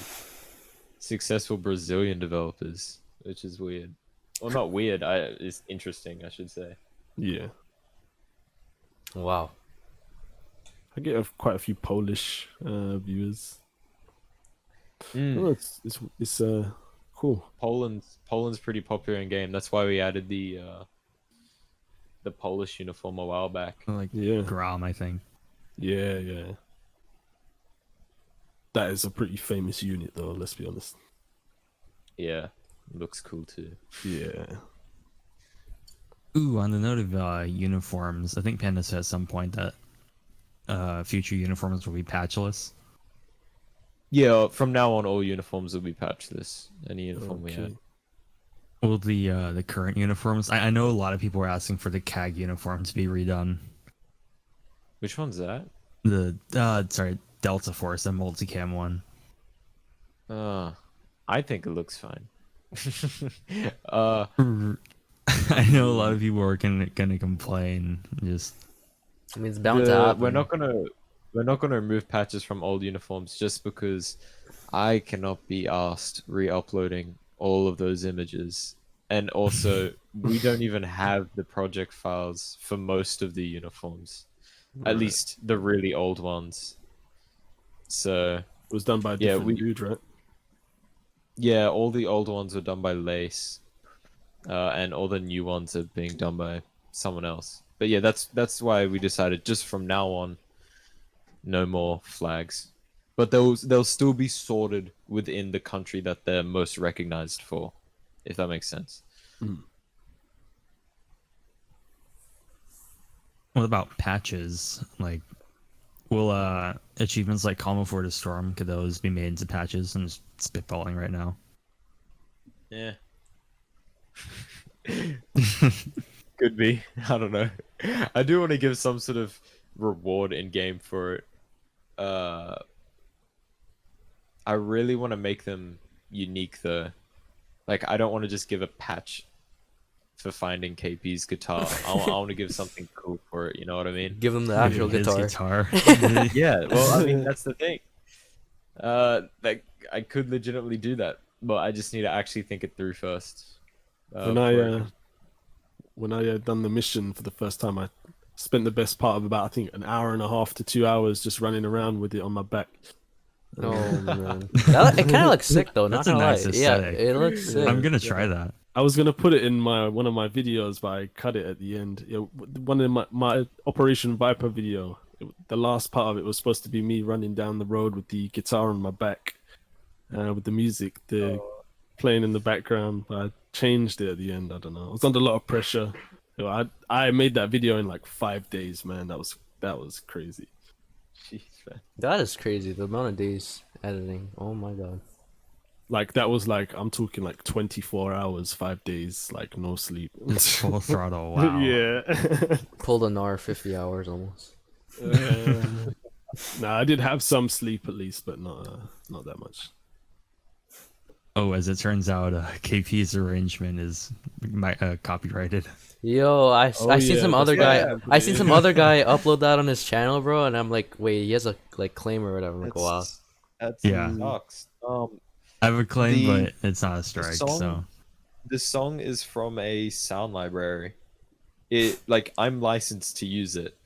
successful Brazilian developers, which is weird. Well, not weird. It's interesting, I should say. Yeah. Wow. I get quite a few Polish viewers. Oh, it's cool. Poland's pretty popular in game. That's why we added the Polish uniform a while back. Like Yeah. Grom, I think. Yeah. That is a pretty famous unit, though. Let's be honest. Yeah, looks cool too. Yeah. Ooh, on the note of uniforms, I think Panda said at some point that future uniforms will be patchless. Yeah, from now on, all uniforms will be patchless. Any uniform we have. Will the current uniforms? I know a lot of people are asking for the CAG uniform to be redone. Which one's that? The Delta Force, the multicam one. I think it looks fine. I know a lot of people are gonna complain. Just I mean, it's bound to happen. we're not gonna remove patches from old uniforms just because I cannot be asked re-uploading all of those images, and also we don't even have the project files for most of the uniforms, at least the really old ones. So It was done by a Yeah, different dude, right? yeah, all the old ones are done by Lace, and all the new ones are being done by someone else. But yeah, that's why we decided just from now on, no more flags. But they'll still be sorted within the country that they're most recognized for, if that makes sense. what about patches? Like, will achievements like Calm Before the Storm, could those be made into patches? I'm just spitballing right now. Yeah. Could be. I don't know. I do want to give some sort of reward in game for it. I really want to make them unique though. Like, I don't want to just give a patch for finding KP's guitar. I want to give something cool for it. You know what I mean? Give him the actual His guitar. Yeah. Well, I mean, that's the thing. Like, I could legitimately do that, but I just need to actually think it through first. When I done the mission for the first time, I spent the best part of about, I think, an hour and a half to 2 hours just running around with it on my back. Oh man, it kind of looks sick though. Not That's a gonna nice lie. Yeah, aesthetic. it looks sick. I'm gonna try that. I was gonna put it in one of my videos, but I cut it at the end. One of my Operation Viper video. The last part of it was supposed to be me running down the road with the guitar on my back, with the music playing in the background. But I changed it at the end. I don't know. I was under a lot of pressure. I made that video in like 5 days, man. That was crazy. Jeez, man. That is crazy. The amount of days editing. Oh my god. Like that was like, I'm talking like 24 hours, 5 days, like no sleep. Full throttle. Wow. Yeah. Pulled a Gnar 50 hours almost. Nah, I did have some sleep at least, but not that much. Oh, as it turns out, KP's arrangement is copyrighted. Yo, I seen some other guy. I seen some other guy Yeah. upload that on his channel, bro, and I'm like, wait, he has a like claim or whatever. I'm like, wow. That's Yeah. sucks. I have a claim, but it's not a strike. song- So The song is from a sound library. I'm licensed to use it.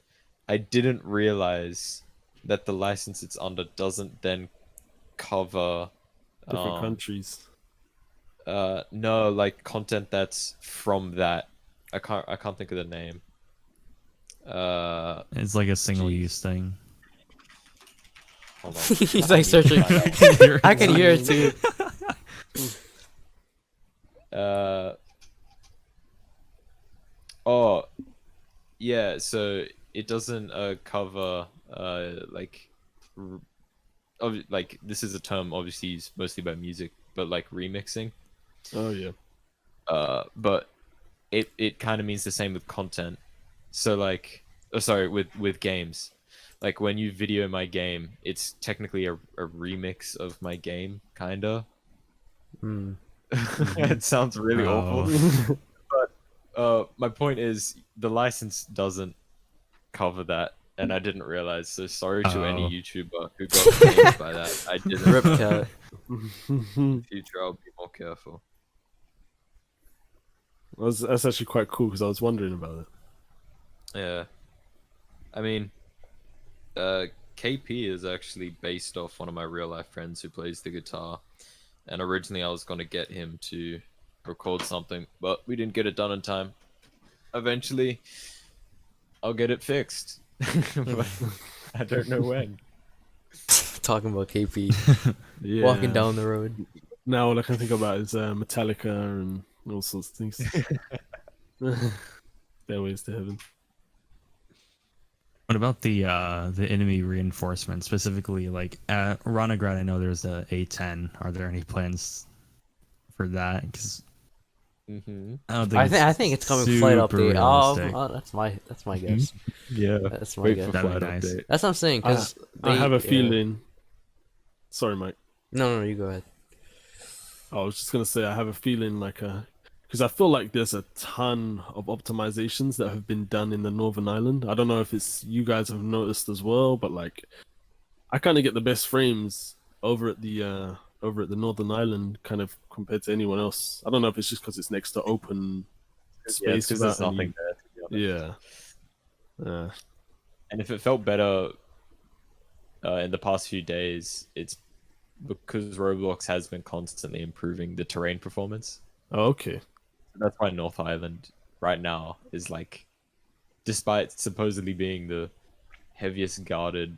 I didn't realize that the license it's under doesn't then cover Different countries. no, like content that's from that. I can't think of the name. it's like a single-use thing. Hold on. He's like searching. I can hear it too. Oh, yeah. So it doesn't cover like this is a term obviously used mostly by music, but like remixing. Oh yeah. But it kind of means the same with content. So like, sorry, with games. Like when you video my game, it's technically a remix of my game, kinda. It sounds really awful. But my point is the license doesn't cover that, and I didn't realize. So sorry to any YouTuber who got gamed by that. I didn't. Rip cat. In the future, I'll be more careful. That's actually quite cool because I was wondering about it. Yeah, I mean, KP is actually based off one of my real life friends who plays the guitar, and originally I was gonna get him to record something, but we didn't get it done in time. Eventually, I'll get it fixed, but I don't know when. Talking about KP Yeah. walking down the road. Now all I can think about is Metallica and all sorts of things. Stairways to Heaven. What about the enemy reinforcement, specifically like at RhinoGrad? I know there's a A10. Are there any plans for that? Because I think it's coming flight update. Oh, that's my guess. Yeah, That's my wait guess. for That'd flight be nice. update. That's what I'm saying. Cause I have a feeling. Sorry, Mike. No, you go ahead. I was just gonna say I have a feeling because I feel like there's a ton of optimizations that have been done in the Northern Island. I don't know if it's you guys have noticed as well, but like I kind of get the best frames over at the Northern Island kind of compared to anyone else. I don't know if it's just because it's next to open space. because there's nothing there. To be honest. Yeah. And if it felt better in the past few days, it's because Roblox has been constantly improving the terrain performance. Oh, okay. That's why North Island right now is like, despite supposedly being the heaviest guarded,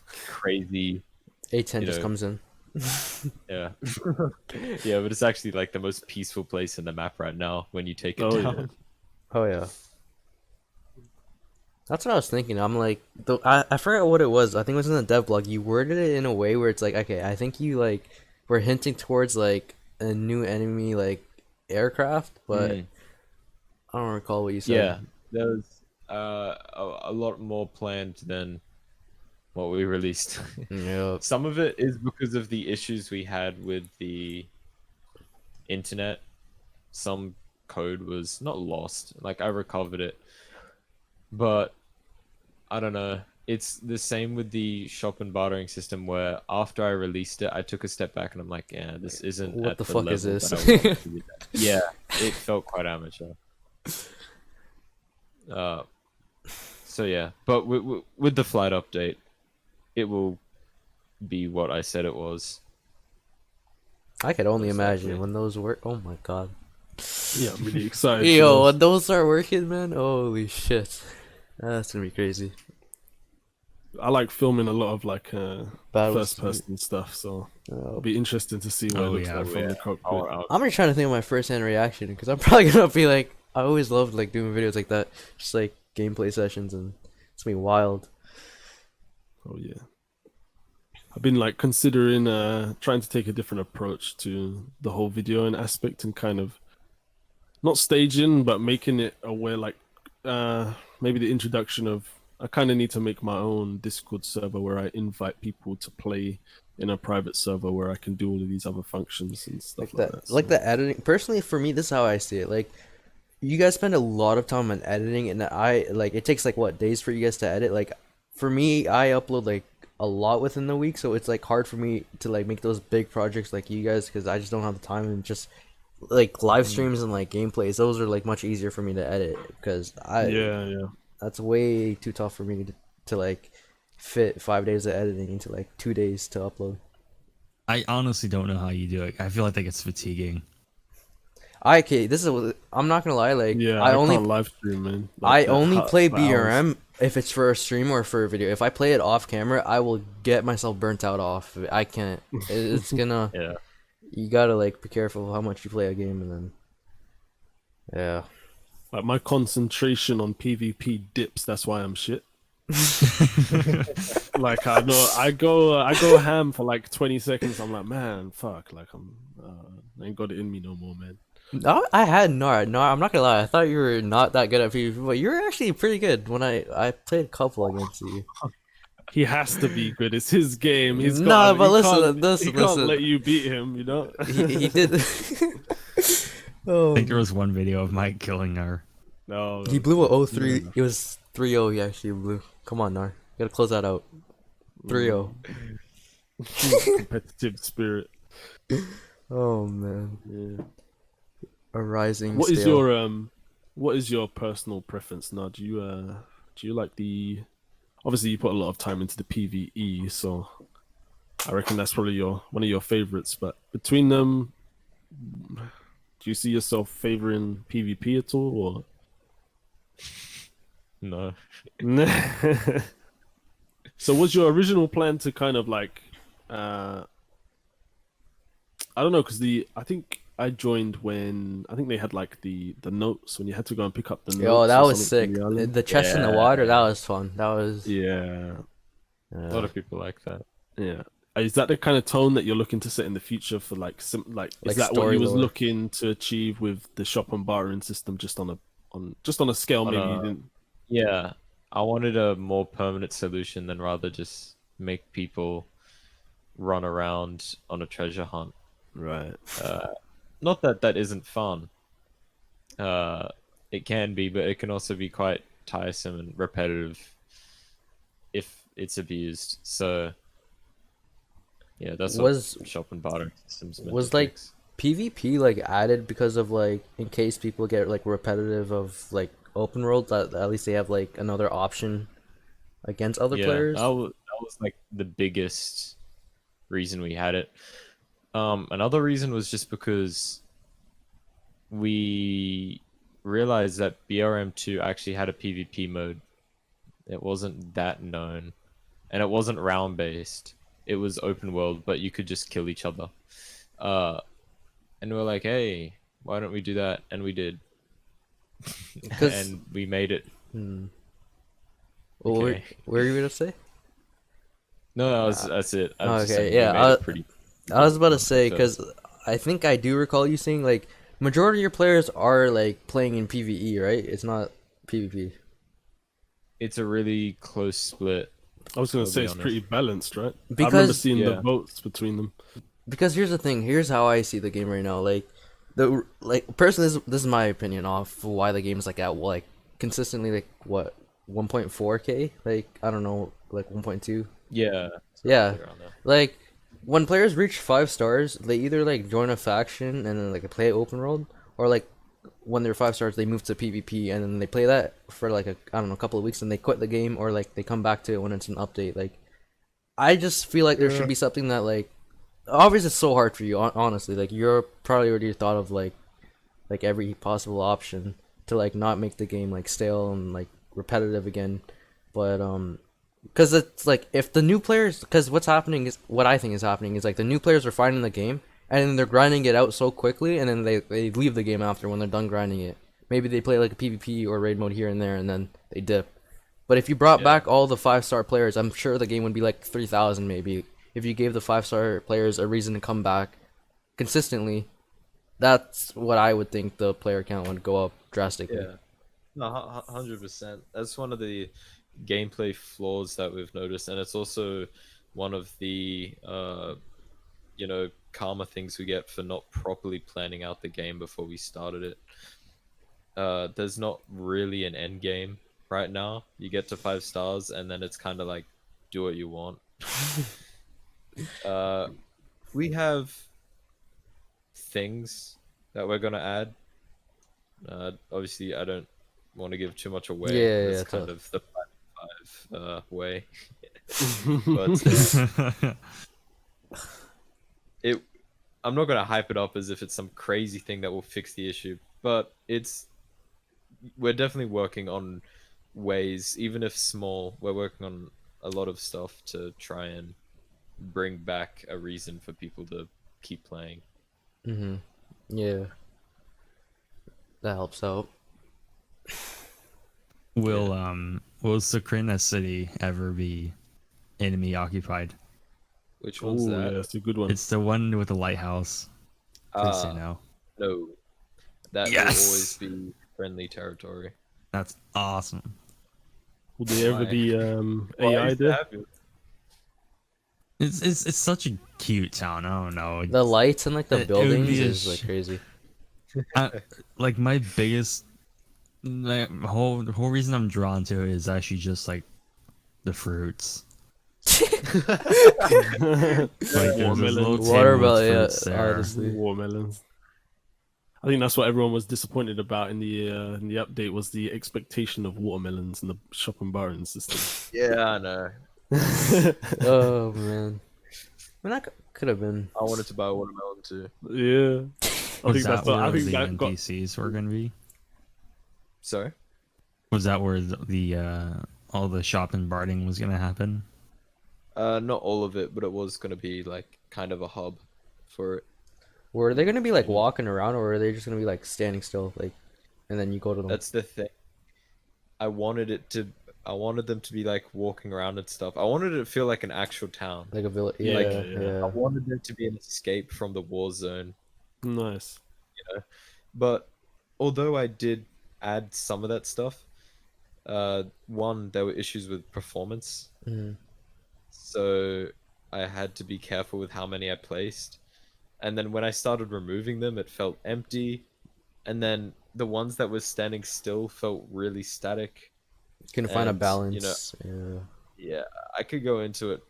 crazy, A10 just comes in. yeah, yeah, but it's actually like the most peaceful place in the map right now when you take it down. Yeah. Oh yeah. That's what I was thinking. I'm like, I forgot what it was. I think it was in the dev blog. You worded it in a way where it's like, okay, I think you like were hinting towards like a new enemy like aircraft, but I don't recall what you said. Yeah, there's a lot more planned than what we released. Yeah. Some of it is because of the issues we had with the internet, some code was not lost. Like I recovered it, but I don't know. It's the same with the shop and bartering system where after I released it, I took a step back and I'm like, yeah, this isn't What at the the fuck level is this? that I want it to be at. Yeah, it felt quite amateur. So yeah, but with the flight update, it will be what I said it was. I could only Exactly. imagine when those work. Oh my god. Yeah, I'm really excited. Yo, for when those start working, man, holy shit. That's gonna be crazy. I like filming a lot of like Battles. first person stuff, so Oh. it'll be interesting to see what it Oh, looks yeah. like from the cockpit. I'm just trying to think of my first hand reaction because I'm probably gonna be like, I always loved like doing videos like that, just like gameplay sessions, and it's gonna be wild. Oh yeah. I've been like considering trying to take a different approach to the whole videoing aspect and kind of not staging but making it aware like maybe the introduction of I kind of need to make my own Discord server where I invite people to play in a private server where I can do all of these other functions and stuff like that. Like So, the editing. Personally, for me, this is how I see it. Like, you guys spend a lot of time on editing, and I like it takes like what days for you guys to edit. Like, for me, I upload like a lot within the week, so it's like hard for me to like make those big projects like you guys because I just don't have the time, and just like live streams and like gameplays. Those are like much easier for me to edit because yeah. that's way too tough for me to like fit 5 days of editing into like 2 days to upload. I honestly don't know how you do it. I feel like that gets fatiguing. Okay, I'm not gonna lie, like Yeah, I I only can't live stream, man. I Like, that only hot play for hours. BRM if it's for a stream or for a video. If I play it off camera, I will get myself burnt out off. I can't. It's gonna. Yeah. You gotta like be careful how much you play a game, and then. Yeah. Like my concentration on PvP dips. That's why I'm shit. Like I know I go ham for like 20 seconds. I'm like, man, fuck. Like I ain't got it in me no more, man. I had Gnar. Gnar, I'm not gonna lie. I thought you were not that good at PvP, but you're actually pretty good. When I played a couple against you. He has to be good. It's his game. He's got. Nah, but he listen, can't, he can't listen. let you beat him. You know. He did. Oh. I think there was one video of Mike killing her. No. He blew a 0-3. It was 3-0. He actually blew. Come on, Gnar. You gotta close that out. 3-0. Competitive spirit. Oh man. Yeah. A rising. What is scale. your personal preference now? Do you like the? Obviously, you put a lot of time into the PVE, so I reckon that's probably one of your favorites. But between them, do you see yourself favoring PvP at all, No. or? So, was your original plan to kind of like, I don't know, because I think I joined when I think they had like the notes when you had to go and pick up the notes. Yo, that or was something sick. from the island. The chest in the water, that was fun. That was. Yeah. A lot of people like that. Yeah. Is that the kind of tone that you're looking to set in the future for like is Like that what story you was lore. looking to achieve with the shop and bartering system just on a scale maybe you didn't Yeah, I wanted a more permanent solution than rather just make people run around on a treasure hunt. right. Not that that isn't fun. It can be, but it can also be quite tiresome and repetitive if it's abused. So, yeah, that's Was- what shop and barter systems meant was to like fix. PvP like added because of like in case people get like repetitive of like open world that at least they have like another option against other players. That was like the biggest reason we had it. Another reason was just because we realized that BRM2 actually had a PvP mode. It wasn't that known, and it wasn't round based. It was open world, but you could just kill each other. And we were like, hey, why don't we do that? And we did. 'Cause- And we made it. Well, Okay. what were you gonna say? No, that's it. I was just okay, saying we yeah, made it pretty. I was about to say Because- because I think I do recall you saying like majority of your players are like playing in PVE, right? It's not PvP. It's a really close split. I was gonna I'll say be it's honest. pretty balanced, right? I remember Because- seeing Yeah. the votes between them. Because here's the thing. Here's how I see the game right now. Like the like personally, this is my opinion off why the game's like at like consistently like what 1.4K, like I don't know, like 1.2. Yeah. Yeah, around there. like when players reach 5 stars, they either like join a faction and then like play open world, or like when they're 5 stars, they move to PvP and then they play that for like a I don't know, a couple of weeks and they quit the game, or like they come back to it when it's an update. Like I just feel like there should be something that like obviously it's so hard for you honestly. Like you're probably already thought of like every possible option to like not make the game like stale and like repetitive again, but because it's like if the new players, because what's happening is what I think is happening is like the new players are finding the game and then they're grinding it out so quickly and then they leave the game after when they're done grinding it. Maybe they play like a PvP or raid mode here and there and then they dip. But if you brought back all the 5-star players, I'm sure the game would be like 3,000 maybe. If you gave the 5-star players a reason to come back consistently, that's what I would think the player count would go up drastically. Yeah. No, 100%. That's one of the gameplay flaws that we've noticed, and it's also one of the karma things we get for not properly planning out the game before we started it. There's not really an end game right now. You get to 5 stars and then it's kind of like do what you want. We have things that we're gonna add. Obviously I don't want to give too much away. Yeah, It's kind tough. of the 5 way. But I'm not gonna hype it up as if it's some crazy thing that will fix the issue, but we're definitely working on ways, even if small. We're working on a lot of stuff to try and bring back a reason for people to keep playing. Yeah, that helps out. Will Sakrina City ever be enemy occupied? Which one's Oh, that? yeah, that's a good one. It's the one with the lighthouse. Please say Ah, no. no. That will always be friendly territory. That's awesome. Will there ever Why? be Why AI is there? that happening? It's such a cute town. I don't know. The lights and like the It would be buildings a is like crazy. Like my biggest, like whole reason I'm drawn to it is actually just like the fruits. Like there's this little table Watermelon, with yeah, fruits there. honestly. Watermelons. I think that's what everyone was disappointed about in the update, was the expectation of watermelons in the shop and barring system. Yeah, I know. Oh man, I mean that could have been. I wanted to buy a watermelon too. Yeah. I Was think that that's where I think the that got NPCs were gonna be? Sorry? Was that where the all the shop and barding was gonna happen? Not all of it, but it was going to be like kind of a hub for it. Were they gonna be like walking around, or are they just gonna be like standing still, like, and then you go to them? That's the thing. I wanted them to be like walking around and stuff. I wanted it to feel like an actual town. Like a village. Yeah, Yeah, yeah. yeah. I wanted there to be an escape from the war zone. nice. But although I did add some of that stuff, one, there were issues with performance. Mhm. So I had to be careful with how many I placed. And then when I started removing them, it felt empty. And then the ones that were standing still felt really static. Can find a And, balance. Yeah, I could go into it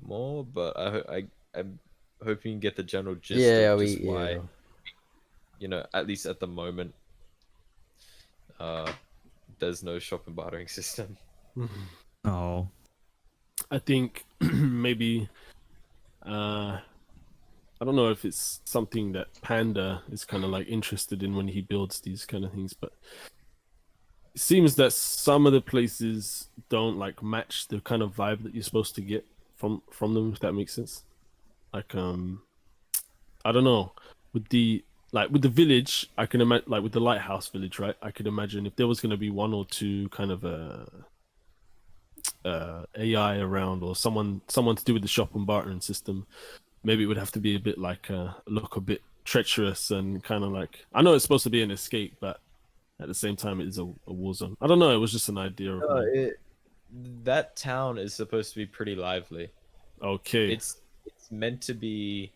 more, but I'm hoping you get the general gist Yeah, of we just why, yeah. at least at the moment, there's no shop and bartering system. Oh, I think maybe I don't know if it's something that Panda is kind of like interested in when he builds these kind of things, but it seems that some of the places don't like match the kind of vibe that you're supposed to get from them, if that makes sense. Like I don't know, with the village, I can imagine, like with the lighthouse village, right? I could imagine if there was going to be one or two kind of AI around, or someone to do with the shop and bartering system, maybe it would have to be a bit like look a bit treacherous and kind of like, I know it's supposed to be an escape, but at the same time it is a war zone. I don't know, it was just an idea of That town is supposed to be pretty lively. okay. It's meant to be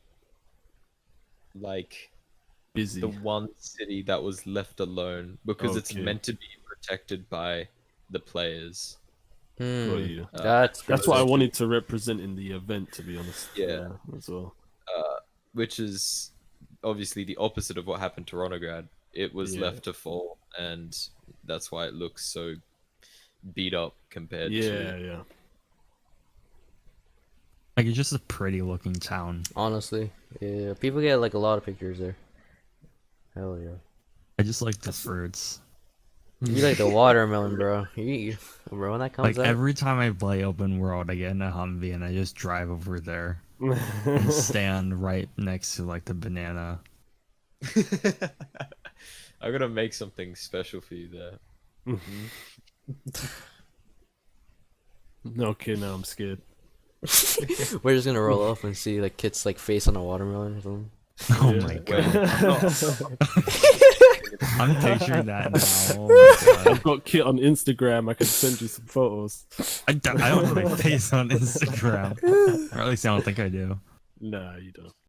like busy. the one city that was left alone because it's Okay. meant to be protected by the players. Got Hmm. you. That's That's what I crazy. wanted to represent in the event, to be honest. Yeah. As well. Which is obviously the opposite of what happened to Ronograd. It was Yeah. left to fall, and that's why it looks so beat up compared Yeah, to. yeah. Like it's just a pretty looking town. Honestly, yeah. People get like a lot of pictures there. Hell yeah. I just like the fruits. You like the watermelon, bro. Bro, when that comes Like out. every time I play open world, I get in a Humvee and I just drive over there and stand right next to like the banana. I'm gonna make something special for you there. Okay, now I'm scared. We're just gonna roll off and see like Kit's like face on a watermelon or something. Oh Yeah. my god. I'm picturing that now. Oh my god. I've got Kit on Instagram. I can send you some photos. I don't have my face on Instagram. Or at least I don't think I do. Nah, you don't.